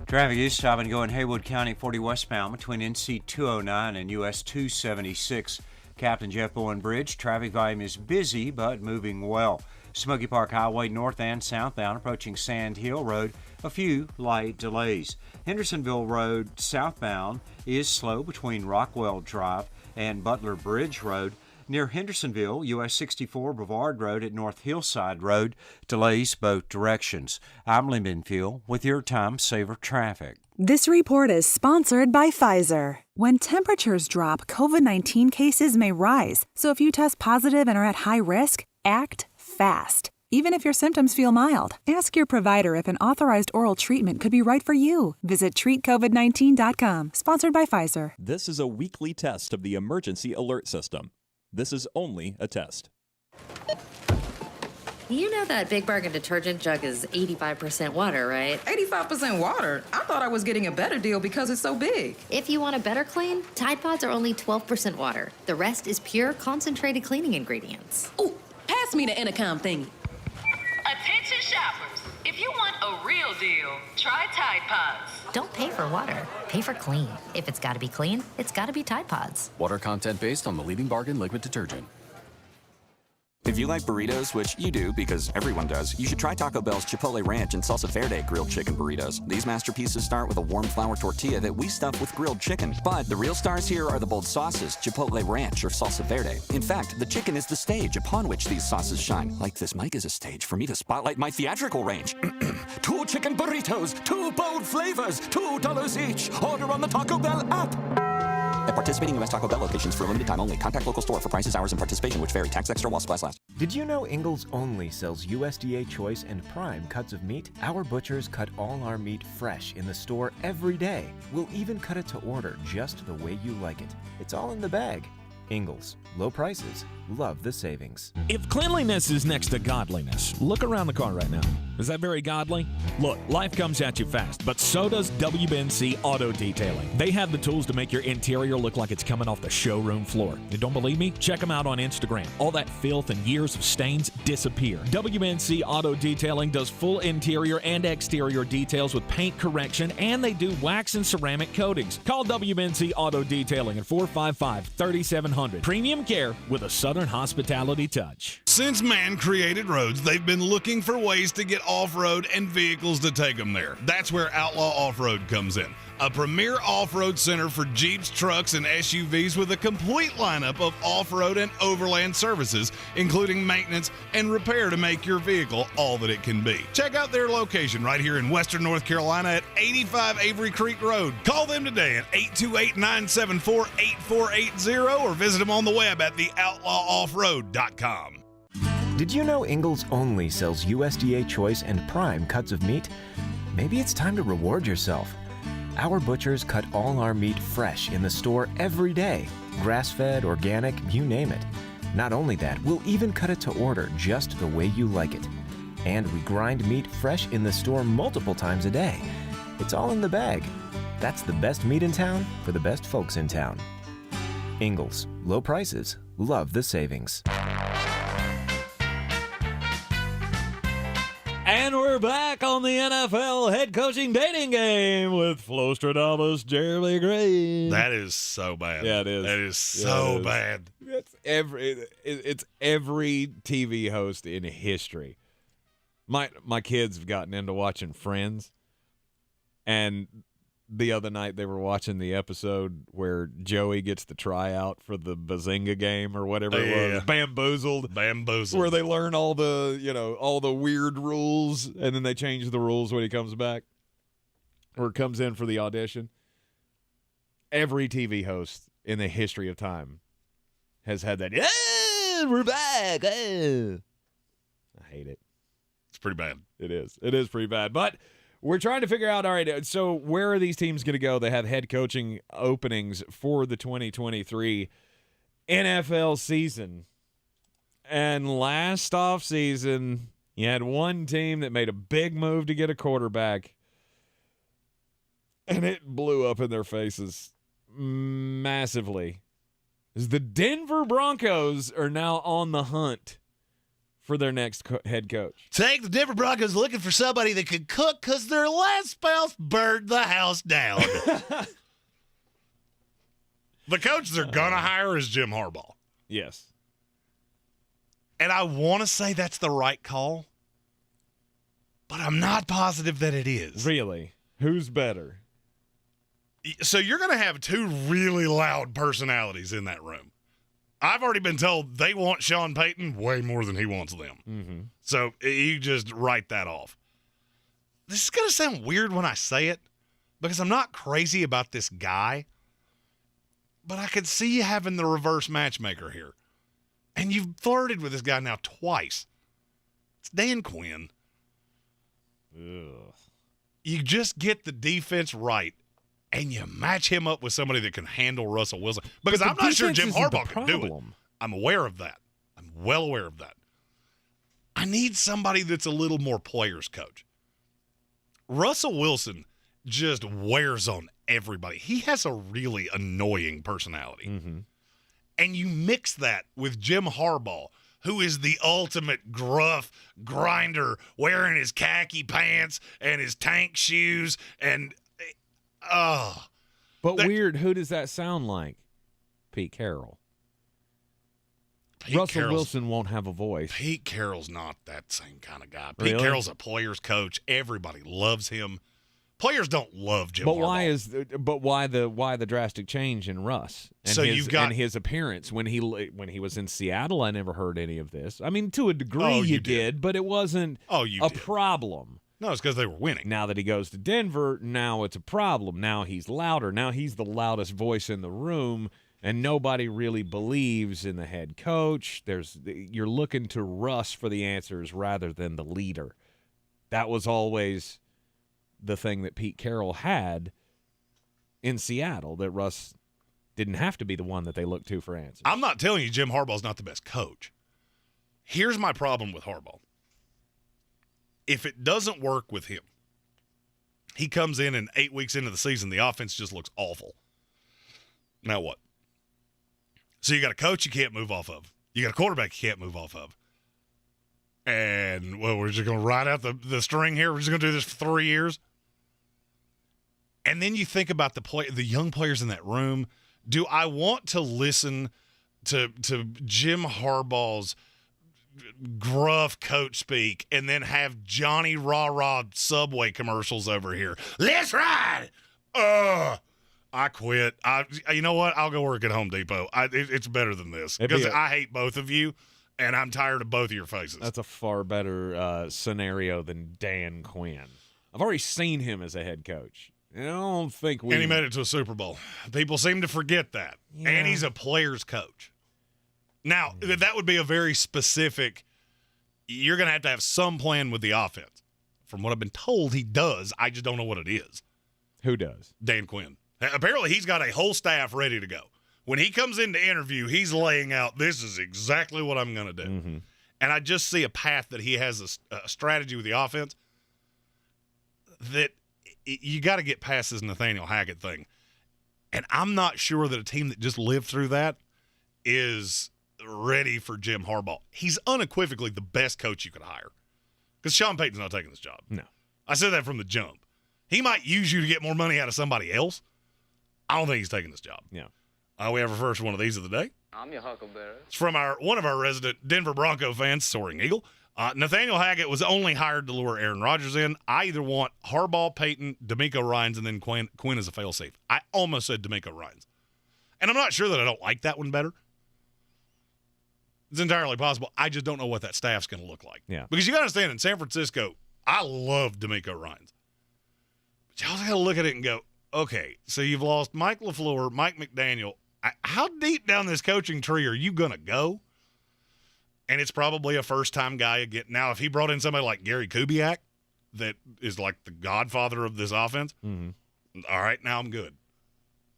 Traffic is stopping going Haywood County 40 westbound between NC 209 and US 276. Captain Jeff Bowen Bridge. Traffic volume is busy but moving well. Smoky Park Highway north and southbound approaching Sand Hill Road. A few light delays. Hendersonville Road southbound is slow between Rockwell Drive and Butler Bridge Road. Near Hendersonville, US 64 Brevard Road at North Hillside Road, delays both directions. I'm Lee Minfield with your Time Saver Traffic. This report is sponsored by Pfizer. When temperatures drop, COVID-19 cases may rise. So if you test positive and are at high risk, act fast. Even if your symptoms feel mild, ask your provider if an authorized oral treatment could be right for you. Visit treatcovid19.com. Sponsored by Pfizer. This is a weekly test of the emergency alert system. This is only a test. You know that Big Bargain detergent jug is 85% water, right? 85% water? I thought I was getting a better deal because it's so big. If you want a better clean, Tide Pods are only 12% water. The rest is pure, concentrated cleaning ingredients. Ooh, pass me the intercom thingy. Attention shoppers. If you want a real deal, try Tide Pods. Don't pay for water. Pay for clean. If it's got to be clean, it's got to be Tide Pods. Water content based on the leading bargain liquid detergent. If you like burritos, which you do because everyone does, you should try Taco Bell's Chipotle Ranch and Salsa Verde grilled chicken burritos. These masterpieces start with a warm flour tortilla that we stuff with grilled chicken. But the real stars here are the bold sauces, Chipotle Ranch or Salsa Verde. In fact, the chicken is the stage upon which these sauces shine. Like this mic is a stage for me to spotlight my theatrical range. 2 chicken burritos, 2 bold flavors, $2 each. Order on the Taco Bell app. At participating U.S. Taco Bell locations for a limited time only. Contact local store for prices, hours, and participation, which vary. Tax extra while supplies last. Did you know Ingles only sells USDA Choice and Prime cuts of meat? Our butchers cut all our meat fresh in the store every day. We'll even cut it to order just the way you like it. It's all in the bag. Ingles. Low prices. Love the savings. If cleanliness is next to godliness, look around the car right now. Is that very godly? Look, life comes at you fast, but so does WBNC Auto Detailing. They have the tools to make your interior look like it's coming off the showroom floor. You don't believe me? Check them out on Instagram. All that filth and years of stains disappear. WBNC Auto Detailing does full interior and exterior details with paint correction, and they do wax and ceramic coatings. Call WBNC Auto Detailing at 455-3700. Premium care with a Southern hospitality touch. Since man created roads, they've been looking for ways to get off-road and vehicles to take them there. That's where Outlaw Off-Road comes in. A premier off-road center for Jeeps, trucks, and SUVs with a complete lineup of off-road and overland services, including maintenance and repair to make your vehicle all that it can be. Check out their location right here in Western North Carolina at 85 Avery Creek Road. Call them today at 828-974-8480 or visit them on the web at theoutlawoffroad.com. Did you know Ingles only sells USDA Choice and Prime cuts of meat? Maybe it's time to reward yourself. Our butchers cut all our meat fresh in the store every day. Grass-fed, organic, you name it. Not only that, we'll even cut it to order just the way you like it. And we grind meat fresh in the store multiple times a day. It's all in the bag. That's the best meat in town for the best folks in town. Ingles. Low prices. Love the savings. And we're back on the NFL head coaching dating game with Flo Stradamus, Jeremy Greene. That is so bad. Yeah, it is. That is so bad. It's every TV host in history. My kids have gotten into watching Friends, and the other night they were watching the episode where Joey gets the tryout for the Bazinga game or whatever it was. Bamboozled. Where they learn all the weird rules, and then they change the rules when he comes back or comes in for the audition. Every TV host in the history of time has had that. Yeah, we're back. I hate it. It's pretty bad. It is. It is pretty bad. But we're trying to figure out, all right, so where are these teams going to go? They have head coaching openings for the 2023 NFL season. And last offseason, you had one team that made a big move to get a quarterback, and it blew up in their faces massively. The Denver Broncos are now on the hunt for their next head coach. Take the Denver Broncos looking for somebody that could cook because their last spouse burned the house down. The coach they're going to hire is Jim Harbaugh. Yes. And I want to say that's the right call, but I'm not positive that it is. Really? Who's better? So you're going to have two really loud personalities in that room. I've already been told they want Sean Payton way more than he wants them. Mm-hmm. So you just write that off. This is going to sound weird when I say it because I'm not crazy about this guy, but I could see you having the reverse matchmaker here. And you've flirted with this guy now twice. It's Dan Quinn. Ugh. You just get the defense right, and you match him up with somebody that can handle Russell Wilson. Because I'm not sure Jim Harbaugh can do it. I'm aware of that. I'm well aware of that. I need somebody that's a little more players coach. Russell Wilson just wears on everybody. He has a really annoying personality. Mm-hmm. And you mix that with Jim Harbaugh, who is the ultimate gruff grinder, wearing his khaki pants and his tank shoes and But weird, who does that sound like? Pete Carroll. Russell Wilson won't have a voice. Pete Carroll's not that same kind of guy. Really? Pete Carroll's a player's coach. Everybody loves him. Players don't love Jim Harbaugh. Why the drastic change in Russ and his appearance when he was in Seattle? I never heard any of this. I mean, to a degree you did, but it wasn't a problem. No, it's because they were winning. Now that he goes to Denver, now it's a problem. Now he's louder. Now he's the loudest voice in the room, and nobody really believes in the head coach. You're looking to Russ for the answers rather than the leader. That was always the thing that Pete Carroll had in Seattle, that Russ didn't have to be the one that they looked to for answers. I'm not telling you Jim Harbaugh's not the best coach. Here's my problem with Harbaugh. If it doesn't work with him, he comes in and 8 weeks into the season, the offense just looks awful. Now what? So you got a coach you can't move off of. You got a quarterback you can't move off of. And, well, we're just going to ride out the string here. We're just going to do this for 3 years. And then you think about the young players in that room. Do I want to listen to Jim Harbaugh's gruff coach speak and then have Johnny Rah-Rah Subway commercials over here? Let's ride! I quit. You know what? I'll go work at Home Depot. It's better than this because I hate both of you, and I'm tired of both of your faces. That's a far better scenario than Dan Quinn. I've already seen him as a head coach. I don't think And he made it to a Super Bowl. People seem to forget that. Yeah. And he's a player's coach. Now, that would be a very specific – you're going to have some plan with the offense. From what I've been told, he does. I just don't know what it is. Who does? Dan Quinn. Apparently, he's got a whole staff ready to go. When he comes in to interview, he's laying out, this is exactly what I'm going to do. Mm-hmm. And I just see a path that he has a strategy with the offense that you got to get past this Nathaniel Hackett thing. And I'm not sure that a team that just lived through that is ready for Jim Harbaugh. He's unequivocally the best coach you could hire because Sean Payton's not taking this job. No. I said that from the jump. He might use you to get more money out of somebody else. I don't think he's taking this job. Yeah. We have our first one of these of the day. I'm your huckleberry. It's from one of our resident Denver Bronco fans, Soaring Eagle. Nathaniel Hackett was only hired to lure Aaron Rodgers in. I either want Harbaugh, Payton, DeMeco Ryans, and then Quinn as a fail-safe. I almost said DeMeco Ryans. And I'm not sure that I don't like that one better. It's entirely possible. I just don't know what that staff's going to look like. Yeah. Because you got to understand, in San Francisco, I love DeMeco Ryans. But y'all got to look at it and go, okay, so you've lost Mike LaFleur, Mike McDaniel. How deep down this coaching tree are you going to go? And it's probably a first-time guy again. Now, if he brought in somebody like Gary Kubiak, that is like the godfather of this offense, all right, now I'm good.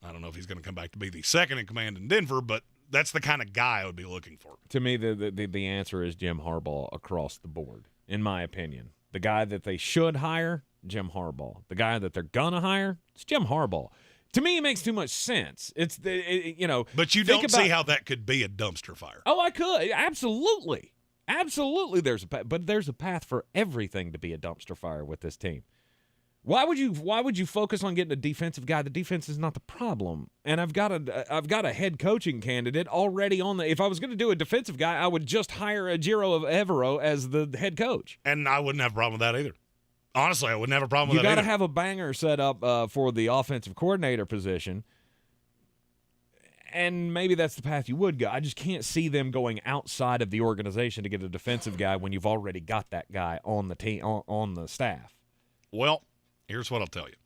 I don't know if he's going to come back to be the second in command in Denver, but that's the kind of guy I would be looking for. To me, the answer is Jim Harbaugh across the board, in my opinion. The guy that they should hire, Jim Harbaugh. The guy that they're going to hire, it's Jim Harbaugh. To me, it makes too much sense. But you don't see how that could be a dumpster fire. Oh, I could. Absolutely. Absolutely there's a path for everything to be a dumpster fire with this team. Why would you focus on getting a defensive guy? The defense is not the problem. And I've got a head coaching candidate already on the – if I was going to do a defensive guy, I would just hire Ejiro Evero as the head coach. And I wouldn't have a problem with that either. Honestly, I wouldn't have a problem with that You got either. to have a banger set up for the offensive coordinator position, and maybe that's the path you would go. I just can't see them going outside of the organization to get a defensive guy when you've already got that guy on the team on the staff. Well, here's what I'll tell you: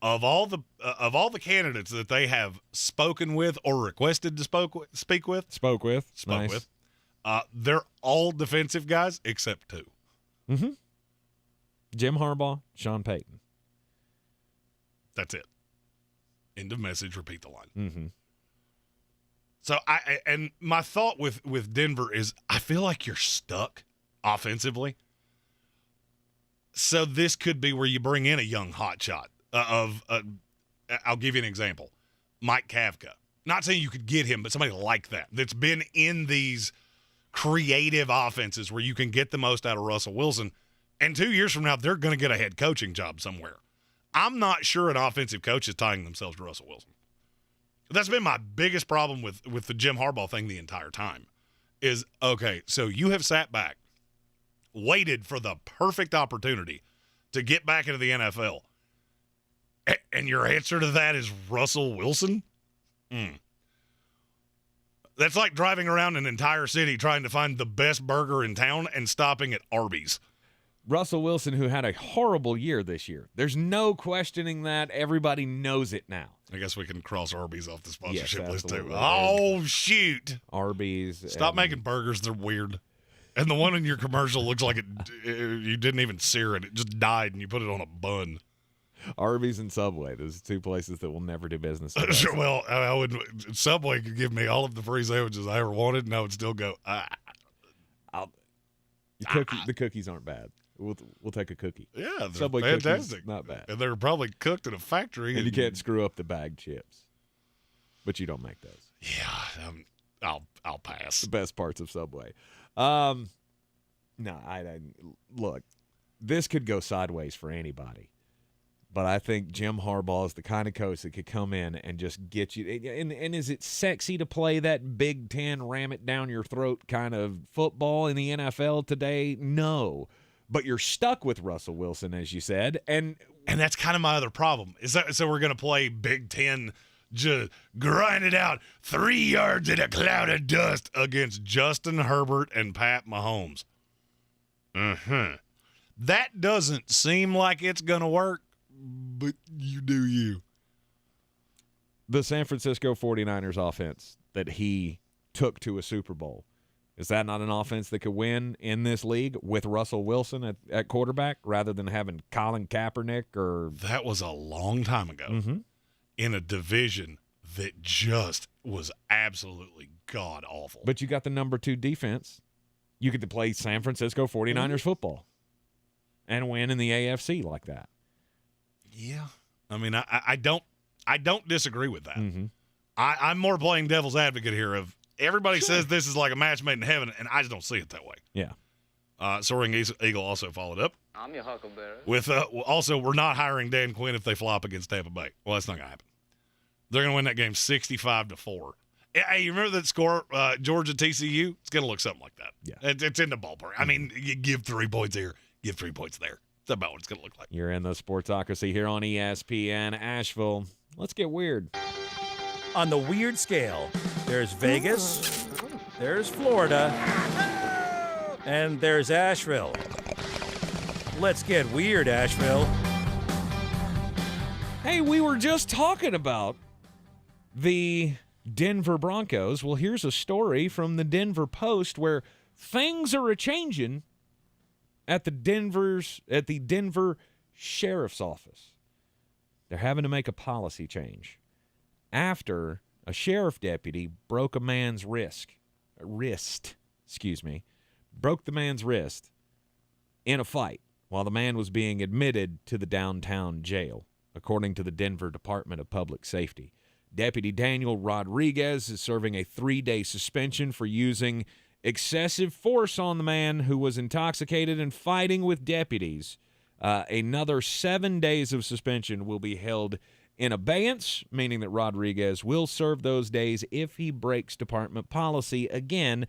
of all the candidates that they have spoken with or requested to speak with, they're all defensive guys except two. Mm-hmm. Jim Harbaugh, Sean Payton. That's it. End of message. Repeat the line. Mm-hmm. So and my thought with Denver is I feel like you're stuck offensively. So this could be where you bring in a young hotshot I'll give you an example. Mike Kafka. Not saying you could get him, but somebody like that that's been in these creative offenses where you can get the most out of Russell Wilson. And 2 years from now, they're going to get a head coaching job somewhere. I'm not sure an offensive coach is tying themselves to Russell Wilson. That's been my biggest problem with the Jim Harbaugh thing the entire time is, okay, so you have sat back, waited for the perfect opportunity to get back into the NFL, and your answer to that is Russell Wilson? That's like driving around an entire city trying to find the best burger in town and stopping at Arby's. Russell Wilson, who had a horrible year this year. There's no questioning that. Everybody knows it now. I guess we can cross Arby's off the sponsorship Yes, list, too. absolutely. Oh, shoot. Arby's. Stop making burgers. They're weird. And the one in your commercial looks like you didn't even sear it. It just died, and you put it on a bun. Arby's and Subway. Those are two places that will never do business with us. Well, I would. Subway could give me all of the free sandwiches I ever wanted, and I would still go, The cookies aren't bad. We'll take a cookie. Yeah, they're Subway fantastic. Cookies, not bad. And they're probably cooked in a factory. And you can't screw up the bagged chips. But you don't make those. Yeah, I'll pass. The best parts of Subway. No, look, this could go sideways for anybody. But I think Jim Harbaugh is the kind of coach that could come in and just get you. And is it sexy to play that Big Ten, ram it down your throat kind of football in the NFL today? No. But you're stuck with Russell Wilson, as you said. And that's kind of my other problem. Is that so we're going to play Big Ten, just grind it out 3 yards in a cloud of dust against Justin Herbert and Pat Mahomes. That doesn't seem like it's going to work, but you do you. The San Francisco 49ers offense that he took to a Super Bowl, is that not an offense that could win in this league with Russell Wilson at quarterback rather than having Colin Kaepernick or? That was a long time ago in a division that just was absolutely god-awful. But you got the number 2 defense. You get to play San Francisco 49ers football and win in the AFC like that. Yeah. I mean, I don't disagree with that. I'm more playing devil's advocate here of everybody says this is like a match made in heaven, and I just don't see it that way. Yeah. Soaring Eagle also followed up I'm your huckleberry. with also, we're not hiring Dan Quinn if they flop against Tampa Bay. Well, that's not going to happen. They're going to win that game 65-4. Hey, you remember that score, Georgia TCU? It's going to look something like that. Yeah. It's in the ballpark. I mean, you give 3 points here, give 3 points there. That's about what it's going to look like. You're in the Sportsocracy here on ESPN Asheville. Let's get weird. On the weird scale, there's Vegas, there's Florida, and there's Asheville. Let's get weird, Asheville. Hey, we were just talking about the Denver Broncos. Well, here's a story from the Denver Post where things are a-changing at the Denver Sheriff's Office. They're having to make a policy change after a sheriff deputy broke a man's wrist, broke the man's wrist in a fight while the man was being admitted to the downtown jail, according to the Denver Department of Public Safety. Deputy Daniel Rodriguez is serving a 3-day suspension for using excessive force on the man who was intoxicated and fighting with deputies. Another 7 days of suspension will be held in abeyance, meaning that Rodriguez will serve those days if he breaks department policy again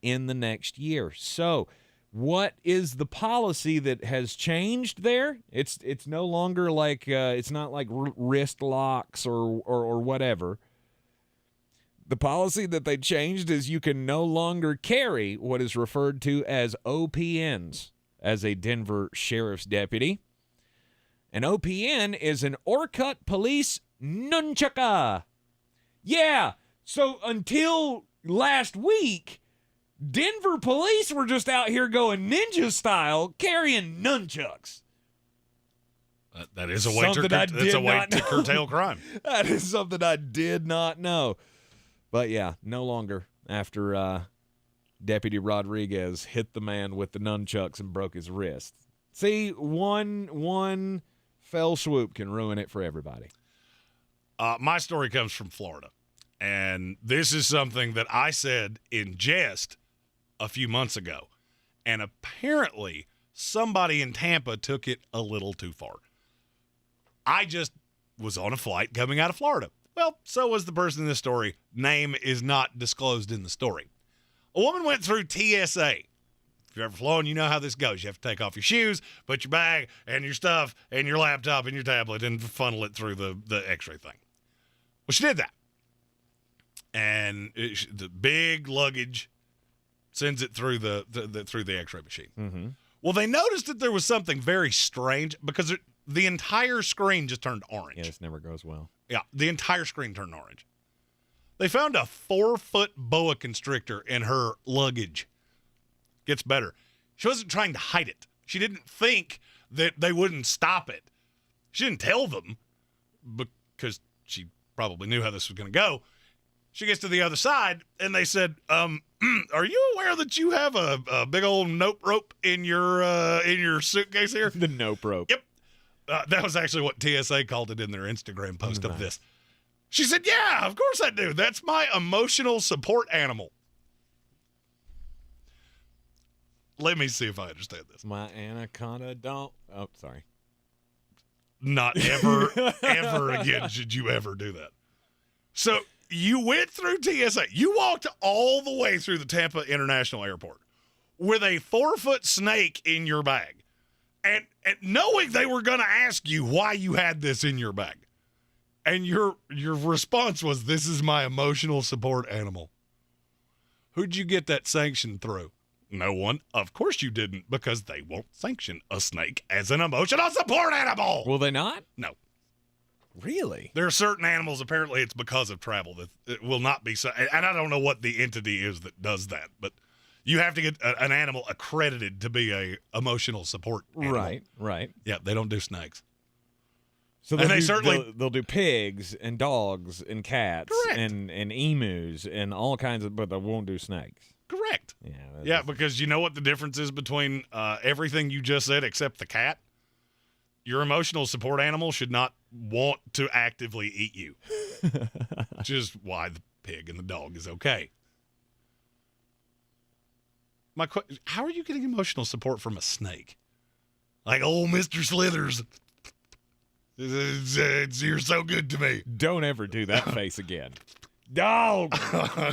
in the next year. So, what is the policy that has changed there? It's no longer like it's not like wrist locks or whatever. The policy that they changed is you can no longer carry what is referred to as OPNs as a Denver sheriff's deputy. An OPN is an Orcut Police Nunchaka. Yeah, so until last week, Denver police were just out here going ninja style, carrying nunchucks. That is a way to curtail crime. That is something I did not know. But yeah, no longer after Deputy Rodriguez hit the man with the nunchucks and broke his wrist. See, one fell swoop can ruin it for everybody. My story comes from Florida, and this is something that I said in jest a few months ago. And apparently somebody in Tampa took it a little too far. I just was on a flight coming out of Florida. Well, so was the person in this story. Name is not disclosed in the story. A woman went through TSA. If you've ever flown, you know how this goes. You have to take off your shoes, put your bag and your stuff and your laptop and your tablet and funnel it through the x-ray thing. Well, she did that. And the big luggage sends it through the x-ray machine. Mm-hmm. Well, they noticed that there was something very strange because the entire screen just turned orange. Yeah, this never goes well. Yeah, the entire screen turned orange. They found a 4-foot boa constrictor in her luggage. Gets better. She wasn't trying to hide it. She didn't think that they wouldn't stop it. She didn't tell them because she probably knew how this was going to go. She gets to the other side, and they said, are you aware that you have a big old nope rope in your suitcase here? The nope rope. Yep. That was actually what TSA called it in their Instagram post of this. She said, yeah, of course I do. That's my emotional support animal. Let me see if I understand this. My anaconda don't. Oh, sorry. Not ever, ever again should you ever do that. So you went through TSA. You walked all the way through the Tampa International Airport with a 4-foot snake in your bag. And knowing they were going to ask you why you had this in your bag. And your response was, this is my emotional support animal. Who'd you get that sanction through? No one. Of course you didn't, because they won't sanction a snake as an emotional support animal. Will they not? No. Really? There are certain animals, apparently it's because of travel, that it will not be. And I don't know what the entity is that does that, but you have to get an animal accredited to be a emotional support animal. Right. Yeah, they don't do snakes. So they'll do pigs and dogs and cats and emus and all kinds of, but they won't do snakes. Correct. Yeah, because you know what the difference is between everything you just said except the cat? Your emotional support animal should not want to actively eat you, which is why the pig and the dog is okay. How are you getting emotional support from a snake? Like old Mr. Slithers. You're so good to me. Don't ever do that face again. Dog.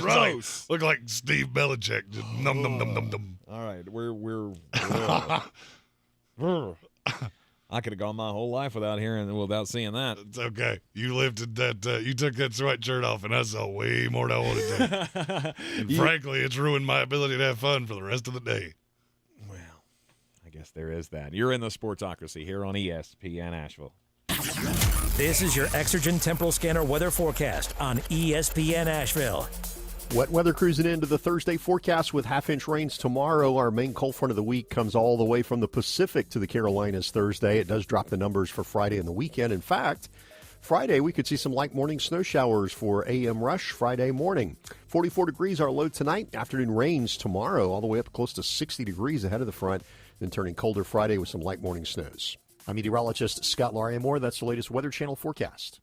Gross. Look like Steve Belichick. Just num num num num num. All right, we're I could have gone my whole life without seeing that. It's okay. You lifted that. You took that sweatshirt off, and I saw way more than I wanted to. And frankly, it's ruined my ability to have fun for the rest of the day. Well, I guess there is that. You're in the Sportsocracy here on ESPN Asheville. This is your Exergen Temporal Scanner weather forecast on ESPN Asheville. Wet weather cruising into the Thursday forecast with half-inch rains tomorrow. Our main cold front of the week comes all the way from the Pacific to the Carolinas Thursday. It does drop the numbers for Friday and the weekend. In fact, Friday we could see some light morning snow showers for AM rush Friday morning. 44 degrees our low tonight. Afternoon rains tomorrow all the way up close to 60 degrees ahead of the front. Then turning colder Friday with some light morning snows. I'm meteorologist Scott Larimore. That's the latest Weather Channel forecast.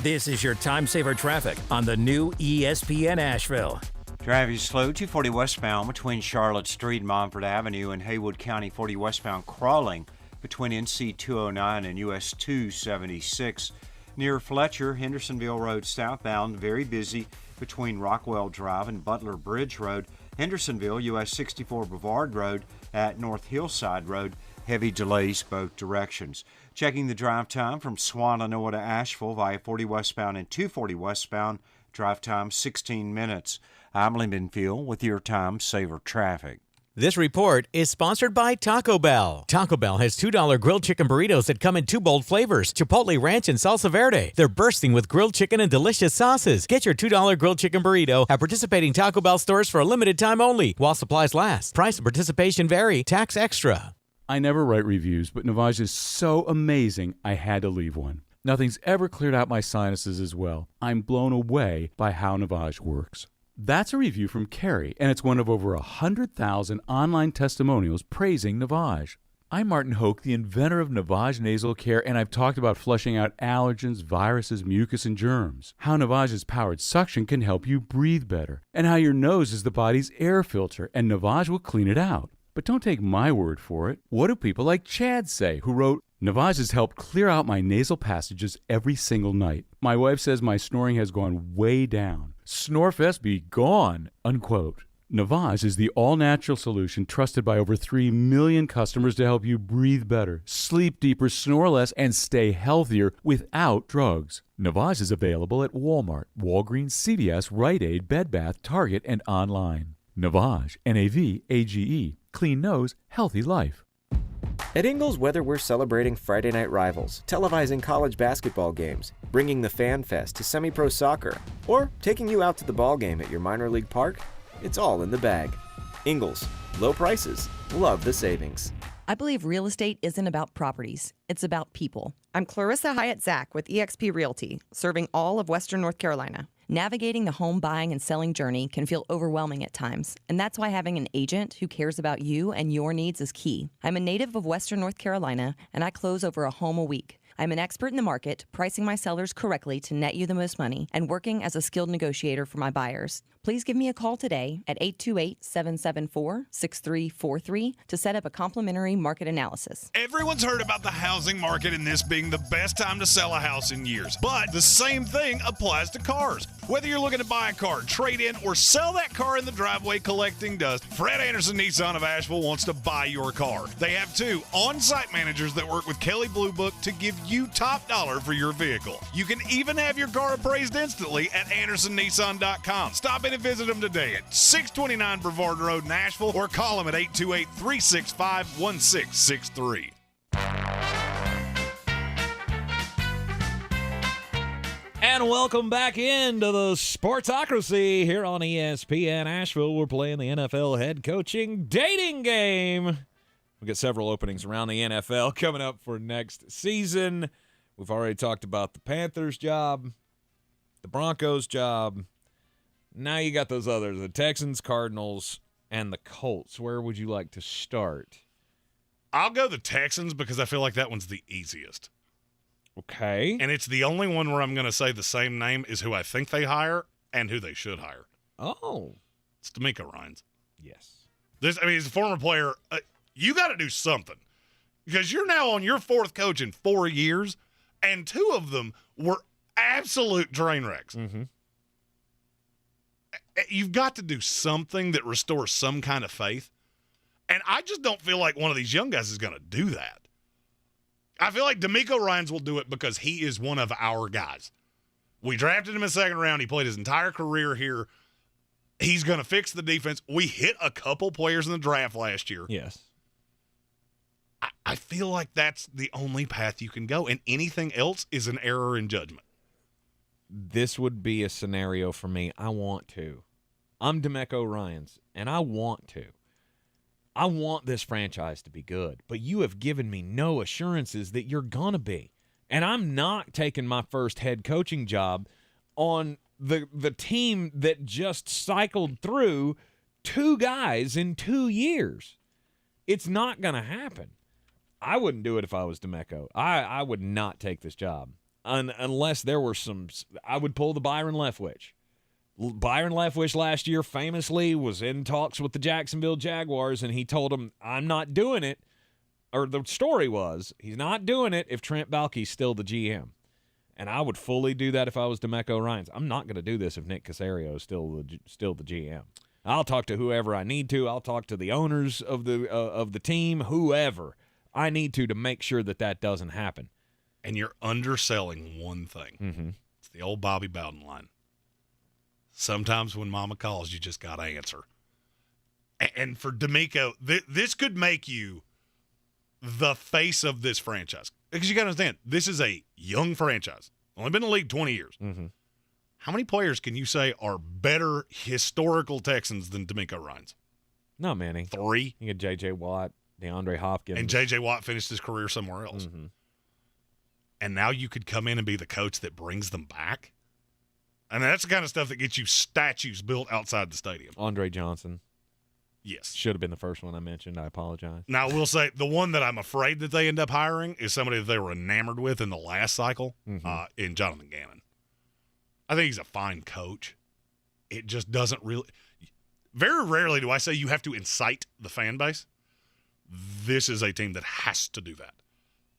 This is your time saver traffic on the new ESPN Asheville. Traffic is slow, 240 westbound between Charlotte Street and Montford Avenue and Haywood County 40 westbound crawling between NC 209 and US 276. Near Fletcher, Hendersonville Road southbound, very busy between Rockwell Drive and Butler Bridge Road. Hendersonville, US 64 Brevard Road at North Hillside Road. Heavy delays both directions. Checking the drive time from Swannanoa to Asheville via 40 westbound and 240 westbound. Drive time 16 minutes. I'm Lyndon Field with your time saver traffic. This report is sponsored by Taco Bell. Taco Bell has $2 grilled chicken burritos that come in 2 bold flavors, Chipotle Ranch and Salsa Verde. They're bursting with grilled chicken and delicious sauces. Get your $2 grilled chicken burrito at participating Taco Bell stores for a limited time only, while supplies last. Price and participation vary. Tax extra. I never write reviews, but Navage is so amazing, I had to leave one. Nothing's ever cleared out my sinuses as well. I'm blown away by how Navage works. That's a review from Carrie, and it's one of over 100,000 online testimonials praising Navage. I'm Martin Hoke, the inventor of Navage Nasal Care, and I've talked about flushing out allergens, viruses, mucus, and germs. How Navage's powered suction can help you breathe better, and how your nose is the body's air filter, and Navage will clean it out. But don't take my word for it. What do people like Chad say, who wrote, Navage has helped clear out my nasal passages every single night. My wife says my snoring has gone way down. Snorefest be gone, unquote. Navage is the all-natural solution trusted by over 3 million customers to help you breathe better, sleep deeper, snore less, and stay healthier without drugs. Navage is available at Walmart, Walgreens, CVS, Rite Aid, Bed Bath, Target, and online. Navage, N-A-V-A-G-E. Clean nose, healthy life. At Ingles, whether we're celebrating Friday night rivals, televising college basketball games, bringing the Fan Fest to semi-pro soccer, or taking you out to the ball game at your minor league park, it's all in the bag. Ingles, low prices, love the savings. I believe real estate isn't about properties, it's about people. I'm Clarissa Hyatt-Zach with eXp Realty, serving all of Western North Carolina. Navigating the home buying and selling journey can feel overwhelming at times, and that's why having an agent who cares about you and your needs is key. I'm a native of Western North Carolina, and I close over a home a week. I'm an expert in the market, pricing my sellers correctly to net you the most money, and working as a skilled negotiator for my buyers. Please give me a call today at 828-774-6343 to set up a complimentary market analysis. Everyone's heard about the housing market and this being the best time to sell a house in years. But the same thing applies to cars. Whether you're looking to buy a car, trade in, or sell that car in the driveway collecting dust, Fred Anderson Nissan of Asheville wants to buy your car. They have 2 on-site managers that work with Kelley Blue Book to give you top dollar for your vehicle. You can even have your car appraised instantly at AndersonNissan.com. Stop in and visit them today at 629 Brevard Road in Asheville or call them at 828-365-1663. And welcome back into the Sportsocracy here on ESPN Asheville. We're playing the NFL head coaching dating game. We've got several openings around the NFL coming up for next season. We've already talked about the Panthers job, the Broncos job. Now you got those others, the Texans, Cardinals, and the Colts. Where would you like to start? I'll go the Texans because I feel like that one's the easiest. Okay. And it's the only one where I'm going to say the same name is who I think they hire and who they should hire. Oh. It's D'Amico Ryans. Yes. He's a former player. You got to do something because you're now on your 4th coach in 4 years, and 2 of them were absolute train wrecks. Mm-hmm. You've got to do something that restores some kind of faith. And I just don't feel like one of these young guys is going to do that. I feel like D'Amico Ryans will do it because he is one of our guys. We drafted him in the 2nd round. He played his entire career here. He's going to fix the defense. We hit a couple players in the draft last year. Yes. I feel like that's the only path you can go, and anything else is an error in judgment. This would be a scenario for me. I want to. I'm D'Amico Ryans, and I want to. I want this franchise to be good, but you have given me no assurances that you're going to be. And I'm not taking my first head coaching job on the team that just cycled through 2 guys in 2 years. It's not going to happen. I wouldn't do it if I was D'Amico. I would not take this job unless there were some – I would pull the Byron Leftwich. Byron Leftwich last year famously was in talks with the Jacksonville Jaguars, and he told them, I'm not doing it. Or the story was, he's not doing it if Trent Baalke's still the GM. And I would fully do that if I was D'Amico Ryans. I'm not going to do this if Nick Caserio is still the GM. I'll talk to whoever I need to. I'll talk to the owners of the team, whoever. I need to make sure that doesn't happen. And you're underselling one thing. Mm-hmm. It's the old Bobby Bowden line. Sometimes when mama calls, you just got to answer. And for D'Amico, this could make you the face of this franchise. Because you got to understand, this is a young franchise. Only been in the league 20 years. Mm-hmm. How many players can you say are better historical Texans than D'Amico Ryans? Not many. 3. You get J.J. Watt, DeAndre Hopkins. And J.J. Watt finished his career somewhere else. Mm-hmm. And now you could come in and be the coach that brings them back? And that's the kind of stuff that gets you statues built outside the stadium. Andre Johnson. Yes. Should have been the first one I mentioned. I apologize. Now, I will say the one that I'm afraid that they end up hiring is somebody that they were enamored with in the last cycle in Jonathan Gannon. I think he's a fine coach. It just doesn't really – very rarely do I say you have to incite the fan base. This is a team that has to do that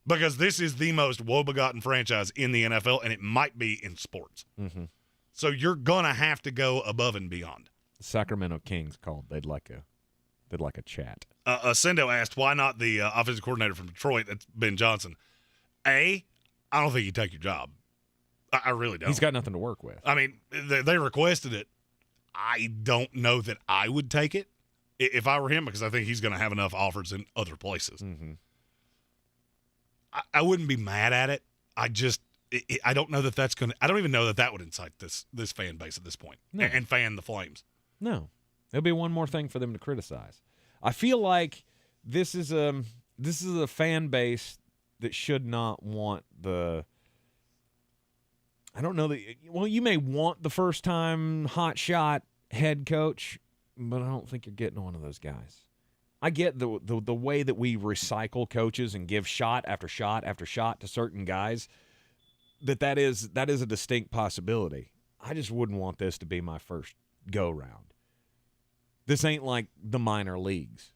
because this is the most woe-begotten franchise in the NFL, and it might be in sports. Mm-hmm. So you're going to have to go above and beyond. Sacramento Kings called. They'd like a chat. Sendo asked, why not the offensive coordinator from Detroit? That's Ben Johnson. I don't think he'd take your job. I really don't. He's got nothing to work with. I mean, they requested it. I don't know that I would take it if I were him because I think he's going to have enough offers in other places. Mm-hmm. I wouldn't be mad at it. I don't know that that's going to – I don't even know that would incite this fan base at this point and fan the Flames. No. There'll be one more thing for them to criticize. I feel like this is a fan base that should not want the – I don't know that – well, you may want the first-time hot shot head coach, but I don't think you're getting one of those guys. I get the way that we recycle coaches and give shot after shot after shot to certain guys, that is a distinct possibility. I just wouldn't want this to be my first go-round. This ain't like the minor leagues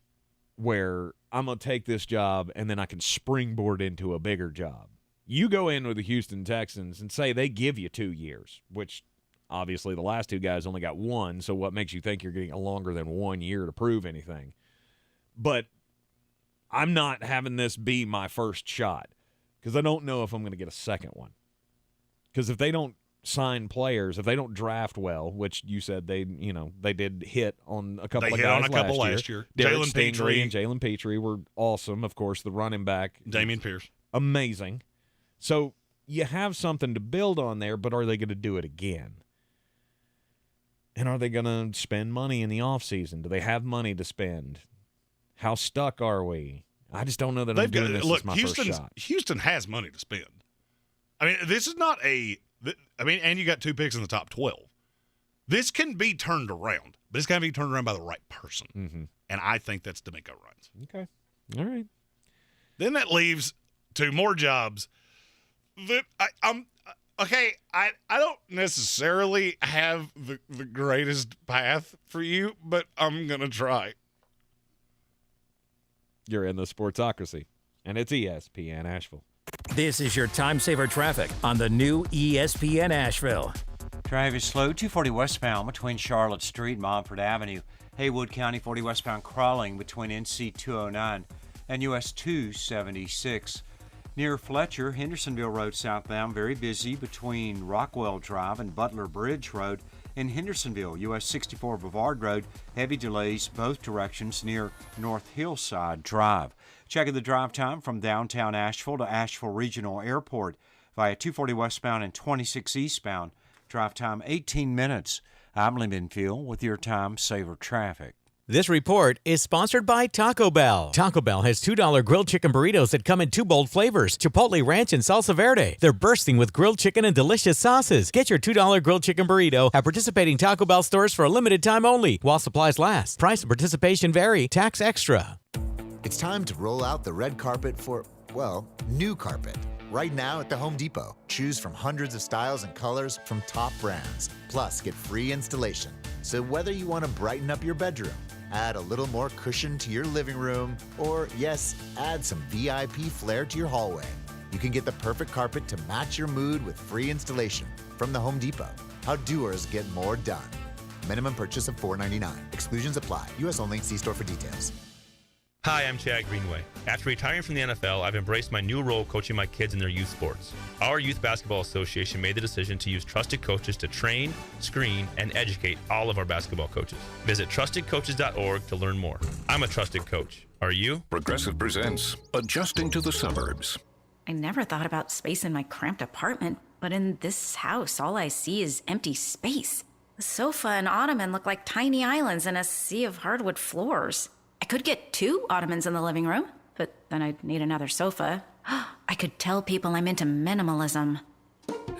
where I'm going to take this job and then I can springboard into a bigger job. You go in with the Houston Texans and say they give you 2 years, which obviously the last two guys only got one, so what makes you think you're getting a longer than 1 year to prove anything? But I'm not having this be my first shot because I don't know if I'm going to get a second one. Because if they don't sign players, if they don't draft well, which you said they did hit on a couple of guys last year. Jalen Stingley and Jalen Petrie were awesome. Of course, the running back. Dameon Pierce. Amazing. So you have something to build on there, but are they going to do it again? And are they going to spend money in the offseason? Do they have money to spend? How stuck are we? I just don't know that I'm doing this as my first shot. Houston has money to spend. I mean, this is not and you got 2 picks in the top 12. This can be turned around, but it's got to be turned around by the right person. Mm-hmm. And I think that's D'Amico Ryans. Okay. All right. Then that leaves 2 more jobs that I don't necessarily have the greatest path for you, but I'm going to try. You're in the Sportsocracy, and it's ESPN Asheville. This is your time saver traffic on the new ESPN Asheville. Traffic is slow, 240 westbound between Charlotte Street and Montford Avenue. Haywood County 40 westbound crawling between NC 209 and US 276. Near Fletcher, Hendersonville Road southbound, very busy between Rockwell Drive and Butler Bridge Road. In Hendersonville, US 64 Brevard Road, heavy delays both directions near North Hillside Drive. Checking the drive time from downtown Asheville to Asheville Regional Airport via 240 westbound and 26 eastbound. Drive time 18 minutes. I'm Lee Minfield with your time saver traffic. This report is sponsored by Taco Bell. Taco Bell has $2 grilled chicken burritos that come in 2 bold flavors, Chipotle Ranch and Salsa Verde. They're bursting with grilled chicken and delicious sauces. Get your $2 grilled chicken burrito at participating Taco Bell stores for a limited time only, while supplies last. Price and participation vary. Tax extra. It's time to roll out the red carpet for, well, new carpet. Right now at the Home Depot. Choose from hundreds of styles and colors from top brands. Plus, get free installation. So whether you want to brighten up your bedroom, add a little more cushion to your living room, or, yes, add some VIP flair to your hallway, you can get the perfect carpet to match your mood with free installation from the Home Depot. How doers get more done. Minimum purchase of $4.99. Exclusions apply. U.S. only. See store for details. Hi, I'm Chad Greenway. After retiring from the NFL, I've embraced my new role coaching my kids in their youth sports. Our Youth Basketball Association made the decision to use trusted coaches to train, screen, and educate all of our basketball coaches. Visit trustedcoaches.org to learn more. I'm a trusted coach. Are you? Progressive presents Adjusting to the Suburbs. I never thought about space in my cramped apartment, but in this house, all I see is empty space. The sofa and ottoman look like tiny islands in a sea of hardwood floors. I could get 2 ottomans in the living room, but then I'd need another sofa. I could tell people I'm into minimalism.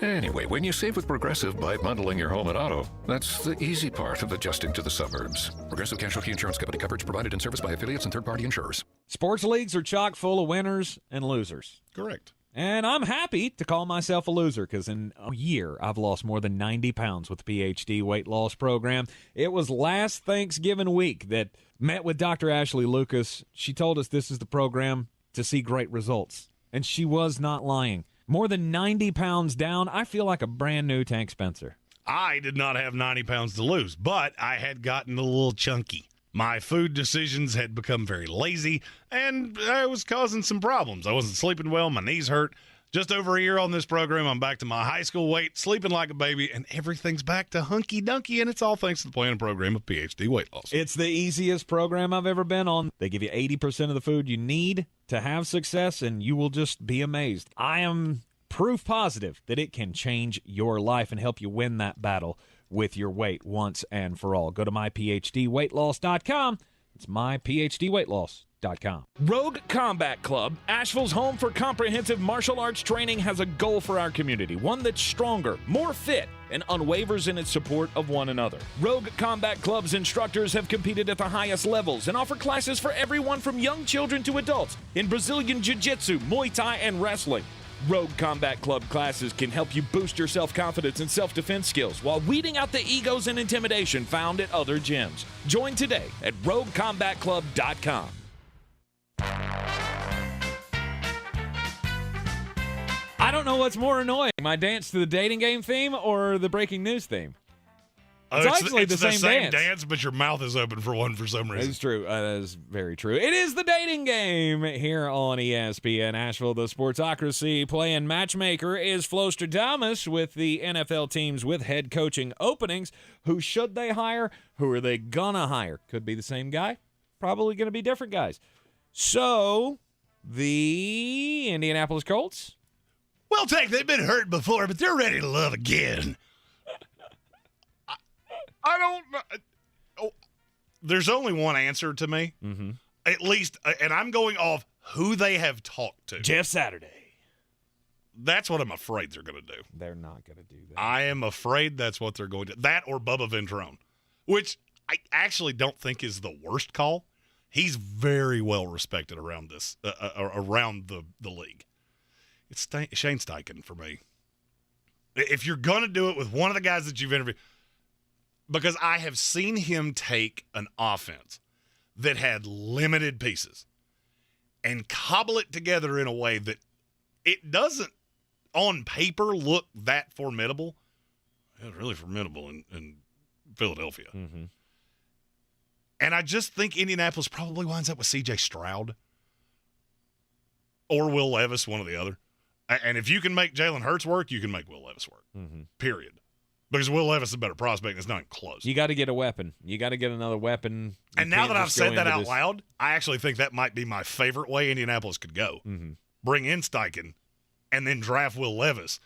Anyway, when you save with Progressive by bundling your home and auto, that's the easy part of adjusting to the suburbs. Progressive Casualty Insurance Company, coverage provided in service by affiliates and third-party insurers. Sports leagues are chock full of winners and losers. Correct. And I'm happy to call myself a loser because in a year I've lost more than 90 pounds with the PhD weight loss program. It was last Thanksgiving week that met with Dr. Ashley Lucas. She told us this is the program to see great results. And she was not lying. More than 90 pounds down, I feel like a brand new Tank Spencer. I did not have 90 pounds to lose, but I had gotten a little chunky. My food decisions had become very lazy, and I was causing some problems. I wasn't sleeping well. My knees hurt. Just over a year on this program, I'm back to my high school weight, sleeping like a baby, and everything's back to hunky-dunky, and it's all thanks to the plan and program of PhD Weight Loss. It's the easiest program I've ever been on. They give you 80% of the food you need to have success, and you will just be amazed. I am proof positive that it can change your life and help you win that battle with your weight once and for all. Go to myphdweightloss.com. It's myphdweightloss.com. Rogue Combat Club, Asheville's home for comprehensive martial arts training, has a goal for our community, one that's stronger, more fit, and unwavers in its support of one another. Rogue Combat Club's instructors have competed at the highest levels and offer classes for everyone from young children to adults in Brazilian Jiu-Jitsu, Muay Thai, and wrestling. Rogue Combat Club classes can help you boost your self-confidence and self-defense skills while weeding out the egos and intimidation found at other gyms. Join today at roguecombatclub.com. I don't know what's more annoying, my dance to the dating game theme or the breaking news theme. It's actually the same dance, but your mouth is open for one for some reason. It's true. That is very true. It is the dating game here on ESPN Asheville. The Sportsocracy playing Matchmaker is Flostradamus with the NFL teams with head coaching openings. Who should they hire? Who are they gonna hire? Could be the same guy. Probably going to be different guys. So, the Indianapolis Colts. Well, Tank, they've been hurt before, but they're ready to love again. I don't know. Oh, there's only one answer to me, at least, and I'm going off who they have talked to. Jeff Saturday. That's what I'm afraid they're going to do. They're not going to do that. I am afraid that's what they're going to do. That or Bubba Ventrone, which I actually don't think is the worst call. He's very well respected around this, around the league. It's Shane Steichen for me. If you're going to do it with one of the guys that you've interviewed, because I have seen him take an offense that had limited pieces and cobble it together in a way that it doesn't, on paper, look that formidable. It was really formidable in Philadelphia. Mm-hmm. And I just think Indianapolis probably winds up with C.J. Stroud or Will Levis, one or the other. And if you can make Jalen Hurts work, you can make Will Levis work, period. Because Will Levis is a better prospect. It's not even close. You got to get a weapon. You got to get another weapon. And now that I've said that out loud, I actually think that might be my favorite way Indianapolis could go. Bring in Steichen and then draft Will Levis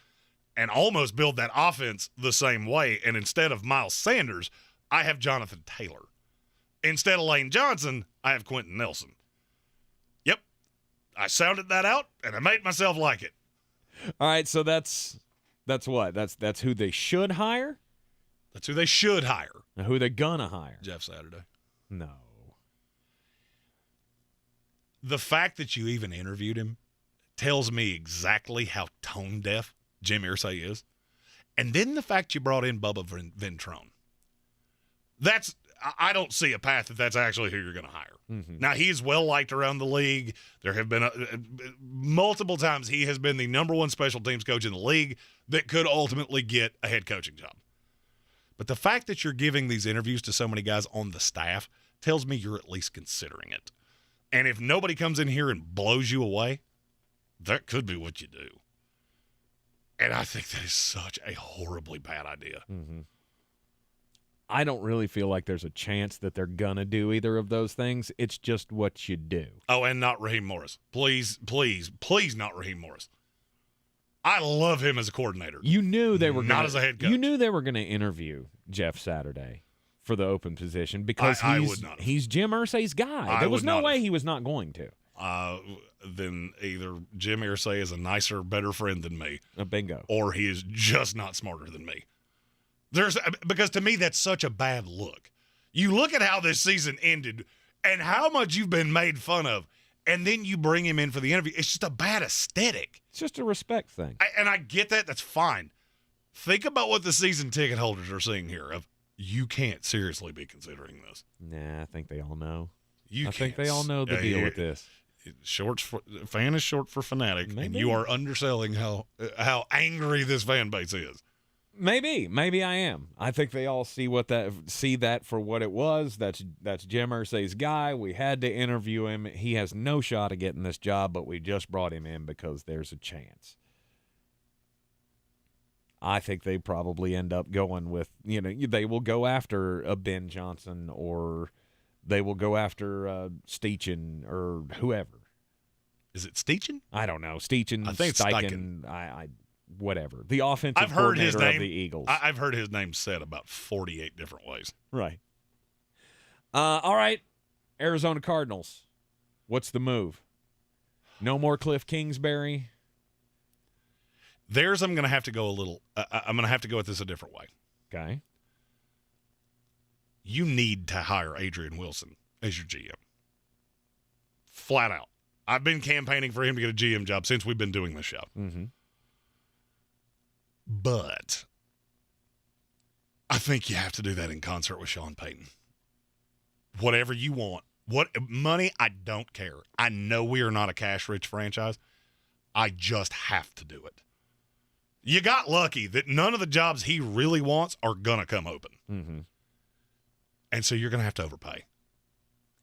and almost build that offense the same way. And instead of Miles Sanders, I have Jonathan Taylor. Instead of Lane Johnson, I have Quentin Nelson. Yep. I sounded that out, and I made myself like it. All right, so that's what? That's who they should hire? That's who they should hire. Now, who they gonna hire? Jeff Saturday. No. The fact that you even interviewed him tells me exactly how tone deaf Jim Irsay is. And then the fact you brought in Bubba Ventrone. I don't see a path that's actually who you're going to hire. Now, he's well-liked around the league. There have been multiple times he has been the number one special teams coach in the league that could ultimately get a head coaching job. But the fact that you're giving these interviews to so many guys on the staff tells me you're at least considering it. And if nobody comes in here and blows you away, that could be what you do. And I think that is such a horribly bad idea. I don't really feel like there's a chance that they're going to do either of those things. It's just what you do. Oh, and not Raheem Morris. Please, please, please not Raheem Morris. I love him as a coordinator. You knew they were not as a head coach. You knew they were going to interview Jeff Saturday for the open position because he's Jim Irsay's guy. There was no way he was not going to. then either Jim Irsay is a nicer, better friend than me. Bingo. Or he is just not smarter than me. Because to me, that's such a bad look. You look at how this season ended and how much you've been made fun of, and then you bring him in for the interview. It's just a bad aesthetic. It's just a respect thing. And I get that. That's fine. Think about what the season ticket holders are seeing here. You can't seriously be considering this. Nah, I think they all know. I think they all know the deal with this. Fan is short for fanatic, Maybe. and you are underselling how angry this fan base is. Maybe I am. I think they all see that for what it was. That's Jim Irsay's guy. We had to interview him. He has no shot of getting this job, but we just brought him in because there's a chance. I think they probably end up going with, they will go after a Ben Johnson, or they will go after Steichen or whoever. Is it Steichen? I don't know. Steichen, I think it's Steichen. Whatever. The offensive coordinator of the Eagles. I've heard his name said about 48 different ways. Right. All right. Arizona Cardinals. What's the move? No more Cliff Kingsbury? I'm going to have to go I'm going to have to go at this a different way. Okay. You need to hire Adrian Wilson as your GM. Flat out. I've been campaigning for him to get a GM job since we've been doing this show. Mm-hmm. But I think you have to do that in concert with Sean Payton. Whatever you want. What money, I don't care. I know we are not a cash-rich franchise. I just have to do it. You got lucky that none of the jobs he really wants are going to come open. Mm-hmm. And so you're going to have to overpay.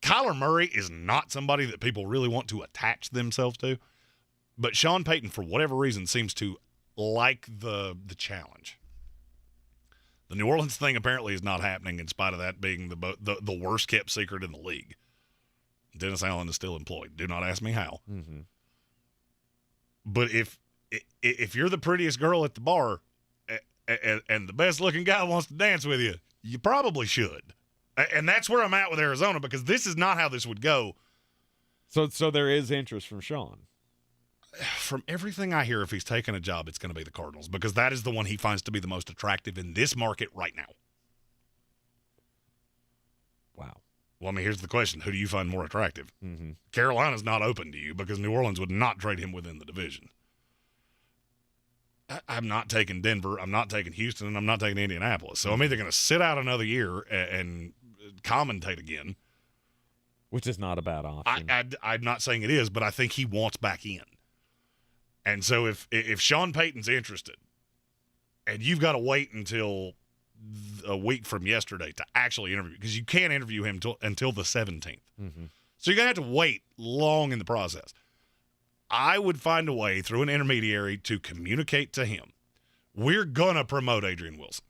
Kyler Murray is not somebody that people really want to attach themselves to. But Sean Payton, for whatever reason, seems to like the challenge. The New Orleans thing apparently is not happening in spite of that being the worst-kept secret in the league. Dennis Allen is still employed. Do not ask me how. Mm-hmm. But if you're the prettiest girl at the bar and the best-looking guy wants to dance with you, you probably should. And that's where I'm at with Arizona, because this is not how this would go. So there is interest from Sean. From everything I hear, if he's taking a job, it's going to be the Cardinals, because that is the one he finds to be the most attractive in this market right now. Wow. Well, I mean, here's the question. Who do you find more attractive? Mm-hmm. Carolina's not open to you because New Orleans would not trade him within the division. I'm not taking Denver. I'm not taking Houston. And I'm not taking Indianapolis. So I'm either going to sit out another year and commentate again. Which is not a bad option. I'm not saying it is, but I think he wants back in. And so if Sean Payton's interested, and you've got to wait until a week from yesterday to actually interview, because you can't interview him until the 17th. Mm-hmm. So you're going to have to wait long in the process. I would find a way through an intermediary to communicate to him, we're going to promote Adrian Wilson.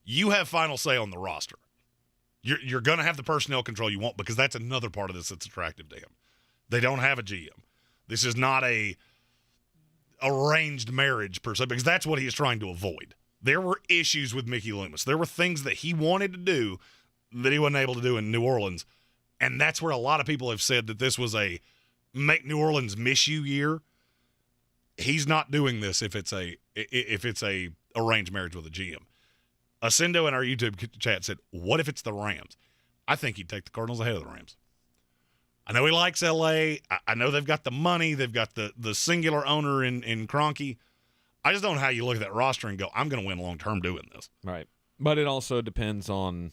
You have final say on the roster. You're going to have the personnel control you want, because that's another part of this that's attractive to him. They don't have a GM. This is not a arranged marriage per se, because that's what he is trying to avoid. There were issues with Mickey Loomis. There were things that he wanted to do that he wasn't able to do in New Orleans, and that's where a lot of people have said that this was a make New Orleans miss you year. He's not doing this if it's a arranged marriage with a GM. Ascendo in our YouTube chat said, what if it's the Rams? I think he'd take the Cardinals ahead of the Rams. I know he likes L.A. I know they've got the money. They've got the singular owner in Kroenke. I just don't know how you look at that roster and go, I'm going to win long-term doing this. Right. But it also depends on,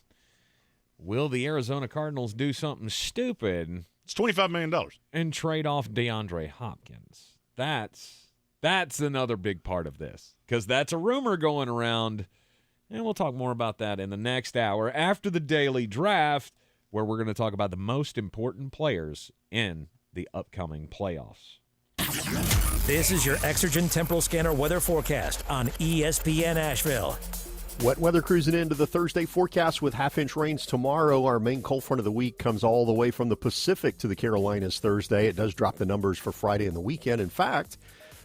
will the Arizona Cardinals do something stupid? It's $25 million. And trade off DeAndre Hopkins. That's another big part of this, because that's a rumor going around, and we'll talk more about that in the next hour after the daily draft, where we're going to talk about the most important players in the upcoming playoffs. This is your Exergen Temporal Scanner weather forecast on ESPN Asheville. Wet weather cruising into the Thursday forecast with half-inch rains tomorrow. Our main cold front of the week comes all the way from the Pacific to the Carolinas Thursday. It does drop the numbers for Friday and the weekend. In fact,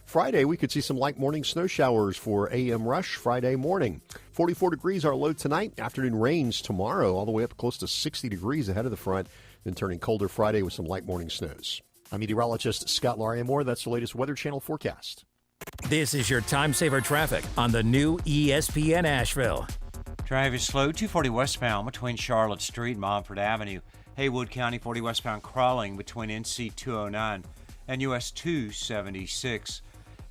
Friday, we could see some light morning snow showers for AM rush Friday morning. 44 degrees our low tonight. Afternoon rains tomorrow, all the way up close to 60 degrees ahead of the front. then turning colder Friday with some light morning snows. I'm meteorologist Scott Lariamore. That's the latest Weather Channel forecast. This is your time saver traffic on the new ESPN Asheville. Traffic is slow, 240 westbound between Charlotte Street and Montford Avenue. Haywood County 40 westbound crawling between NC 209 and US 276.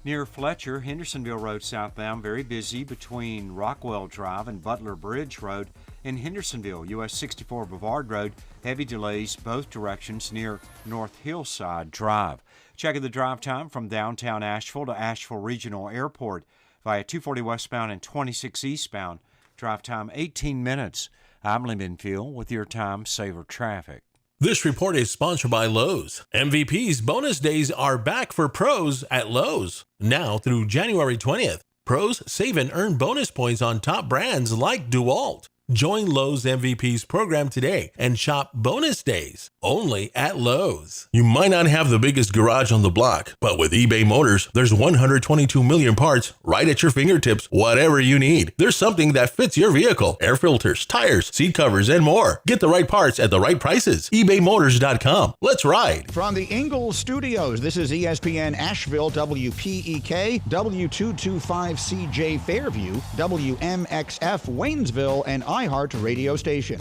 Near Fletcher, Hendersonville Road southbound, very busy between Rockwell Drive and Butler Bridge Road. In Hendersonville, US 64 Brevard Road, heavy delays both directions near North Hillside Drive. Checking the drive time from downtown Asheville to Asheville Regional Airport via 240 westbound and 26 eastbound. Drive time 18 minutes. I'm Lee Minfield with your time saver traffic. This report is sponsored by Lowe's. MVP's bonus days are back for pros at Lowe's. Now through January 20th, pros save and earn bonus points on top brands like DeWalt. Join Lowe's MVP's program today and shop bonus days only at Lowe's. You might not have the biggest garage on the block, but with eBay Motors, there's 122 million parts right at your fingertips, whatever you need. There's something that fits your vehicle. Air filters, tires, seat covers, and more. Get the right parts at the right prices. ebaymotors.com. Let's ride. From the Ingles Studios, this is ESPN Asheville, WPEK, W225CJ Fairview, WMXF Waynesville, and iHeart Radio Station.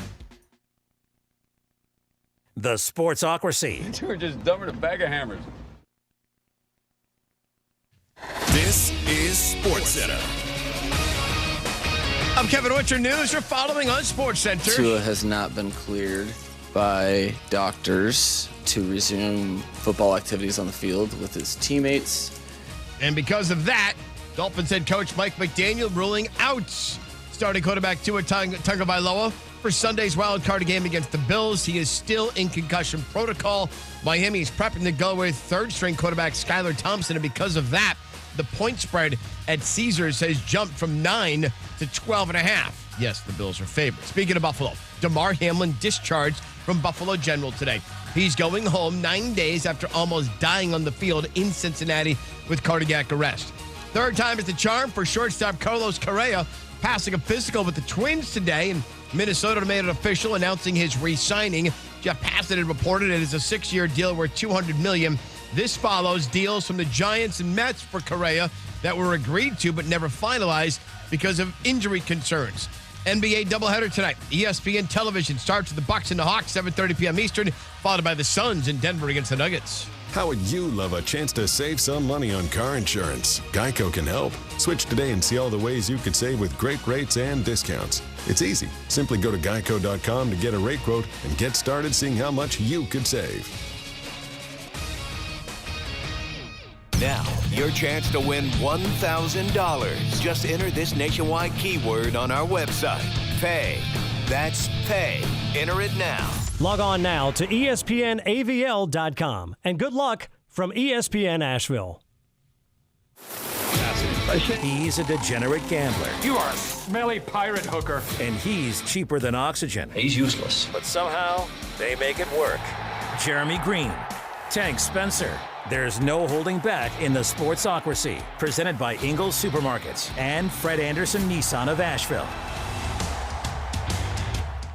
The Sportsocracy. You were just dumber than a bag of hammers. This is SportsCenter. I'm Kevin Witcher. News you're following on SportsCenter. Tua has not been cleared by doctors to resume football activities on the field with his teammates. And because of that, Dolphins head coach Mike McDaniel ruling out starting quarterback Tua Tagovailoa for Sunday's wildcard game against the Bills. He is still in concussion protocol. Miami is prepping to go with third-string quarterback Skylar Thompson, and because of that, the point spread at Caesars has jumped from 9 to 12.5. Yes, the Bills are favored. Speaking of Buffalo, Damar Hamlin discharged from Buffalo General today. He's going home 9 days after almost dying on the field in Cincinnati with cardiac arrest. Third time is the charm for shortstop Carlos Correa, passing a physical with the Twins today, and Minnesota made it official, announcing his re-signing. Jeff Passan had reported it is a 6-year deal worth $200 million. This follows deals from the Giants and Mets for Correa that were agreed to but never finalized because of injury concerns. NBA doubleheader tonight. ESPN Television starts with the Bucks and the Hawks, 7:30 p.m. Eastern, followed by the Suns in Denver against the Nuggets. How would you love a chance to save some money on car insurance? Geico can help. Switch today and see all the ways you could save with great rates and discounts. It's easy. Simply go to geico.com to get a rate quote and get started seeing how much you could save. Now, your chance to win $1,000. Just enter this nationwide keyword on our website. Pay. That's pay. Enter it now. Log on now to ESPNAVL.com. And good luck from ESPN Asheville. He's a degenerate gambler. You are a smelly pirate hooker. And he's cheaper than oxygen. He's useless. But somehow, they make it work. Jeremy Greene, Tank Spencer. There's no holding back in the Sportsocracy. Presented by Ingles Supermarkets and Fred Anderson Nissan of Asheville.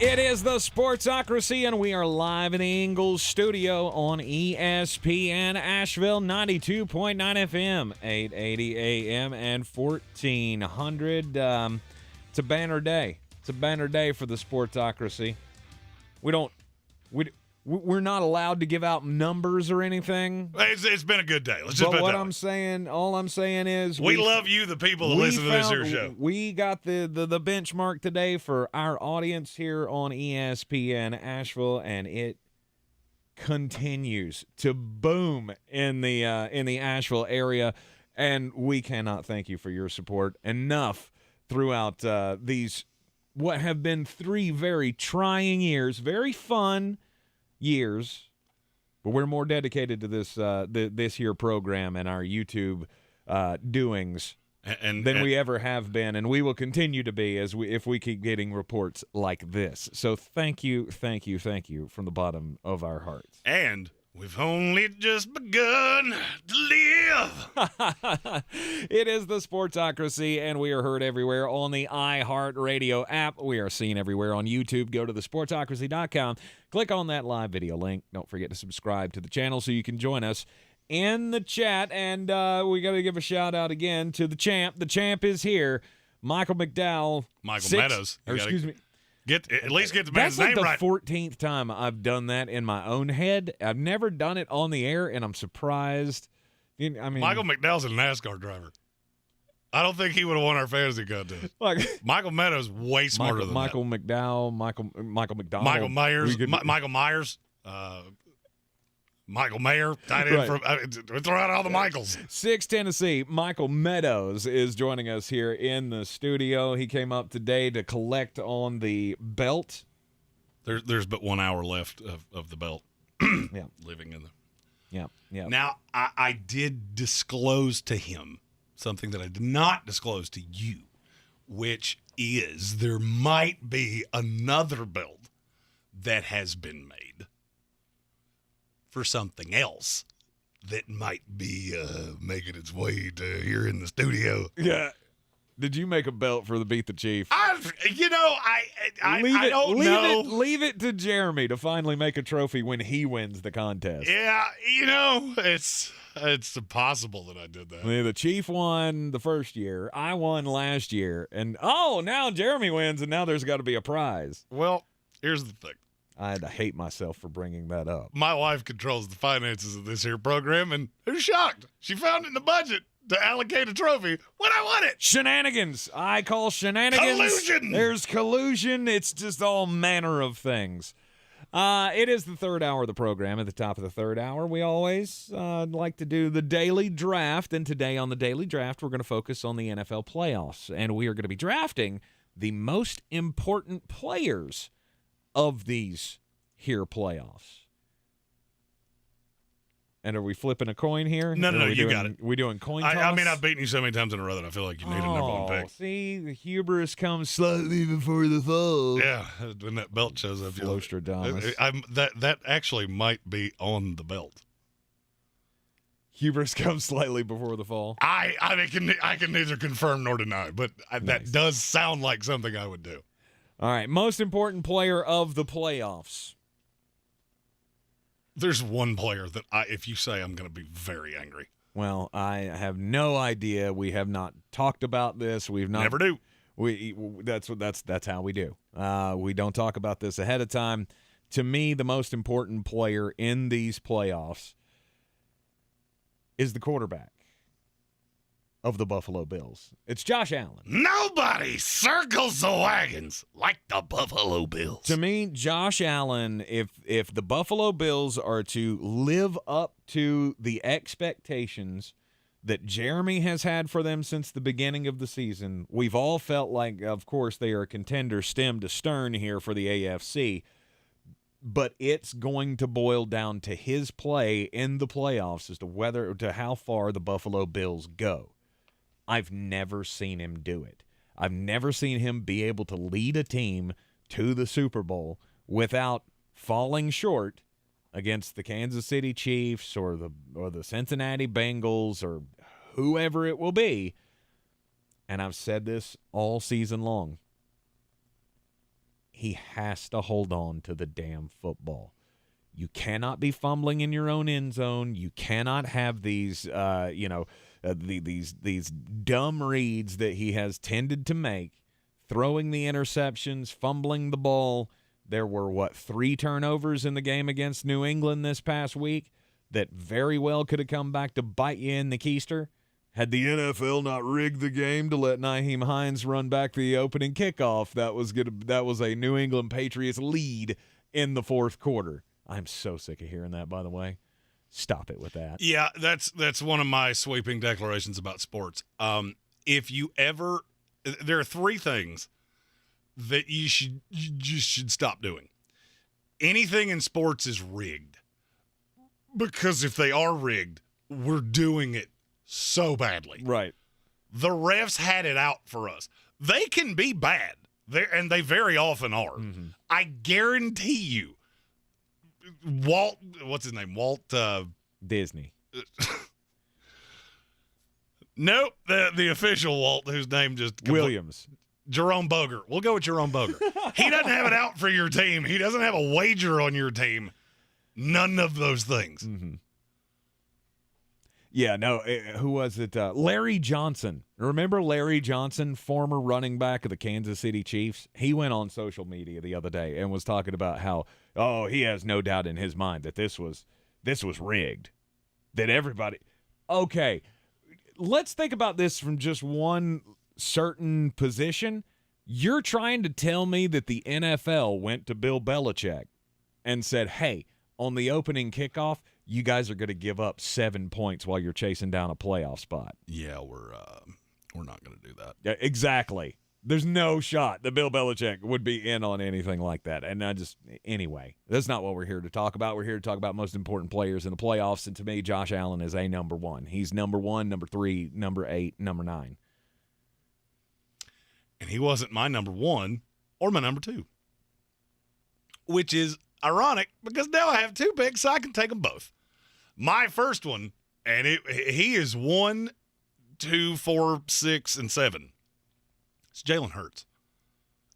It is the Sportsocracy, and we are live in the Ingles Studio on ESPN Asheville, 92.9 FM, 880 AM, and 1400. It's a banner day. It's a banner day for the Sportsocracy. We're not allowed to give out numbers or anything. It's been a good day. Let's just but what all I'm saying is we love you, the people that listen to this here show. We got the benchmark today for our audience here on ESPN Asheville, and it continues to boom in the Asheville area, and we cannot thank you for your support enough throughout these what have been 3 very trying years, very fun years, but we're more dedicated to this this here program and our YouTube doings than we ever have been, and we will continue to be if we keep getting reports like this. So thank you from the bottom of our hearts. And We've only just begun to live. It is the Sportsocracy, and we are heard everywhere on the iHeartRadio app. We are seen everywhere on YouTube. Go to thesportsocracy.com. Click on that live video link. Don't forget to subscribe to the channel so you can join us in the chat. And we got to give a shout-out again to the champ. The champ is here. Michael McDowell. Meadows. Excuse me. At least get the man's name right. That's the 14th time I've done that in my own head. I've never done it on the air, and I'm surprised. I mean, Michael McDowell's a NASCAR driver. I don't think he would have won our fantasy contest. Michael Meadows way smarter than Michael McDowell, Michael McDonald, Michael Myers, Michael Myers, Michael Mayer, tight end from. We throw out all the Michaels. 6 Tennessee. Michael Meadows is joining us here in the studio. He came up today to collect on the belt. There's but 1 hour left of the belt. Yeah, living in the. Yeah. Now I did disclose to him something that I did not disclose to you, which is there might be another belt that has been made for something else that might be making its way to here in the studio. Yeah. Did you make a belt for the Beat the Chief? I don't know. Leave it to Jeremy to finally make a trophy when he wins the contest. Yeah, it's impossible that I did that. The Chief won the first year. I won last year. And, now Jeremy wins, and now there's got to be a prize. Well, here's the thing. I had to hate myself for bringing that up. My wife controls the finances of this here program, and who's shocked? She found it in the budget to allocate a trophy when I won it. Shenanigans. I call shenanigans. Collusion. There's collusion. It's just all manner of things. It is the third hour of the program. At the top of the third hour, we always like to do the daily draft. And today on the daily draft, we're going to focus on the NFL playoffs. And we are going to be drafting the most important players of these here playoffs. And are we flipping a coin here? No, you got it. We doing coin toss? I mean, I've beaten you so many times in a row that I feel like you need a number one pick. See, the hubris comes slightly before the fall. Yeah, when that belt shows up. Flostradamus. That actually might be on the belt. Hubris comes slightly before the fall. I can neither confirm nor deny, but that does sound like something I would do. All right, most important player of the playoffs. There's one player that if you say, I'm going to be very angry. Well, I have no idea. We have not talked about this. We've not. Never do. That's how we do. We don't talk about this ahead of time. To me, the most important player in these playoffs is the quarterback of the Buffalo Bills. It's Josh Allen. Nobody circles the wagons like the Buffalo Bills. To me, Josh Allen, if the Buffalo Bills are to live up to the expectations that Jeremy has had for them since the beginning of the season, we've all felt like, of course, they are a contender stem to stern here for the AFC, but it's going to boil down to his play in the playoffs as to how far the Buffalo Bills go. I've never seen him do it. I've never seen him be able to lead a team to the Super Bowl without falling short against the Kansas City Chiefs or the Cincinnati Bengals or whoever it will be. And I've said this all season long. He has to hold on to the damn football. You cannot be fumbling in your own end zone. You cannot have these, these dumb reads that he has tended to make, throwing the interceptions, fumbling the ball. There were, 3 turnovers in the game against New England this past week that very well could have come back to bite you in the keister had the NFL not rigged the game to let Nyheim Hines run back the opening kickoff. That was a New England Patriots lead in the fourth quarter. I'm so sick of hearing that, by the way. Stop it with that. Yeah, that's one of my sweeping declarations about sports. If you ever – there are 3 things that you just should stop doing. Anything in sports is rigged. Because if they are rigged, we're doing it so badly. Right. The refs had it out for us. They can be bad, and they very often are. Mm-hmm. I guarantee you, Walt, what's his name? Walt Disney. Nope, the official Walt, whose name just Williams. Jerome Boger. We'll go with Jerome Boger. He doesn't have it out for your team. He doesn't have a wager on your team. None of those things. Mm-hmm. Yeah, no, who was it? Larry Johnson. Remember Larry Johnson, former running back of the Kansas City Chiefs? He went on social media the other day and was talking about how, he has no doubt in his mind that this was rigged. That everybody – okay, let's think about this from just one certain position. You're trying to tell me that the NFL went to Bill Belichick and said, hey, on the opening kickoff, you guys are going to give up 7 points while you're chasing down a playoff spot. Yeah, we're not going to do that. Yeah, exactly. There's no shot that Bill Belichick would be in on anything like that. And anyway, that's not what we're here to talk about. We're here to talk about most important players in the playoffs. And to me, Josh Allen is a number one. He's number 1, number 3, number 8, number 9. And he wasn't my number 1 or my number 2, which is ironic because now I have 2 picks, so I can take them both. My first one, and he is 1, 2, 4, 6, and 7. It's Jalen Hurts.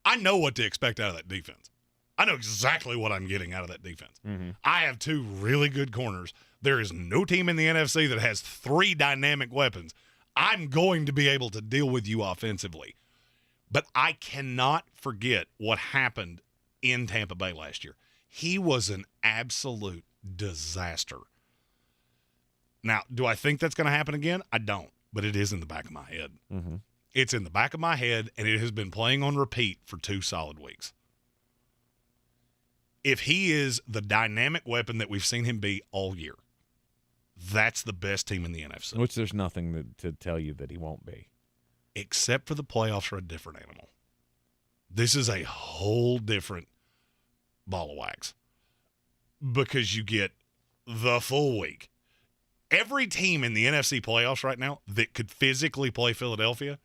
I know what to expect out of that defense. I know exactly what I'm getting out of that defense. Mm-hmm. I have 2 really good corners. There is no team in the NFC that has 3 dynamic weapons. I'm going to be able to deal with you offensively. But I cannot forget what happened in Tampa Bay last year. He was an absolute disaster. Now, do I think that's going to happen again? I don't, but it is in the back of my head. Mm-hmm. It's in the back of my head, and it has been playing on repeat for 2 solid weeks. If he is the dynamic weapon that we've seen him be all year, that's the best team in the NFC. Which there's nothing to tell you that he won't be. Except for the playoffs are a different animal. This is a whole different ball of wax because you get the full week. Every team in the NFC playoffs right now that could physically play Philadelphia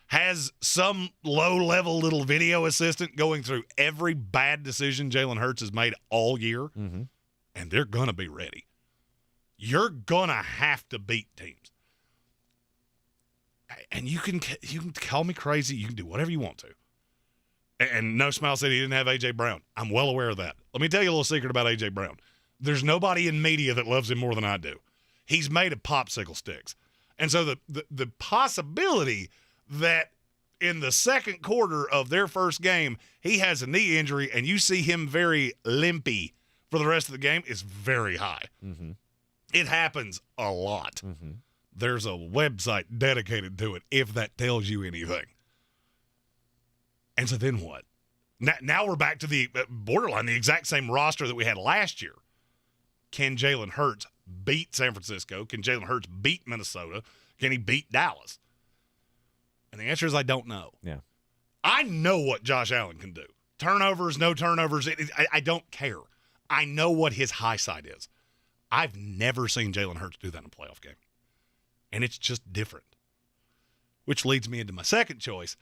has some low-level little video assistant going through every bad decision Jalen Hurts has made all year, mm-hmm. and they're going to be ready. You're going to have to beat teams. And you can call me crazy. You can do whatever you want to. And No Smile said he didn't have A.J. Brown. I'm well aware of that. Let me tell you a little secret about A.J. Brown. There's nobody in media that loves him more than I do. He's made of popsicle sticks. And so the possibility that in the second quarter of their first game, he has a knee injury and you see him very limpy for the rest of the game is very high. Mm-hmm. It happens a lot. Mm-hmm. There's a website dedicated to it, if that tells you anything. And so then what? Now we're back to the borderline, the exact same roster that we had last year. Can Jalen Hurts beat San Francisco? Can Jalen Hurts beat Minnesota? Can he beat Dallas? And the answer is I don't know. Yeah. I know what Josh Allen can do. Turnovers, no turnovers, I don't care. I know what his high side is. I've never seen Jalen Hurts do that in a playoff game. And it's just different. Which leads me into my second choice,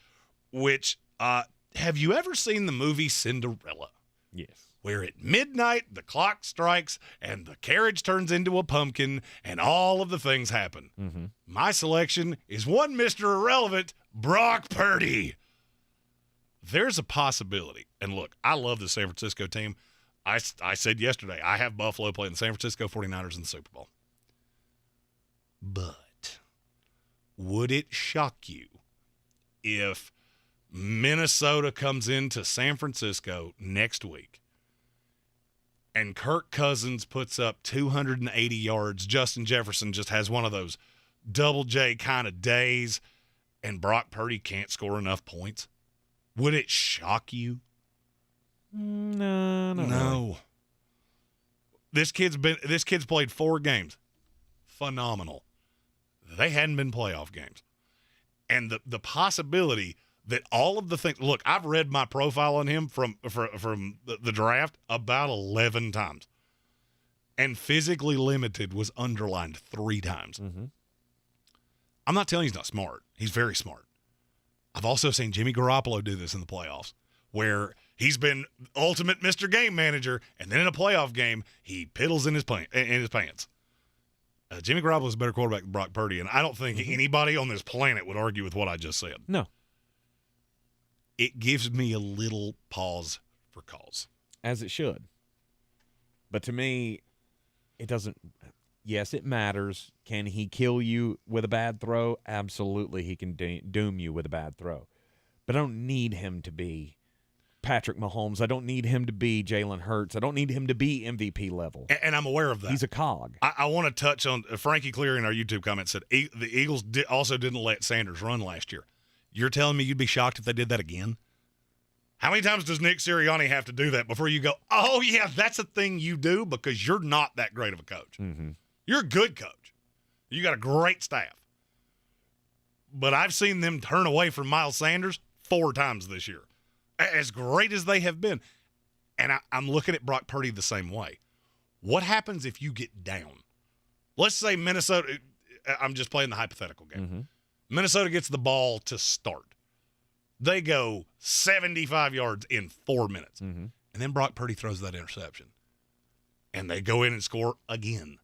which, have you ever seen the movie Cinderella? Yes. Where at midnight the clock strikes and the carriage turns into a pumpkin and all of the things happen. Mm-hmm. My selection is one Mr. Irrelevant, Brock Purdy. There's a possibility. And look, I love the San Francisco team. I said yesterday, I have Buffalo playing the San Francisco 49ers in the Super Bowl. But would it shock you if Minnesota comes into San Francisco next week and Kirk Cousins puts up 280 yards, Justin Jefferson just has one of those double J kind of days, and Brock Purdy can't score enough points? Would it shock you? No. This kid's played 4 games. Phenomenal. They hadn't been playoff games. And the possibility that all of the things – look, I've read my profile on him from the draft about 11 times. And physically limited was underlined 3 times. Mm-hmm. I'm not telling you he's not smart. He's very smart. I've also seen Jimmy Garoppolo do this in the playoffs, where He's been ultimate Mr. Game Manager, and then in a playoff game, he piddles in his pants. Jimmy Garoppolo is a better quarterback than Brock Purdy, and I don't think anybody on this planet would argue with what I just said. No. It gives me a little pause for calls. As it should. But to me, it doesn't. Yes, it matters. Can he kill you with a bad throw? Absolutely, he can doom you with a bad throw. But I don't need him to be Patrick Mahomes. I don't need him to be Jalen Hurts. I don't need him to be MVP level. And I'm aware of that. He's a cog. I want to touch on Frankie Cleary in our YouTube comment said the Eagles also didn't let Sanders run last year. You're telling me you'd be shocked if they did that again? How many times does Nick Sirianni have to do that before you go, oh, yeah, that's a thing you do because you're not that great of a coach. Mm-hmm. You're a good coach. You got a great staff. But I've seen them turn away from Miles Sanders 4 times this year, as great as they have been. And I'm looking at Brock Purdy the same way. What happens if you get down? Let's say Minnesota, I'm just playing the hypothetical game. Mm-hmm. Minnesota gets the ball to start. They go 75 yards in 4 minutes. Mm-hmm. And then Brock Purdy throws that interception. And they go in and score again.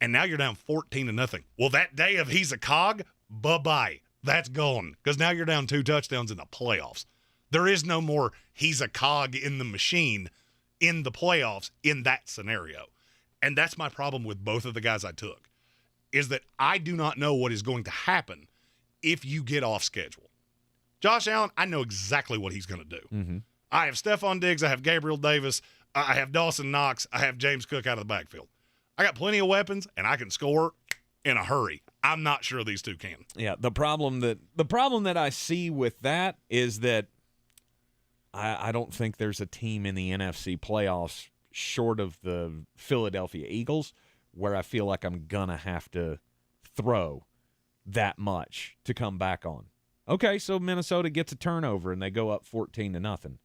And now you're down 14-0. Well, that day of he's a cog, bye-bye. That's gone. Because now you're down 2 touchdowns in the playoffs. There is no more he's a cog in the machine in the playoffs in that scenario. And that's my problem with both of the guys I took, is that I do not know what is going to happen if you get off schedule. Josh Allen, I know exactly what he's going to do. Mm-hmm. I have Stephon Diggs. I have Gabriel Davis. I have Dawson Knox. I have James Cook out of the backfield. I got plenty of weapons, and I can score in a hurry. I'm not sure these two can. Yeah, the problem that I see with that is that I don't think there's a team in the NFC playoffs short of the Philadelphia Eagles where I feel like I'm going to have to throw that much to come back on. Okay, so Minnesota gets a turnover and they go up 14-0.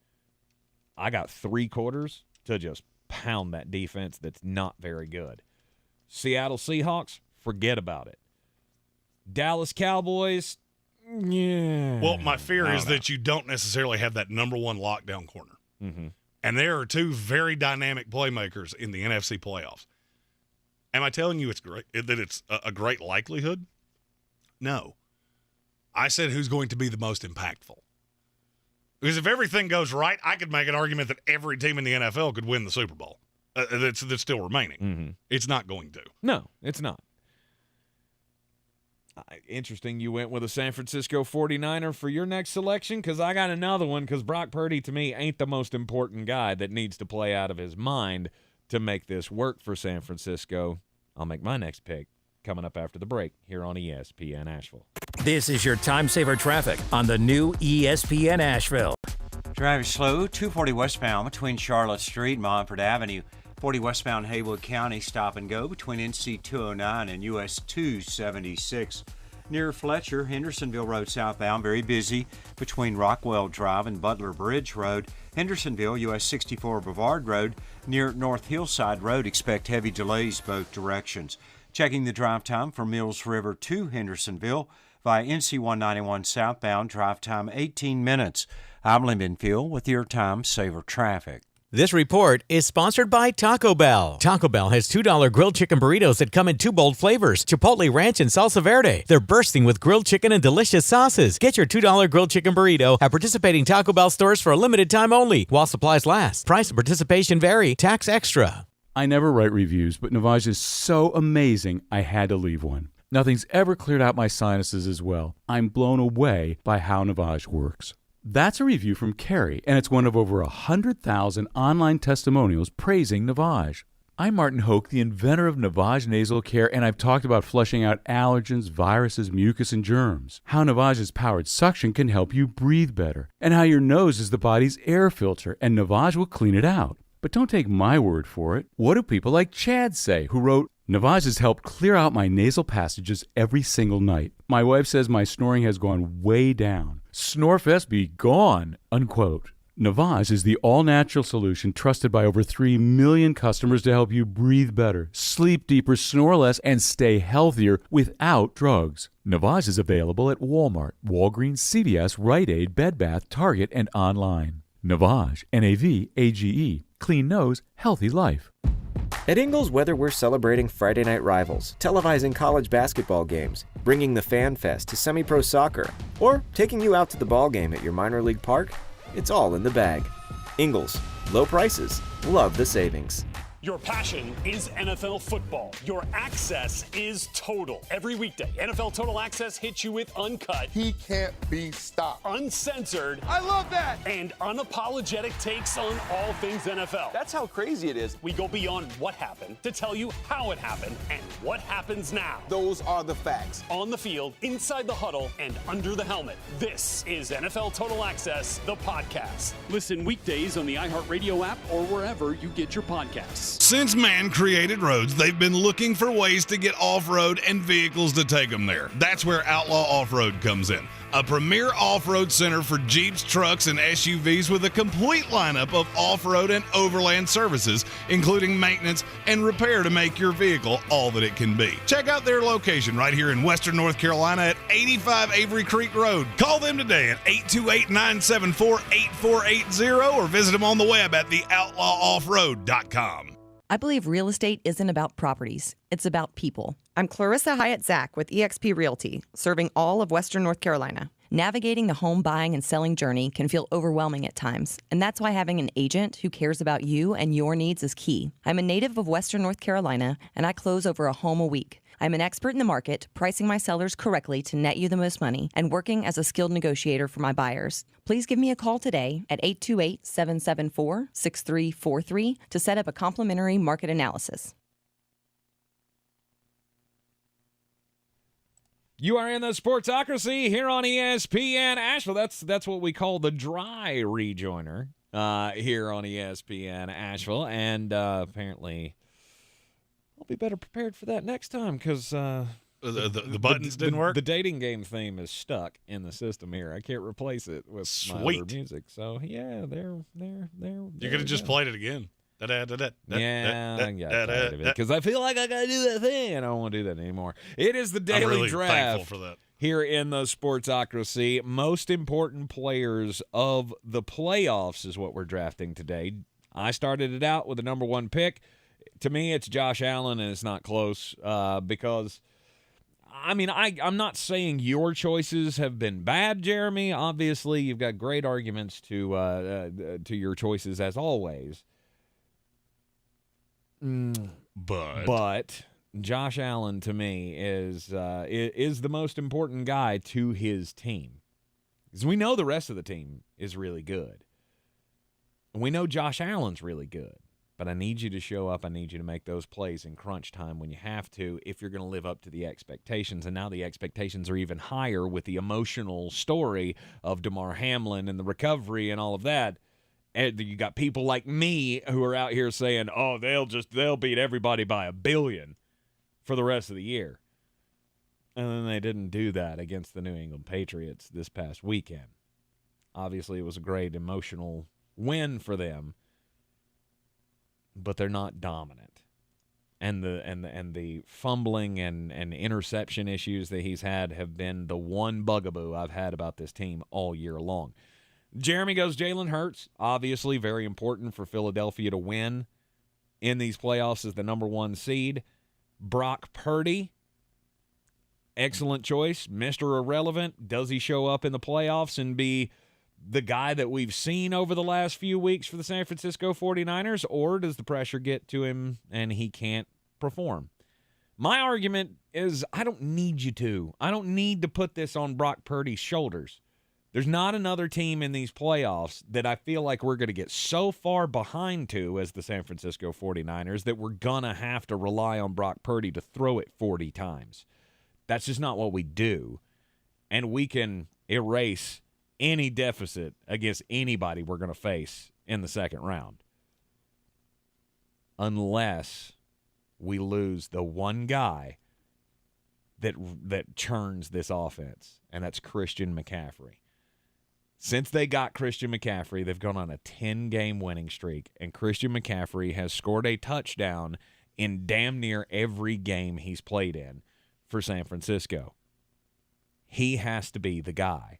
I got 3 quarters to just pound that defense that's not very good. Seattle Seahawks, forget about it. Dallas Cowboys, yeah. Well, my fear is that you don't necessarily have that number 1 lockdown corner. Mm-hmm. And there are 2 very dynamic playmakers in the NFC playoffs. Am I telling you it's great, that it's a great likelihood? No. I said who's going to be the most impactful. Because if everything goes right, I could make an argument that every team in the NFL could win the Super Bowl that's still remaining. Mm-hmm. It's not going to. No, it's not. Interesting you went with a San Francisco 49er for your next selection, because I got another one, because Brock Purdy, to me, ain't the most important guy that needs to play out of his mind to make this work for San Francisco. I'll make my next pick coming up after the break here on ESPN Asheville. This is your time saver traffic on the new ESPN Asheville. Driving slow, 240 westbound between Charlotte Street and Montford Avenue. 40 westbound Haywood County, stop and go between NC 209 and US 276. Near Fletcher, Hendersonville Road southbound, very busy between Rockwell Drive and Butler Bridge Road. Hendersonville, US 64 Brevard Road. Near North Hillside Road, expect heavy delays both directions. Checking the drive time from Mills River to Hendersonville via NC 191 southbound, drive time 18 minutes. I'm Lyndon Field with your time saver traffic. This report is sponsored by Taco Bell. Taco Bell has $2 grilled chicken burritos that come in 2 bold flavors, Chipotle Ranch and Salsa Verde. They're bursting with grilled chicken and delicious sauces. Get your $2 grilled chicken burrito at participating Taco Bell stores for a limited time only while supplies last. Price and participation vary. Tax extra. I never write reviews, but Navage is so amazing I had to leave one. Nothing's ever cleared out my sinuses as well. I'm blown away by how Navage works. That's a review from Carrie, and it's one of over 100,000 online testimonials praising Navage. I'm Martin Hoke, the inventor of Navage Nasal Care, and I've talked about flushing out allergens, viruses, mucus, and germs. How Navage's powered suction can help you breathe better, and how your nose is the body's air filter, and Navage will clean it out. But don't take my word for it. What do people like Chad say, who wrote, Navage has helped clear out my nasal passages every single night. My wife says my snoring has gone way down. Snorefest be gone, unquote. Navage is the all-natural solution trusted by over 3 million customers to help you breathe better, sleep deeper, snore less, and stay healthier without drugs. Navage is available at Walmart, Walgreens, CVS, Rite Aid, Bed Bath, Target, and online. Navage, Navage, clean nose, healthy life. At Ingles, whether we're celebrating Friday night rivals, televising college basketball games, bringing the Fan Fest to semi-pro soccer, or taking you out to the ball game at your minor league park, it's all in the bag. Ingles, low prices, love the savings. Your passion is NFL football. Your access is total. Every weekday, NFL Total Access hits you with uncut. He can't be stopped. Uncensored. I love that. And unapologetic takes on all things NFL. That's how crazy it is. We go beyond what happened to tell you how it happened and what happens now. Those are the facts. On the field, inside the huddle, and under the helmet. This is NFL Total Access, the podcast. Listen weekdays on the iHeartRadio app or wherever you get your podcasts. Since man created roads, they've been looking for ways to get off-road and vehicles to take them there. That's where Outlaw Off-Road comes in. A premier off-road center for Jeeps, trucks, and SUVs with a complete lineup of off-road and overland services, including maintenance and repair to make your vehicle all that it can be. Check out their location right here in Western North Carolina at 85 Avery Creek Road. Call them today at 828-974-8480 or visit them on the web at theoutlawoffroad.com. I believe real estate isn't about properties. It's about people. I'm Clarissa Hyatt-Zach with eXp Realty, serving all of Western North Carolina. Navigating the home buying and selling journey can feel overwhelming at times, and that's why having an agent who cares about you and your needs is key. I'm a native of Western North Carolina, and I close over a home a week. I'm an expert in the market, pricing my sellers correctly to net you the most money, and working as a skilled negotiator for my buyers. Please give me a call today at 828-774-6343 to set up a complimentary market analysis. You are in the Sportsocracy here on ESPN Asheville. That's what we call the dry rejoiner here on ESPN Asheville, and apparently I'll be better prepared for that next time because the buttons didn't work. The dating game theme is stuck in the system here. I can't replace it with my other music. So yeah, there. You could have just played it again. Because I feel like I gotta do that thing, and I don't want to do that anymore. It is the daily I'm really draft. thankful for that. Here in the Sportsocracy, most important players of the playoffs is what we're drafting today. I started it out with the number one pick. To me, it's Josh Allen, and it's not close because, I mean, I'm not saying your choices have been bad, Jeremy. Obviously, you've got great arguments to your choices as always. But Josh Allen, to me, is the most important guy to his team. Because we know the rest of the team is really good. And we know Josh Allen's really good. But I need you to show up. I need you to make those plays in crunch time when you have to if you're going to live up to the expectations. And now the expectations are even higher with the emotional story of DeMar Hamlin and the recovery and all of that. And you got people like me who are out here saying, oh, they'll beat everybody by 1 billion for the rest of the year. And then they didn't do that against the New England Patriots this past weekend. Obviously, it was a great emotional win for them, but they're not dominant. And the fumbling and interception issues that he's had have been the one bugaboo I've had about this team all year long. Jeremy goes Jalen Hurts, obviously very important for Philadelphia to win in these playoffs as the number one seed. Brock Purdy, excellent choice, Mr. Irrelevant. Does he show up in the playoffs and be the guy that we've seen over the last few weeks for the San Francisco 49ers, or does the pressure get to him and he can't perform? My argument is I don't need you to. I don't need to put this on Brock Purdy's shoulders. There's not another team in these playoffs that I feel like we're going to get so far behind to as the San Francisco 49ers that we're going to have to rely on Brock Purdy to throw it 40 times. That's just not what we do. And we can erase any deficit against anybody we're going to face in the second round. Unless we lose the one guy that churns this offense, and that's Christian McCaffrey. Since they got Christian McCaffrey, they've gone on a 10-game winning streak, and Christian McCaffrey has scored a touchdown in damn near every game he's played in for San Francisco. He has to be the guy.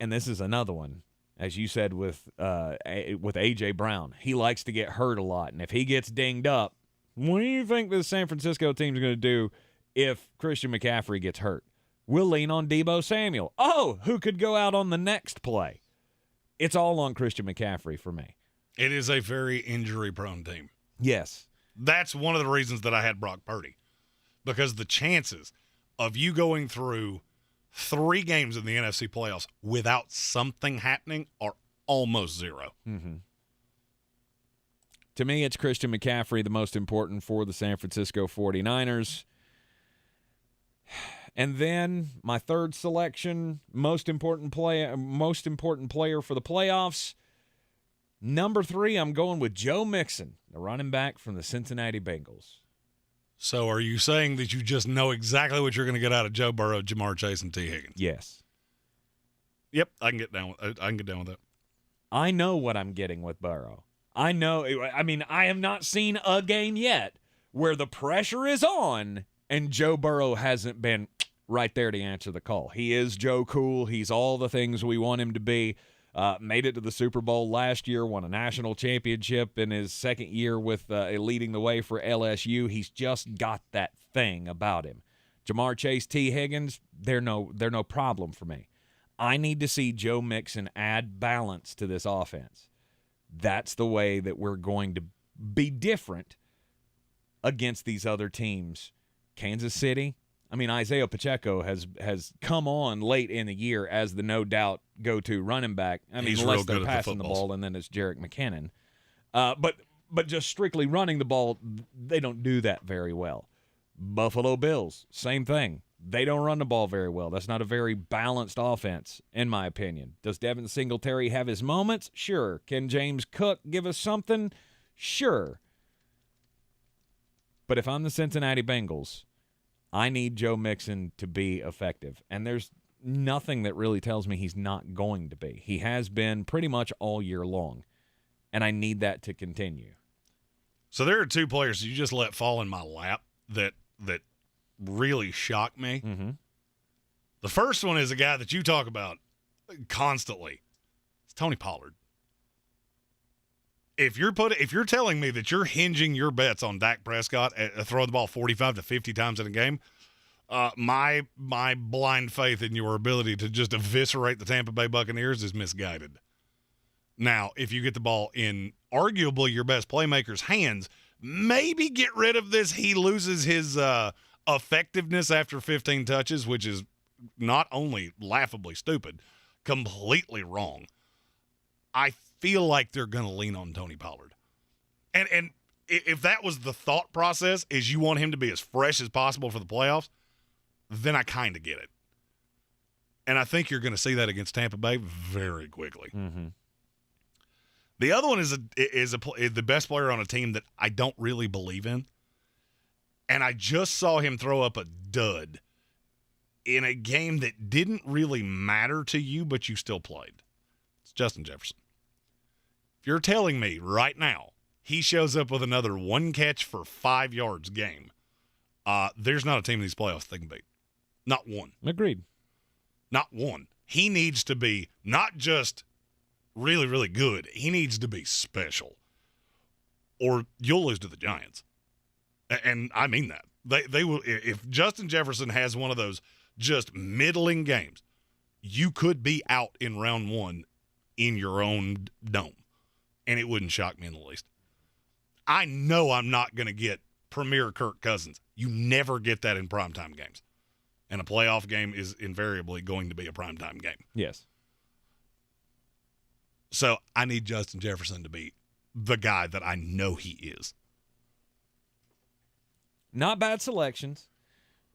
And this is another one. as you said with A.J. Brown, he likes to get hurt a lot. And if he gets dinged up, what do you think this San Francisco team's going to do if Christian McCaffrey gets hurt? We'll lean on Deebo Samuel. Oh, who could go out on the next play? It's all on Christian McCaffrey for me. It is a very injury-prone team. Yes. That's one of the reasons that I had Brock Purdy, because the chances of you going through 3 games in the NFC playoffs without something happening are almost zero. Mm-hmm. To me, it's Christian McCaffrey, the most important for the San Francisco 49ers. And then my third selection, most important player for the playoffs. Number 3, I'm going with Joe Mixon, the running back from the Cincinnati Bengals. So are you saying that you just know exactly what you're going to get out of Joe Burrow, Jamar Chase, and T. Higgins? Yes. Yep, I can get down with that. I know what I'm getting with Burrow. I know. I mean, I have not seen a game yet where the pressure is on and Joe Burrow hasn't been right there to answer the call. He is Joe Cool. He's all the things we want him to be. Made it to the Super Bowl last year, won a national championship in his second year with leading the way for LSU. He's just got that thing about him. Jamar Chase, T. Higgins, they're no problem for me. I need to see Joe Mixon add balance to this offense. That's the way that we're going to be different against these other teams. Kansas City, I mean, Isaiah Pacheco has come on late in the year as the no doubt go-to running back. I mean, unless they're passing the ball, and then it's Jerick McKinnon. But just strictly running the ball, they don't do that very well. Buffalo Bills, same thing. They don't run the ball very well. That's not a very balanced offense, in my opinion. Does Devin Singletary have his moments? Sure. Can James Cook give us something? Sure. But if I'm the Cincinnati Bengals, I need Joe Mixon to be effective. And there's nothing that really tells me he's not going to be. He has been pretty much all year long. And I need that to continue. So there are 2 players you just let fall in my lap that really shocked me. Mm-hmm. The first one is a guy that you talk about constantly. It's Tony Pollard. If you're telling me that you're hinging your bets on Dak Prescott throwing the ball 45 to 50 times in a game, my blind faith in your ability to just eviscerate the Tampa Bay Buccaneers is misguided. Now, if you get the ball in arguably your best playmaker's hands, maybe get rid of this. He loses his effectiveness after 15 touches, which is not only laughably stupid, completely wrong. I feel like they're going to lean on Tony Pollard. And if that was the thought process, is you want him to be as fresh as possible for the playoffs, then I kind of get it. And I think you're going to see that against Tampa Bay very quickly. Mm-hmm. The other one is the best player on a team that I don't really believe in. And I just saw him throw up a dud in a game that didn't really matter to you, but you still played. It's Justin Jefferson. If you're telling me right now he shows up with another 1 catch for 5 yards game, there's not a team in these playoffs that can beat. Not one. Agreed. Not one. He needs to be not just really, really good. He needs to be special, or you'll lose to the Giants. And I mean that. They will. If Justin Jefferson has one of those just middling games, you could be out in round 1 in your own dome, and it wouldn't shock me in the least. I know I'm not going to get premier Kirk Cousins. You never get that in primetime games. And a playoff game is invariably going to be a primetime game. Yes. So I need Justin Jefferson to be the guy that I know he is. Not bad selections.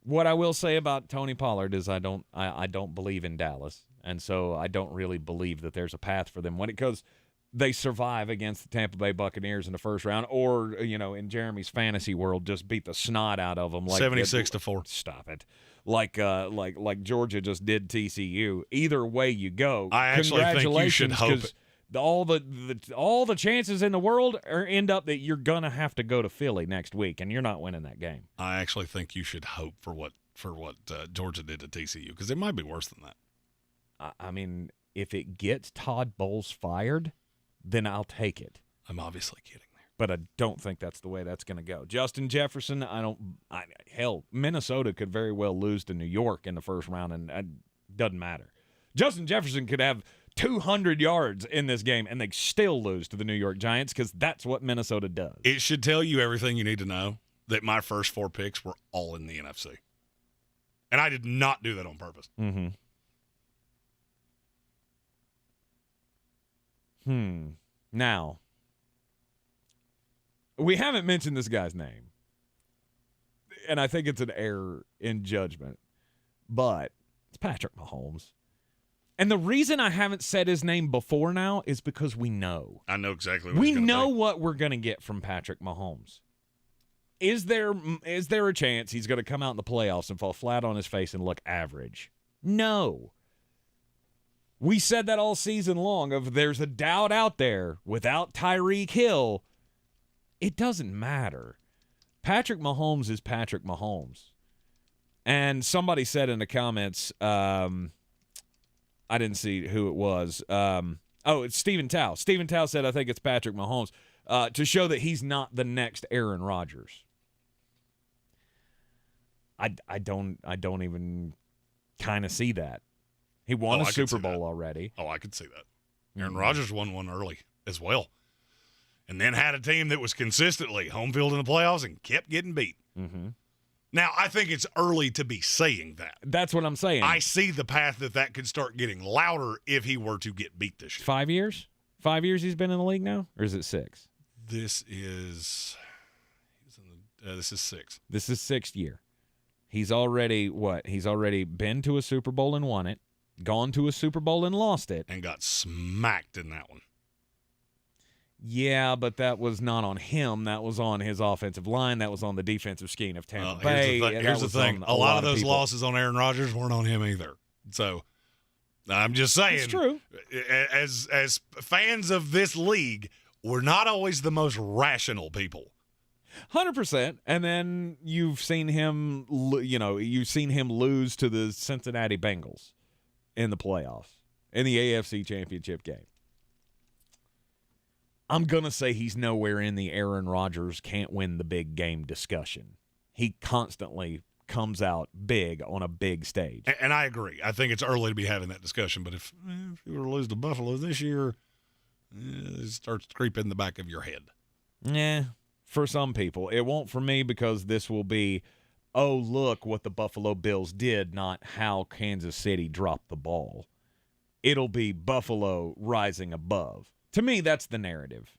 What I will say about Tony Pollard is I don't believe in Dallas, and so I don't really believe that there's a path for them when it goes. They survive against the Tampa Bay Buccaneers in the first round, or in Jeremy's fantasy world, just beat the snot out of them, like 76-4. Stop it, like Georgia just did TCU. Either way you go, I actually think you should hope. All the chances in the world end up that you're gonna have to go to Philly next week, and you're not winning that game. I actually think you should hope for what Georgia did to TCU, because it might be worse than that. I mean, If it gets Todd Bowles fired, then I'll take it. I'm obviously kidding there. But I don't think that's the way that's going to go. Justin Jefferson, hell, Minnesota could very well lose to New York in the first round, and it doesn't matter. Justin Jefferson could have 200 yards in this game, and they still lose to the New York Giants because that's what Minnesota does. It should tell you everything you need to know that my first 4 picks were all in the NFC. And I did not do that on purpose. Mm-hmm. Now, we haven't mentioned this guy's name, and I think it's an error in judgment, but it's Patrick Mahomes. And the reason I haven't said his name before now is because we know. I know exactly what we know what we're going to get from Patrick Mahomes. Is there a chance he's going to come out in the playoffs and fall flat on his face and look average? No. We said that all season long of there's a doubt out there without Tyreek Hill. It doesn't matter. Patrick Mahomes is Patrick Mahomes. And somebody said in the comments, I didn't see who it was. It's Stephen Tao. Stephen Tao said, I think it's Patrick Mahomes, to show that he's not the next Aaron Rodgers. I don't even kind of see that. He won a Super Bowl already. Oh, I could see that. Aaron Rodgers won one early as well. And then had a team that was consistently home field in the playoffs and kept getting beat. Mm-hmm. Now, I think it's early to be saying that. That's what I'm saying. I see the path that could start getting louder if he were to get beat this year. 5 years? 5 years he's been in the league now? Or is it 6? This is 6. This is 6th year. He's already, He's already been to a Super Bowl and won it, gone to a Super Bowl and lost it. And got smacked in that one. Yeah, but that was not on him. That was on his offensive line. That was on the defensive scheme of Tampa Bay. Here's the thing. A lot of those losses on Aaron Rodgers weren't on him either. So I'm just saying. It's true. As fans of this league, we're not always the most rational people. 100%. And then you've seen him, lose to the Cincinnati Bengals in the playoffs, in the AFC Championship game. I'm going to say he's nowhere in the Aaron Rodgers can't win the big game discussion. He constantly comes out big on a big stage. And I agree. I think it's early to be having that discussion. But if you were to lose to Buffalo this year, it starts to creep in the back of your head. Yeah, for some people. It won't for me because this will be, oh, look what the Buffalo Bills did, not how Kansas City dropped the ball. It'll be Buffalo rising above. To me, that's the narrative.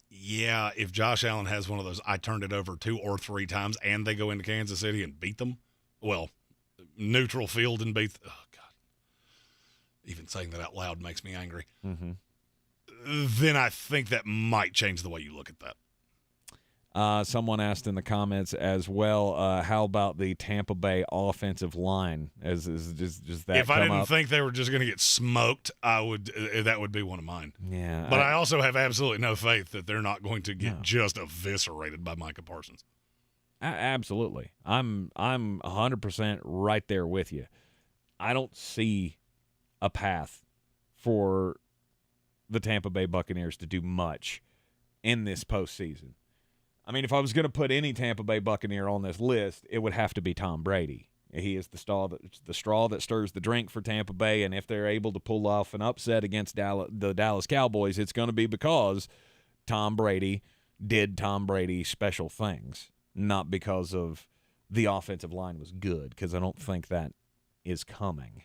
Yeah, if Josh Allen has one of those, I turned it over 2 or 3 times, and they go into Kansas City and beat them, well, neutral field and beat oh, God. Even saying that out loud makes me angry. Mm-hmm. Then I think that might change the way you look at that. Someone asked in the comments as well, how about the Tampa Bay offensive line? Is that if I didn't think they were just going to get smoked, that would be one of mine. Yeah, but I also have absolutely no faith that they're not going to get just eviscerated by Micah Parsons. Absolutely, I'm 100% right there with you. I don't see a path for the Tampa Bay Buccaneers to do much in this postseason. I mean, if I was going to put any Tampa Bay Buccaneer on this list, it would have to be Tom Brady. He is the straw that stirs the drink for Tampa Bay, and if they're able to pull off an upset against the Dallas Cowboys, it's going to be because Tom Brady did Tom Brady special things, not because of the offensive line was good, because I don't think that is coming.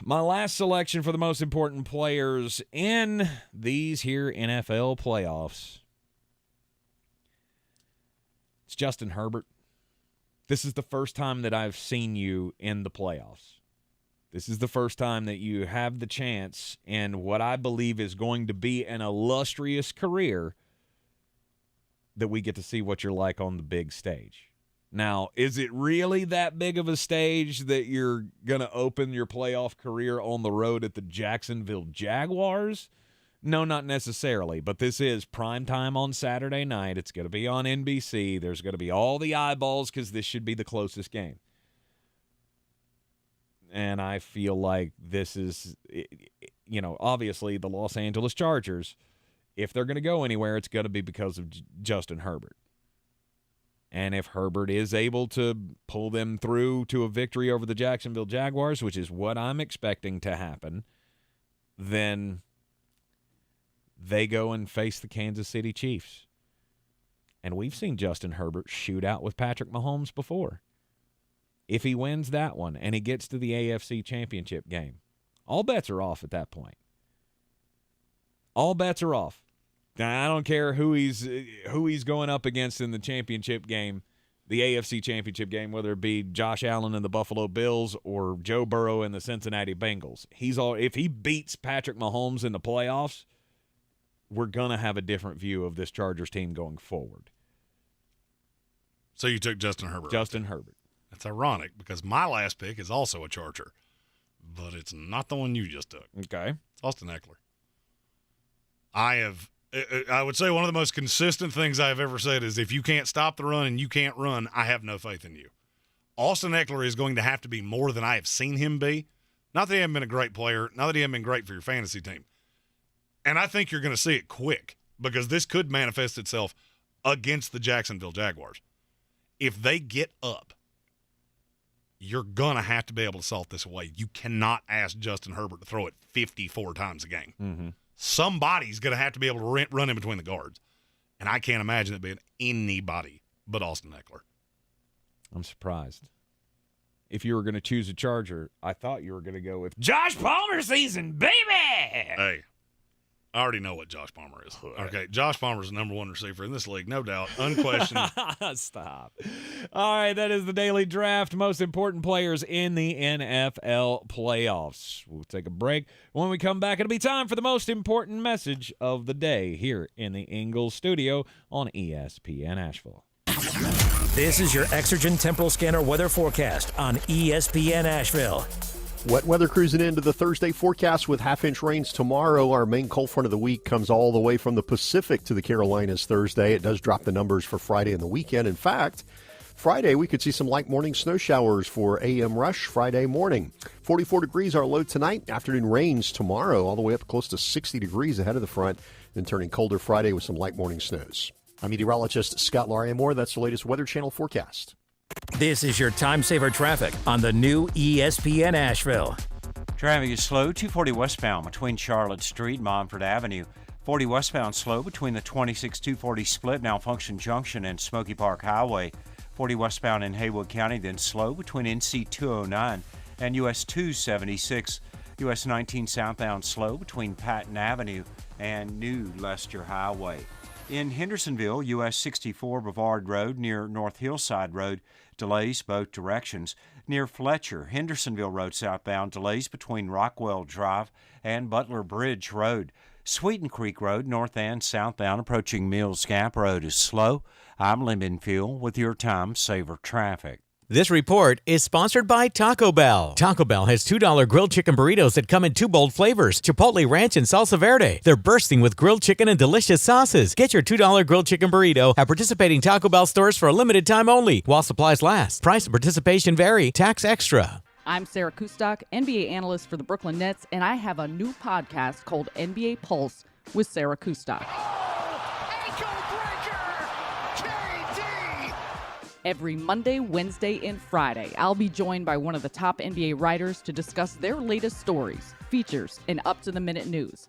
My last selection for the most important players in these here NFL playoffs. It's Justin Herbert. This is the first time that I've seen you in the playoffs. This is the first time that you have the chance in what I believe is going to be an illustrious career that we get to see what you're like on the big stage. Now, is it really that big of a stage that you're going to open your playoff career on the road at the Jacksonville Jaguars? No, not necessarily, but this is prime time on Saturday night. It's going to be on NBC. There's going to be all the eyeballs because this should be the closest game. And I feel like this is, obviously the Los Angeles Chargers, if they're going to go anywhere, it's going to be because of Justin Herbert. And if Herbert is able to pull them through to a victory over the Jacksonville Jaguars, which is what I'm expecting to happen, then they go and face the Kansas City Chiefs. And we've seen Justin Herbert shoot out with Patrick Mahomes before. If he wins that one and he gets to the AFC Championship game, all bets are off at that point. All bets are off. Now, I don't care who he's going up against in the championship game, the AFC Championship game, whether it be Josh Allen and the Buffalo Bills or Joe Burrow and the Cincinnati Bengals. If he beats Patrick Mahomes in the playoffs, we're going to have a different view of this Chargers team going forward. So you took Justin Herbert. Justin Herbert. That's ironic because my last pick is also a Charger, but it's not the one you just took. Okay. It's Austin Eckler. I would say one of the most consistent things I have ever said is if you can't stop the run and you can't run, I have no faith in you. Austin Eckler is going to have to be more than I have seen him be. Not that he hasn't been a great player, not that he hasn't been great for your fantasy team. And I think you're going to see it quick because this could manifest itself against the Jacksonville Jaguars. If they get up, you're going to have to be able to salt this away. You cannot ask Justin Herbert to throw it 54 times a game. Mm-hmm. Somebody's going to have to be able to run in between the guards. And I can't imagine it being anybody but Austin Eckler. I'm surprised. If you were going to choose a Charger, I thought you were going to go with Josh Palmer season, baby! Hey, I already know what Josh Palmer is. Okay, Josh Palmer's the number one receiver in this league, no doubt, unquestioned. Stop. All right, that is the Daily Draft. Most important players in the NFL playoffs. We'll take a break. When we come back, it'll be time for the most important message of the day here in the Ingles Studio on ESPN Asheville. This is your Exergen Temporal Scanner weather forecast on ESPN Asheville. Wet weather cruising into the Thursday forecast with half-inch rains tomorrow. Our main cold front of the week comes all the way from the Pacific to the Carolinas Thursday. It does drop the numbers for Friday and the weekend. In fact, Friday we could see some light morning snow showers for AM rush Friday morning. 44 degrees our low tonight. Afternoon rains tomorrow all the way up close to 60 degrees ahead of the front. Then turning colder Friday with some light morning snows. I'm meteorologist Scott Larimore. That's the latest Weather Channel forecast. This is your time saver traffic on the new ESPN Asheville. Traffic is slow, 240 westbound between Charlotte Street and Montford Avenue. 40 westbound slow between the 26-240 split, Malfunction Junction and Smoky Park Highway. 40 westbound in Haywood County, then slow between NC 209 and US 276. US 19 southbound slow between Patton Avenue and New Leicester Highway. In Hendersonville, US 64 Brevard Road near North Hillside Road, delays both directions. Near Fletcher, Hendersonville Road southbound, delays between Rockwell Drive and Butler Bridge Road. Sweeten Creek Road, north and southbound, approaching Mills Gap Road is slow. I'm Lee Minfield with your time saver traffic. This report is sponsored by Taco Bell. Taco Bell has $2 grilled chicken burritos that come in two bold flavors, Chipotle Ranch and Salsa Verde. They're bursting with grilled chicken and delicious sauces. Get your $2 grilled chicken burrito at participating Taco Bell stores for a limited time only while supplies last. Price and participation vary. Tax extra. I'm Sarah Kustok, NBA analyst for the Brooklyn Nets, and I have a new podcast called NBA Pulse with Sarah Kustok. Every Monday, Wednesday, and Friday, I'll be joined by one of the top NBA writers to discuss their latest stories, features, and up-to-the-minute news.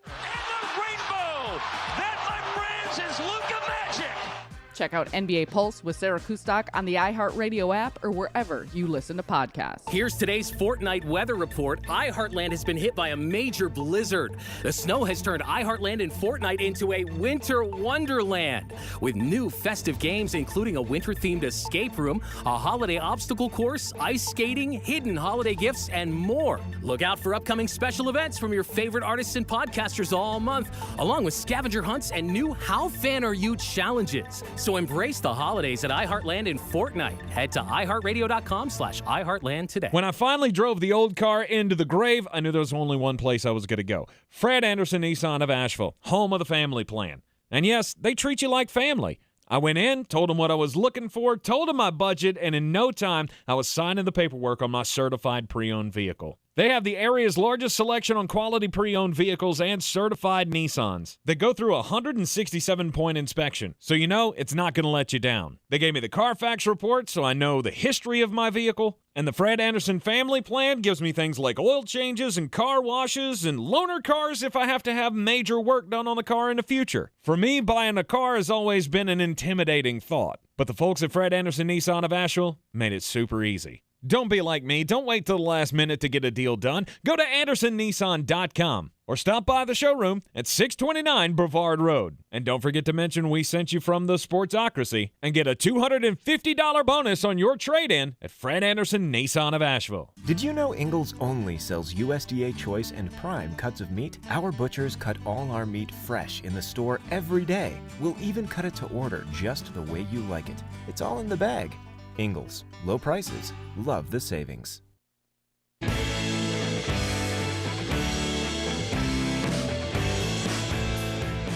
Check out NBA Pulse with Sarah Kustok on the iHeartRadio app or wherever you listen to podcasts. Here's today's Fortnite weather report. iHeartland has been hit by a major blizzard. The snow has turned iHeartland and Fortnite into a winter wonderland with new festive games, including a winter-themed escape room, a holiday obstacle course, ice skating, hidden holiday gifts, and more. Look out for upcoming special events from your favorite artists and podcasters all month, along with scavenger hunts and new How Fan Are You challenges. So embrace the holidays at iHeartland in Fortnite. Head to iHeartRadio.com/iHeartland today. When I finally drove the old car into the grave, I knew there was only one place I was going to go. Fred Anderson Nissan of Asheville, home of the family plan. And yes, they treat you like family. I went in, told them what I was looking for, told them my budget, and in no time, I was signing the paperwork on my certified pre-owned vehicle. They have the area's largest selection on quality pre-owned vehicles and certified Nissans. They go through a 167-point inspection, so you know it's not going to let you down. They gave me the Carfax report, so I know the history of my vehicle. And the Fred Anderson family plan gives me things like oil changes and car washes and loaner cars if I have to have major work done on the car in the future. For me, buying a car has always been an intimidating thought. But the folks at Fred Anderson Nissan of Asheville made it super easy. Don't be like me. Don't wait till the last minute to get a deal done. Go to AndersonNissan.com or stop by the showroom at 629 Brevard Road. And don't forget to mention we sent you from the Sportsocracy and get a $250 bonus on your trade-in at Fred Anderson Nissan of Asheville. Did you know Ingles only sells USDA Choice and Prime cuts of meat? Our butchers cut all our meat fresh in the store every day. We'll even cut it to order just the way you like it. It's all in the bag. Ingles. Low prices. Love the savings.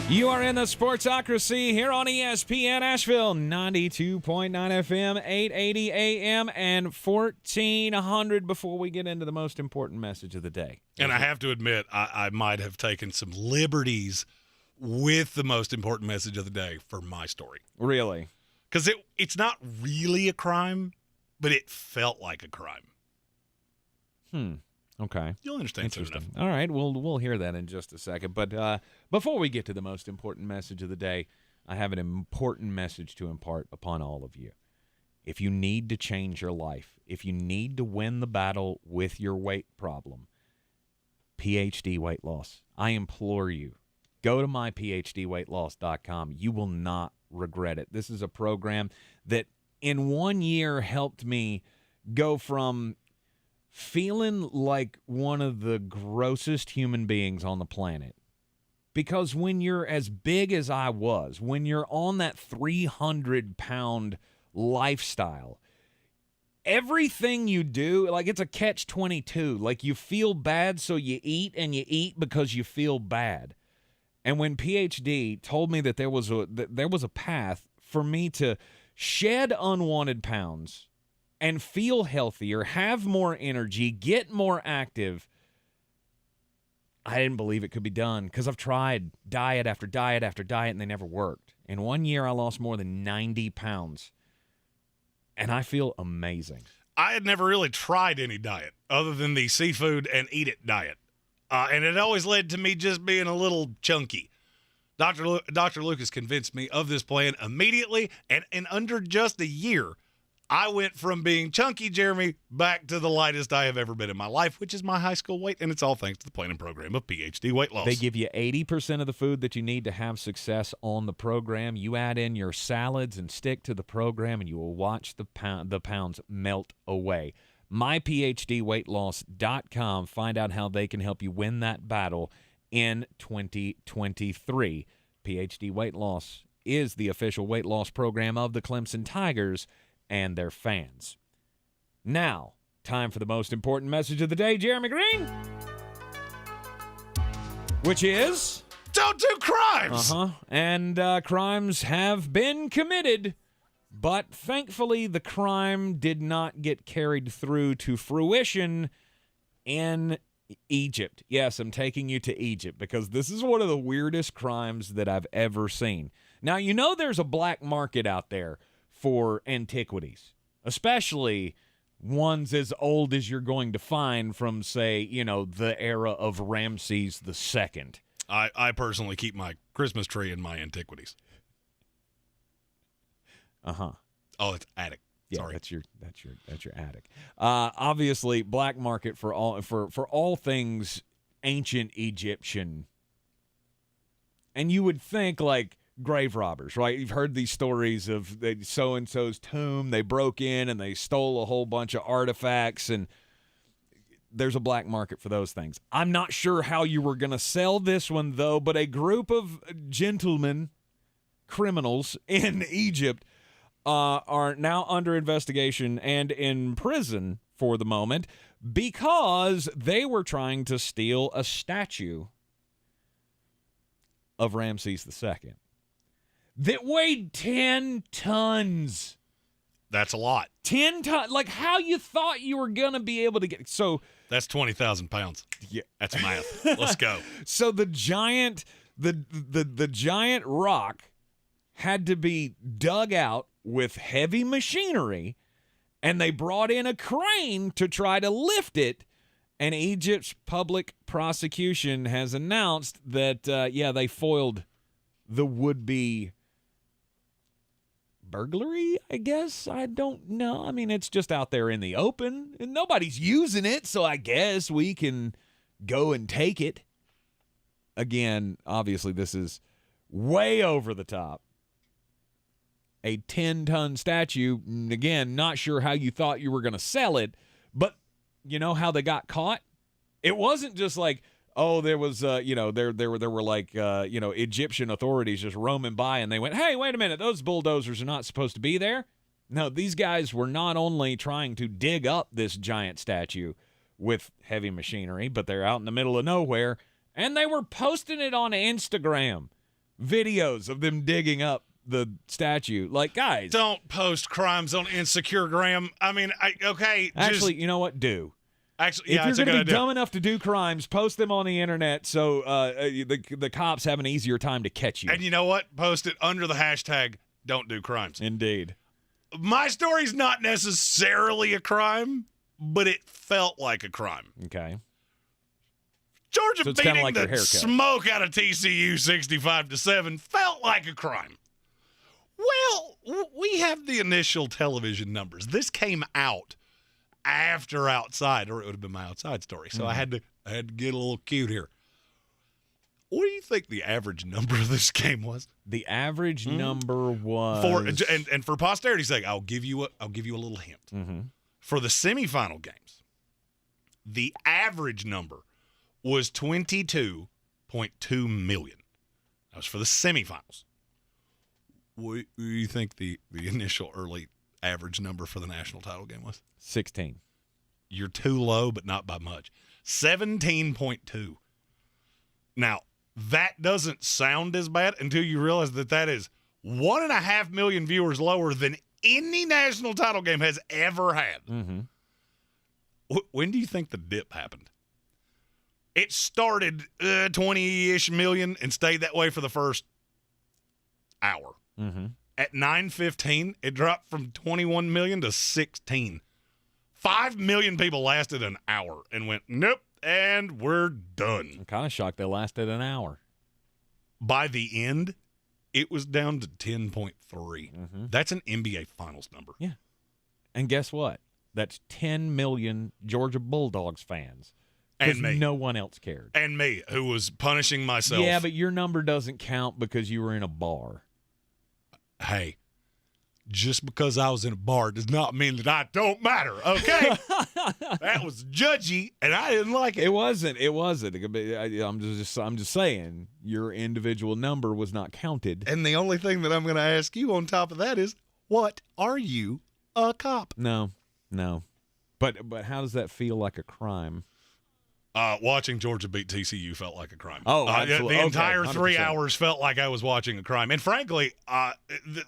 You are in the Sportsocracy here on ESPN Asheville, 92.9 FM, 880 AM, and 1400 before we get into the most important message of the day. And I have to admit, I might have taken some liberties with the most important message of the day for my story. Really? Because it's not really a crime, but it felt like a crime. Okay. You'll understand soon enough. All right, we'll hear that in just a second. But before we get to the most important message of the day, I have an important message to impart upon all of you. If you need to change your life, if you need to win the battle with your weight problem, PhD Weight Loss, I implore you, go to myphdweightloss.com. You will not regret it. This is a program that in 1 year helped me go from feeling like one of the grossest human beings on the planet. Because when you're as big as I was, when you're on that 300-pound lifestyle, everything you do, like it's a catch-22. Like you feel bad, so you eat, and you eat because you feel bad. And when PhD told me that there was a path for me to shed unwanted pounds and feel healthier, have more energy, get more active, I didn't believe it could be done because I've tried diet after diet after diet and they never worked. In 1 year, I lost more than 90 pounds, and I feel amazing. I had never really tried any diet other than the seafood and eat it diet. And it always led to me just being a little chunky. Dr. Lucas convinced me of this plan immediately, and in under just a year, I went from being chunky Jeremy back to the lightest I have ever been in my life, which is my high school weight, and it's all thanks to the plan and program of PhD Weight Loss. They give you 80% of the food that you need to have success on the program. You add in your salads and stick to the program, and you will watch the pounds melt away. MyPhDWeightLoss.com. Find out how they can help you win that battle in 2023. PhD Weight Loss is the official weight loss program of the Clemson Tigers and their fans. Now, time for the most important message of the day, Jeremy Greene, which is... Don't do crimes! And crimes have been committed, but thankfully the crime did not get carried through to fruition in Egypt. Yes, I'm taking you to Egypt because this is one of the weirdest crimes that I've ever seen. Now, you know there's a black market out there for antiquities, especially ones as old as you're going to find from, say, the era of Ramses II. I personally keep my Christmas tree in my antiquities. Oh, it's attic. Yeah, Sorry. that's your attic. Obviously, black market for all things ancient Egyptian. And you would think like grave robbers, right? You've heard these stories of so-and-so's tomb. They broke in and they stole a whole bunch of artifacts, and there's a black market for those things. I'm not sure how you were going to sell this one, though, but a group of gentlemen, criminals in Egypt, are now under investigation and in prison for the moment because they were trying to steal a statue of Ramses II. that weighed 10 tons. That's a lot. 10 tons. Like how you thought you were going to be able to get. So that's 20,000 pounds. Yeah. That's math. Let's go. So the giant rock had to be dug out with heavy machinery, and they brought in a crane to try to lift it. And Egypt's public prosecution has announced that, they foiled the would-be burglary, I guess. I don't know. I mean, it's just out there in the open, and nobody's using it, so I guess we can go and take it. Again, obviously, this is way over the top. A 10-ton statue, again, not sure how you thought you were going to sell it, but you know how they got caught? It wasn't just like, there was, there were like, Egyptian authorities just roaming by and they went, hey, wait a minute, those bulldozers are not supposed to be there. No, these guys were not only trying to dig up this giant statue with heavy machinery, but they're out in the middle of nowhere and they were posting it on Instagram, videos of them digging up the statue. Like, guys, don't post crimes on Instagram. I mean, actually, you know what? Do. Actually, if you're going to be dumb enough to do crimes, post them on the internet so the cops have an easier time to catch you. And you know what? Post it under the hashtag don't do crimes. Indeed. My story's not necessarily a crime, but it felt like a crime. Okay. Georgia so beating like the smoke out of TCU 65-7 felt like a crime. Well, we have the initial television numbers. This came out after Outside, or it would have been my Outside story. So I had to get a little cute here. What do you think the average number of this game was? The average number was and for posterity's sake, I'll give you a little hint. Mm-hmm. For the semifinal games, the average number was 22.2 million. That was for the semifinals. What do you think the initial early average number for the national title game was? 16. You're too low, but not by much. 17.2. Now, that doesn't sound as bad until you realize that is 1.5 million viewers lower than any national title game has ever had. Mm-hmm. When do you think the dip happened? It started 20-ish million and stayed that way for the first hour. Mm-hmm. At 9:15, it dropped from 21 million to 16. 5 million people lasted an hour and went, nope, and we're done. I'm kind of shocked they lasted an hour. By the end, it was down to 10.3. Mm-hmm. That's an NBA Finals number. Yeah. And guess what? That's 10 million Georgia Bulldogs fans. And me. No one else cared. And me, who was punishing myself. Yeah, but your number doesn't count because you were in a bar. Hey, just because I was in a bar does not mean that I don't matter, okay? That was judgy, and I didn't like it. It wasn't. I'm just saying your individual number was not counted. And the only thing that I'm going to ask you on top of that is, what are you, a cop? No. But how does that feel like a crime? Watching Georgia beat TCU felt like a crime. Oh, absolutely. The entire 3 100%. hours felt like I was watching a crime. And frankly,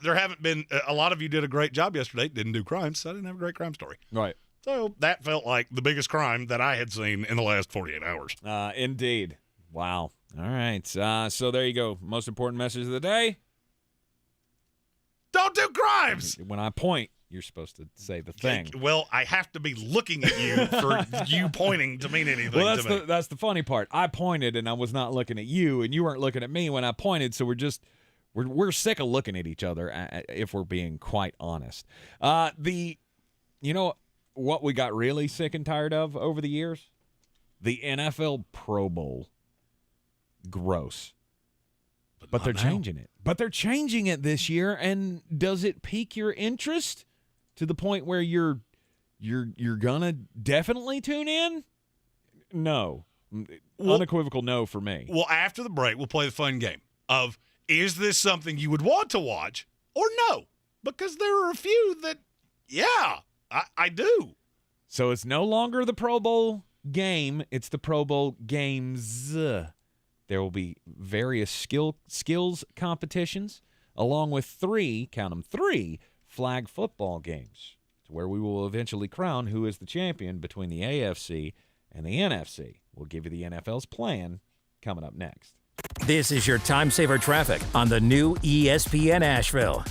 there haven't been a lot of you did a great job yesterday. Didn't do crimes, so I didn't have a great crime story. Right. So that felt like the biggest crime that I had seen in the last 48 hours. Indeed. Wow. All right. So there you go. Most important message of the day. Don't do crimes. When I point, you're supposed to say the thing. Well, I have to be looking at you for you pointing to mean anything to me. That's the funny part. I pointed and I was not looking at you, and you weren't looking at me when I pointed. So we're sick of looking at each other, if we're being quite honest. You know what we got really sick and tired of over the years? The NFL Pro Bowl. Gross. But they're changing it. But they're changing it this year, and does it pique your interest to the point where you're gonna definitely tune in? No. Unequivocal no for me. Well, after the break, we'll play the fun game of, is this something you would want to watch or no? Because there are a few that, yeah, I do. So it's no longer the Pro Bowl game, it's the Pro Bowl games. There will be various skills competitions. along with three flag football games, to where we will eventually crown who is the champion between the AFC and the NFC. We'll give you the NFL's plan coming up next. This is your time saver traffic on the new ESPN Asheville.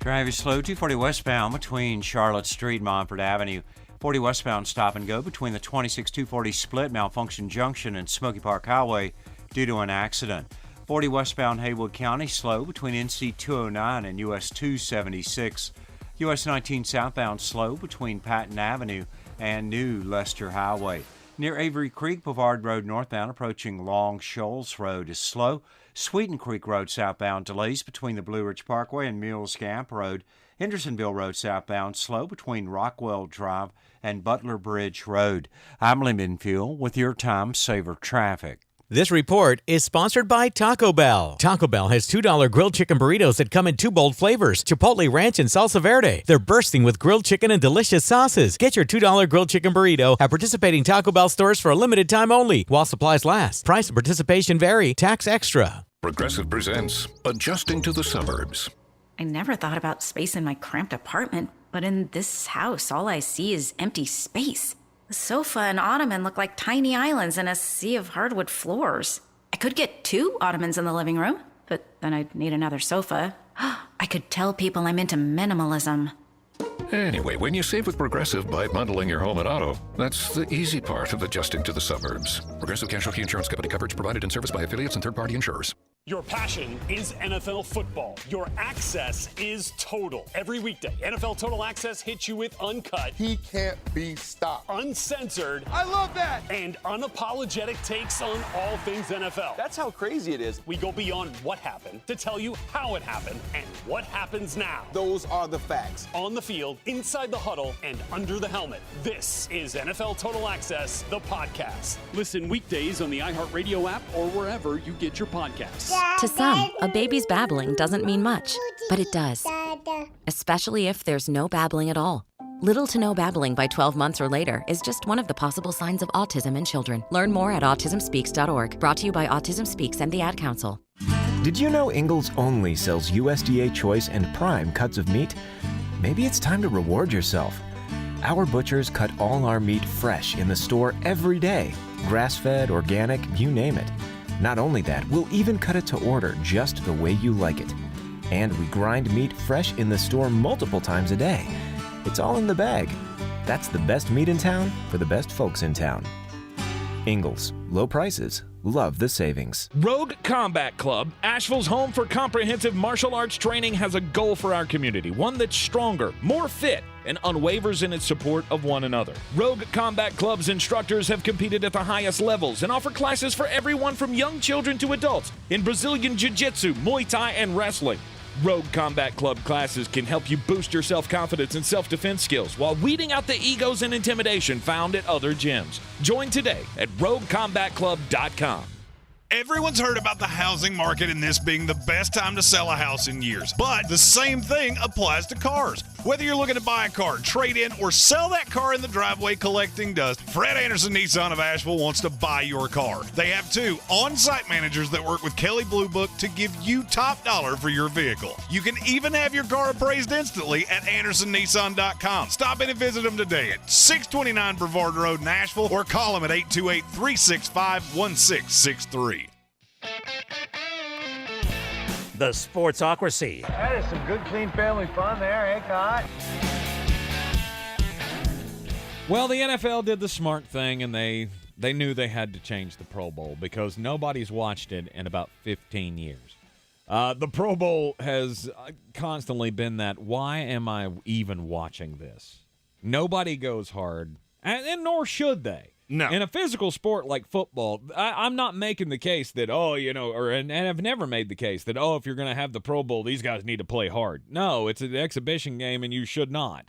Traffic slow 240 westbound between Charlotte Street and Montford Avenue. 40 westbound stop and go between the 26-240 split Malfunction Junction and Smoky Park Highway due to an accident. 40 westbound Haywood County slow between NC 209 and US 276. US 19 southbound slow between Patton Avenue and New Leicester Highway. Near Avery Creek, Boulevard Road northbound approaching Long Shoals Road is slow. Sweeten Creek Road southbound delays between the Blue Ridge Parkway and Mills Gap Road. Hendersonville Road southbound slow between Rockwell Drive and Butler Bridge Road. I'm Lyndon Fuel with your time saver traffic. This report is sponsored by Taco Bell. Taco Bell has $2 grilled chicken burritos that come in two bold flavors, Chipotle Ranch and Salsa Verde. They're bursting with grilled chicken and delicious sauces. Get your $2 grilled chicken burrito at participating Taco Bell stores for a limited time only, while supplies last. Price and participation vary. Tax extra. Progressive presents Adjusting to the Suburbs. I never thought about space in my cramped apartment, but in this house, all I see is empty space. The sofa and ottoman look like tiny islands in a sea of hardwood floors. I could get 2 ottomans in the living room, but then I'd need another sofa. I could tell people I'm into minimalism. Anyway, when you save with Progressive by bundling your home and auto, that's the easy part of adjusting to the suburbs. Progressive Casualty Insurance Company. Coverage provided in service by affiliates and third-party insurers. Your passion is NFL football. Your access is total. Every weekday, NFL Total Access hits you with uncut. He can't be stopped. Uncensored. I love that. And unapologetic takes on all things NFL. That's how crazy it is. We go beyond what happened to tell you how it happened and what happens now. Those are the facts. On the field, inside the huddle, and under the helmet. This is NFL Total Access, the podcast. Listen weekdays on the iHeartRadio app or wherever you get your podcasts. To some, a baby's babbling doesn't mean much, but it does. Especially if there's no babbling at all. Little to no babbling by 12 months or later is just one of the possible signs of autism in children. Learn more at autismspeaks.org. Brought to you by Autism Speaks and the Ad Council. Did you know Ingles only sells USDA Choice and Prime cuts of meat? Maybe it's time to reward yourself. Our butchers cut all our meat fresh in the store every day. Grass-fed, organic, you name it. Not only that, we'll even cut it to order just the way you like it. And we grind meat fresh in the store multiple times a day. It's all in the bag. That's the best meat in town for the best folks in town. Ingles, low prices, love the savings. Rogue Combat Club, Asheville's home for comprehensive martial arts training, has a goal for our community, one that's stronger, more fit, and unwavers in its support of one another. Rogue Combat Club's instructors have competed at the highest levels and offer classes for everyone from young children to adults in Brazilian Jiu-Jitsu, Muay Thai, and wrestling. Rogue Combat Club classes can help you boost your self-confidence and self-defense skills while weeding out the egos and intimidation found at other gyms. Join today at roguecombatclub.com. Everyone's heard about the housing market and this being the best time to sell a house in years. But the same thing applies to cars. Whether you're looking to buy a car, trade in, or sell that car in the driveway collecting dust, Fred Anderson Nissan of Asheville wants to buy your car. They have 2 on-site managers that work with Kelly Blue Book to give you top dollar for your vehicle. You can even have your car appraised instantly at AndersonNissan.com. Stop in and visit them today at 629 Brevard Road in Asheville or call them at 828-365-1663. The Sportsocracy. That is some good, clean family fun there, eh, Cot? Well, the NFL did the smart thing, and they knew they had to change the Pro Bowl because nobody's watched it in about 15 years. The Pro Bowl has constantly been that, why am I even watching this? Nobody goes hard, and nor should they. No. In a physical sport like football, I'm not making the case that, and I've never made the case that, if you're going to have the Pro Bowl, these guys need to play hard. No, it's an exhibition game, and you should not.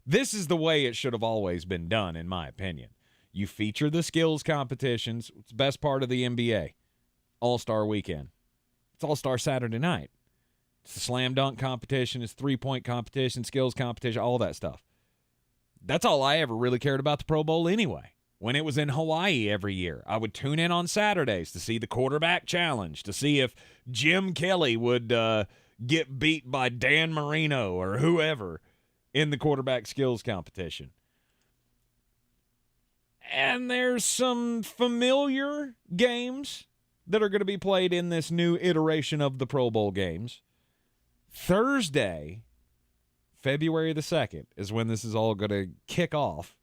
This is the way it should have always been done, in my opinion. You feature the skills competitions. It's the best part of the NBA. All-Star Weekend. It's All-Star Saturday night. It's the slam dunk competition. It's three-point competition, skills competition, all that stuff. That's all I ever really cared about the Pro Bowl anyway. When it was in Hawaii every year, I would tune in on Saturdays to see the quarterback challenge, to see if Jim Kelly would get beat by Dan Marino or whoever in the quarterback skills competition. And there's some familiar games that are going to be played in this new iteration of the Pro Bowl games. Thursday, February the 2nd, is when this is all going to kick off.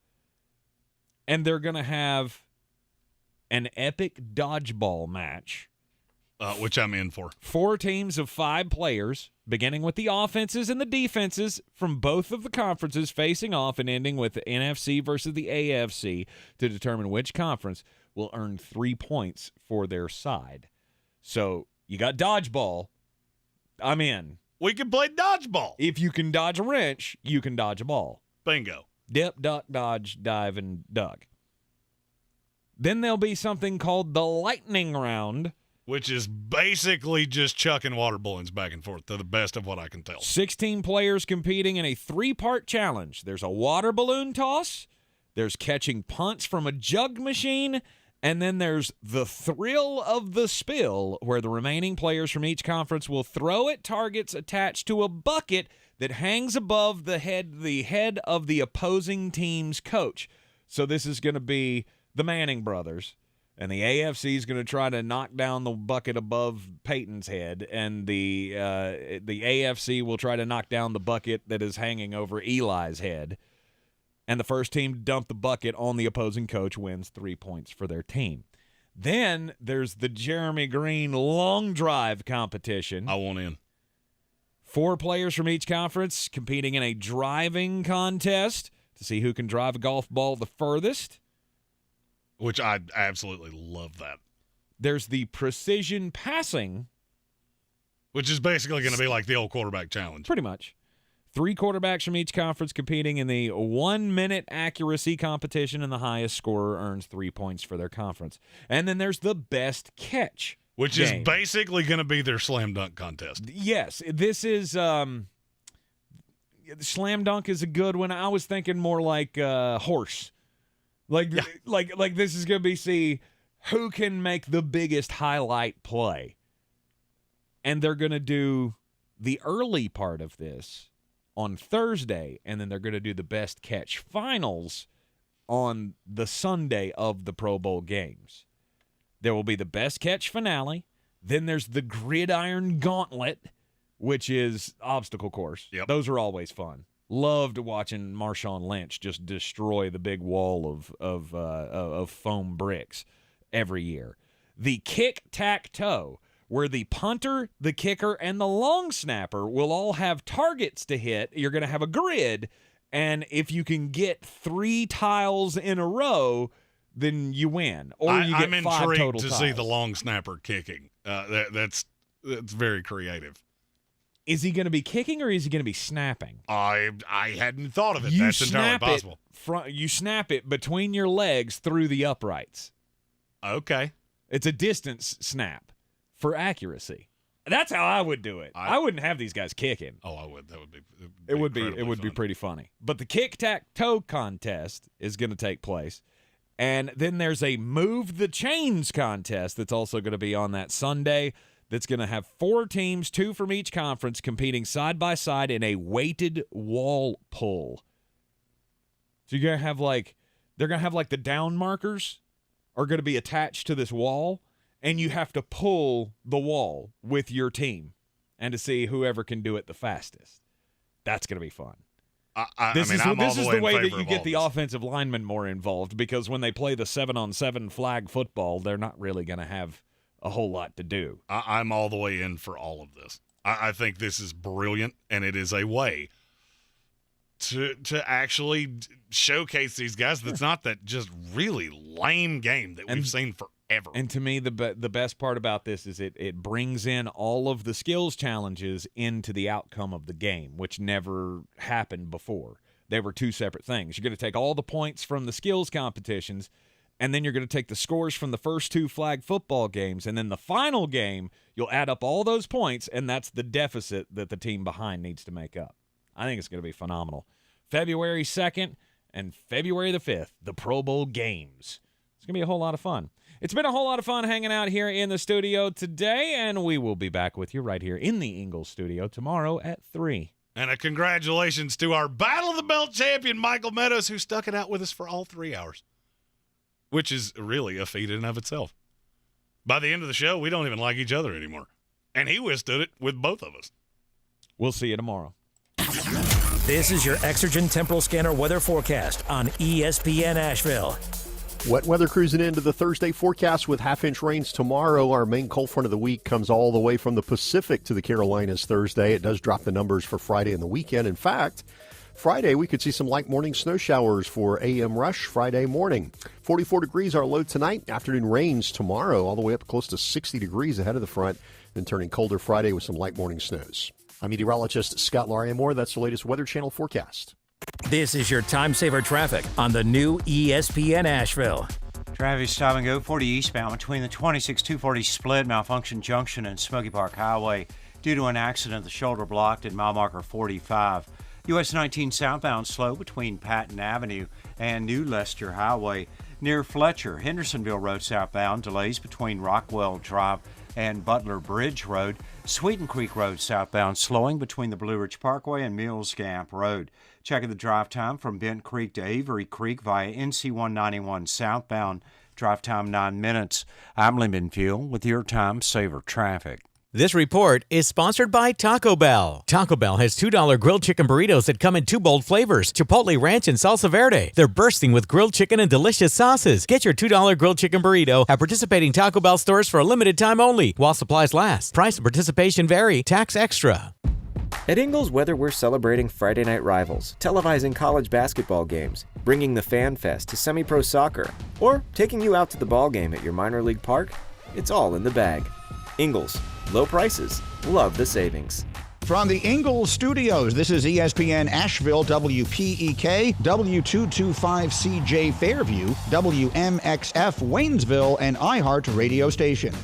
And they're going to have an epic dodgeball match. Which I'm in for. 4 teams of 5 players, beginning with the offenses and the defenses from both of the conferences facing off and ending with the NFC versus the AFC to determine which conference will earn 3 points for their side. So you got dodgeball. I'm in. We can play dodgeball. If you can dodge a wrench, you can dodge a ball. Bingo. Dip, duck, dodge, dive, and duck. Then there'll be something called the lightning round, which is basically just chucking water balloons back and forth, to the best of what I can tell. 16 players competing in a 3-part challenge. There's a water balloon toss, there's catching punts from a jug machine, and then there's the thrill of the spill, where the remaining players from each conference will throw at targets attached to a bucket that hangs above the head of the opposing team's coach. So this is going to be the Manning brothers. And the AFC is going to try to knock down the bucket above Peyton's head, and the AFC will try to knock down the bucket that is hanging over Eli's head. And the first team to dump the bucket on the opposing coach wins 3 points for their team. Then there's the Jeremy Greene long drive competition. I want in. 4 players from each conference competing in a driving contest to see who can drive a golf ball the furthest. Which I absolutely love that. There's the precision passing. Which is basically going to be like the old quarterback challenge. Pretty much. 3 quarterbacks from each conference competing in the 1-minute accuracy competition, and the highest scorer earns 3 points for their conference. And then there's the best catch, which is basically going to be their slam dunk contest. Yes, this is slam dunk is a good one. I was thinking more like horse. Like this is going to be see who can make the biggest highlight play. And they're going to do the early part of this on Thursday, and then they're going to do the best catch finals on the Sunday of the Pro Bowl games. There will be the best catch finale. Then there's the gridiron gauntlet, which is obstacle course. Yep. Those are always fun. Loved watching Marshawn Lynch just destroy the big wall of foam bricks every year. The kick-tack-toe, where the punter, the kicker, and the long snapper will all have targets to hit. You're going to have a grid, and if you can get 3 tiles in a row, then you win. Or you get 5 total tiles. I'm intrigued to see the long snapper kicking. That's very creative. Is he going to be kicking or is he going to be snapping? I hadn't thought of it. That's entirely possible. You snap it between your legs through the uprights. Okay. It's a distance snap for accuracy. That's how I would do it. I wouldn't have these guys kicking. Oh, I would. That would be. It would be pretty funny. But the kick-tack-toe contest is going to take place. And then there's a move the chains contest that's also going to be on that Sunday. That's going to have 4 teams, 2 from each conference, competing side by side in a weighted wall pull. So you're going to have they're going to have the down markers are going to be attached to this wall, and you have to pull the wall with your team and to see whoever can do it the fastest. That's going to be fun. This is the way that you get the offensive linemen more involved, because when they play the 7-on-7 flag football, they're not really going to have a whole lot to do. I'm all the way in for all of this. I think this is brilliant, and it is a way to actually showcase these guys. That's not that just really lame game that we've seen forever. And to me, the best part about this is it brings in all of the skills challenges into the outcome of the game, which never happened before. They were 2 separate things. You're going to take all the points from the skills competitions, and then you're going to take the scores from the first 2 flag football games, and then the final game, you'll add up all those points, and that's the deficit that the team behind needs to make up. I think it's going to be phenomenal. February 2nd and February the 5th, the Pro Bowl games. It's going to be a whole lot of fun. It's been a whole lot of fun hanging out here in the studio today, and we will be back with you right here in the Ingles Studio tomorrow at 3. And a congratulations to our Battle of the Belt champion, Michael Meadows, who stuck it out with us for all 3 hours, which is really a feat in and of itself. By the end of the show, we don't even like each other anymore. And he withstood it with both of us. We'll see you tomorrow. This is your Exergen Temporal Scanner weather forecast on ESPN Asheville. Wet weather cruising into the Thursday forecast with half-inch rains tomorrow. Our main cold front of the week comes all the way from the Pacific to the Carolinas Thursday. It does drop the numbers for Friday and the weekend. In fact, Friday we could see some light morning snow showers for AM rush Friday morning. 44 degrees our low tonight. Afternoon rains tomorrow all the way up close to 60 degrees ahead of the front, and turning colder Friday with some light morning snows. I'm meteorologist Scott Lariamore. That's the latest Weather Channel forecast. This is your time saver traffic on the new ESPN Asheville. Traffic stop and go 40 eastbound between the 26-240 split, Malfunction Junction and Smoky Park Highway due to an accident. The shoulder blocked at mile marker 45. US 19 southbound slow between Patton Avenue and New Leicester Highway near Fletcher. Hendersonville Road southbound delays between Rockwell Drive and Butler Bridge Road. Sweeten Creek Road southbound slowing between the Blue Ridge Parkway and Mills Gap Road. Checking the drive time from Bent Creek to Avery Creek via NC 191 southbound. Drive time 9 minutes. I'm Lyndon Fuel with your Time Saver Traffic. This report is sponsored by Taco Bell. Taco Bell has $2 grilled chicken burritos that come in 2 bold flavors, Chipotle Ranch and Salsa Verde. They're bursting with grilled chicken and delicious sauces. Get your $2 grilled chicken burrito at participating Taco Bell stores for a limited time only, while supplies last. Price and participation vary. Tax extra. At Ingles, whether we're celebrating Friday night rivals, televising college basketball games, bringing the Fan Fest to semi-pro soccer, or taking you out to the ball game at your minor league park, it's all in the bag. Ingles, low prices, love the savings. From the Ingles Studios, this is ESPN Asheville, WPEK, W225CJ Fairview, WMXF Waynesville, and iHeart Radio Station.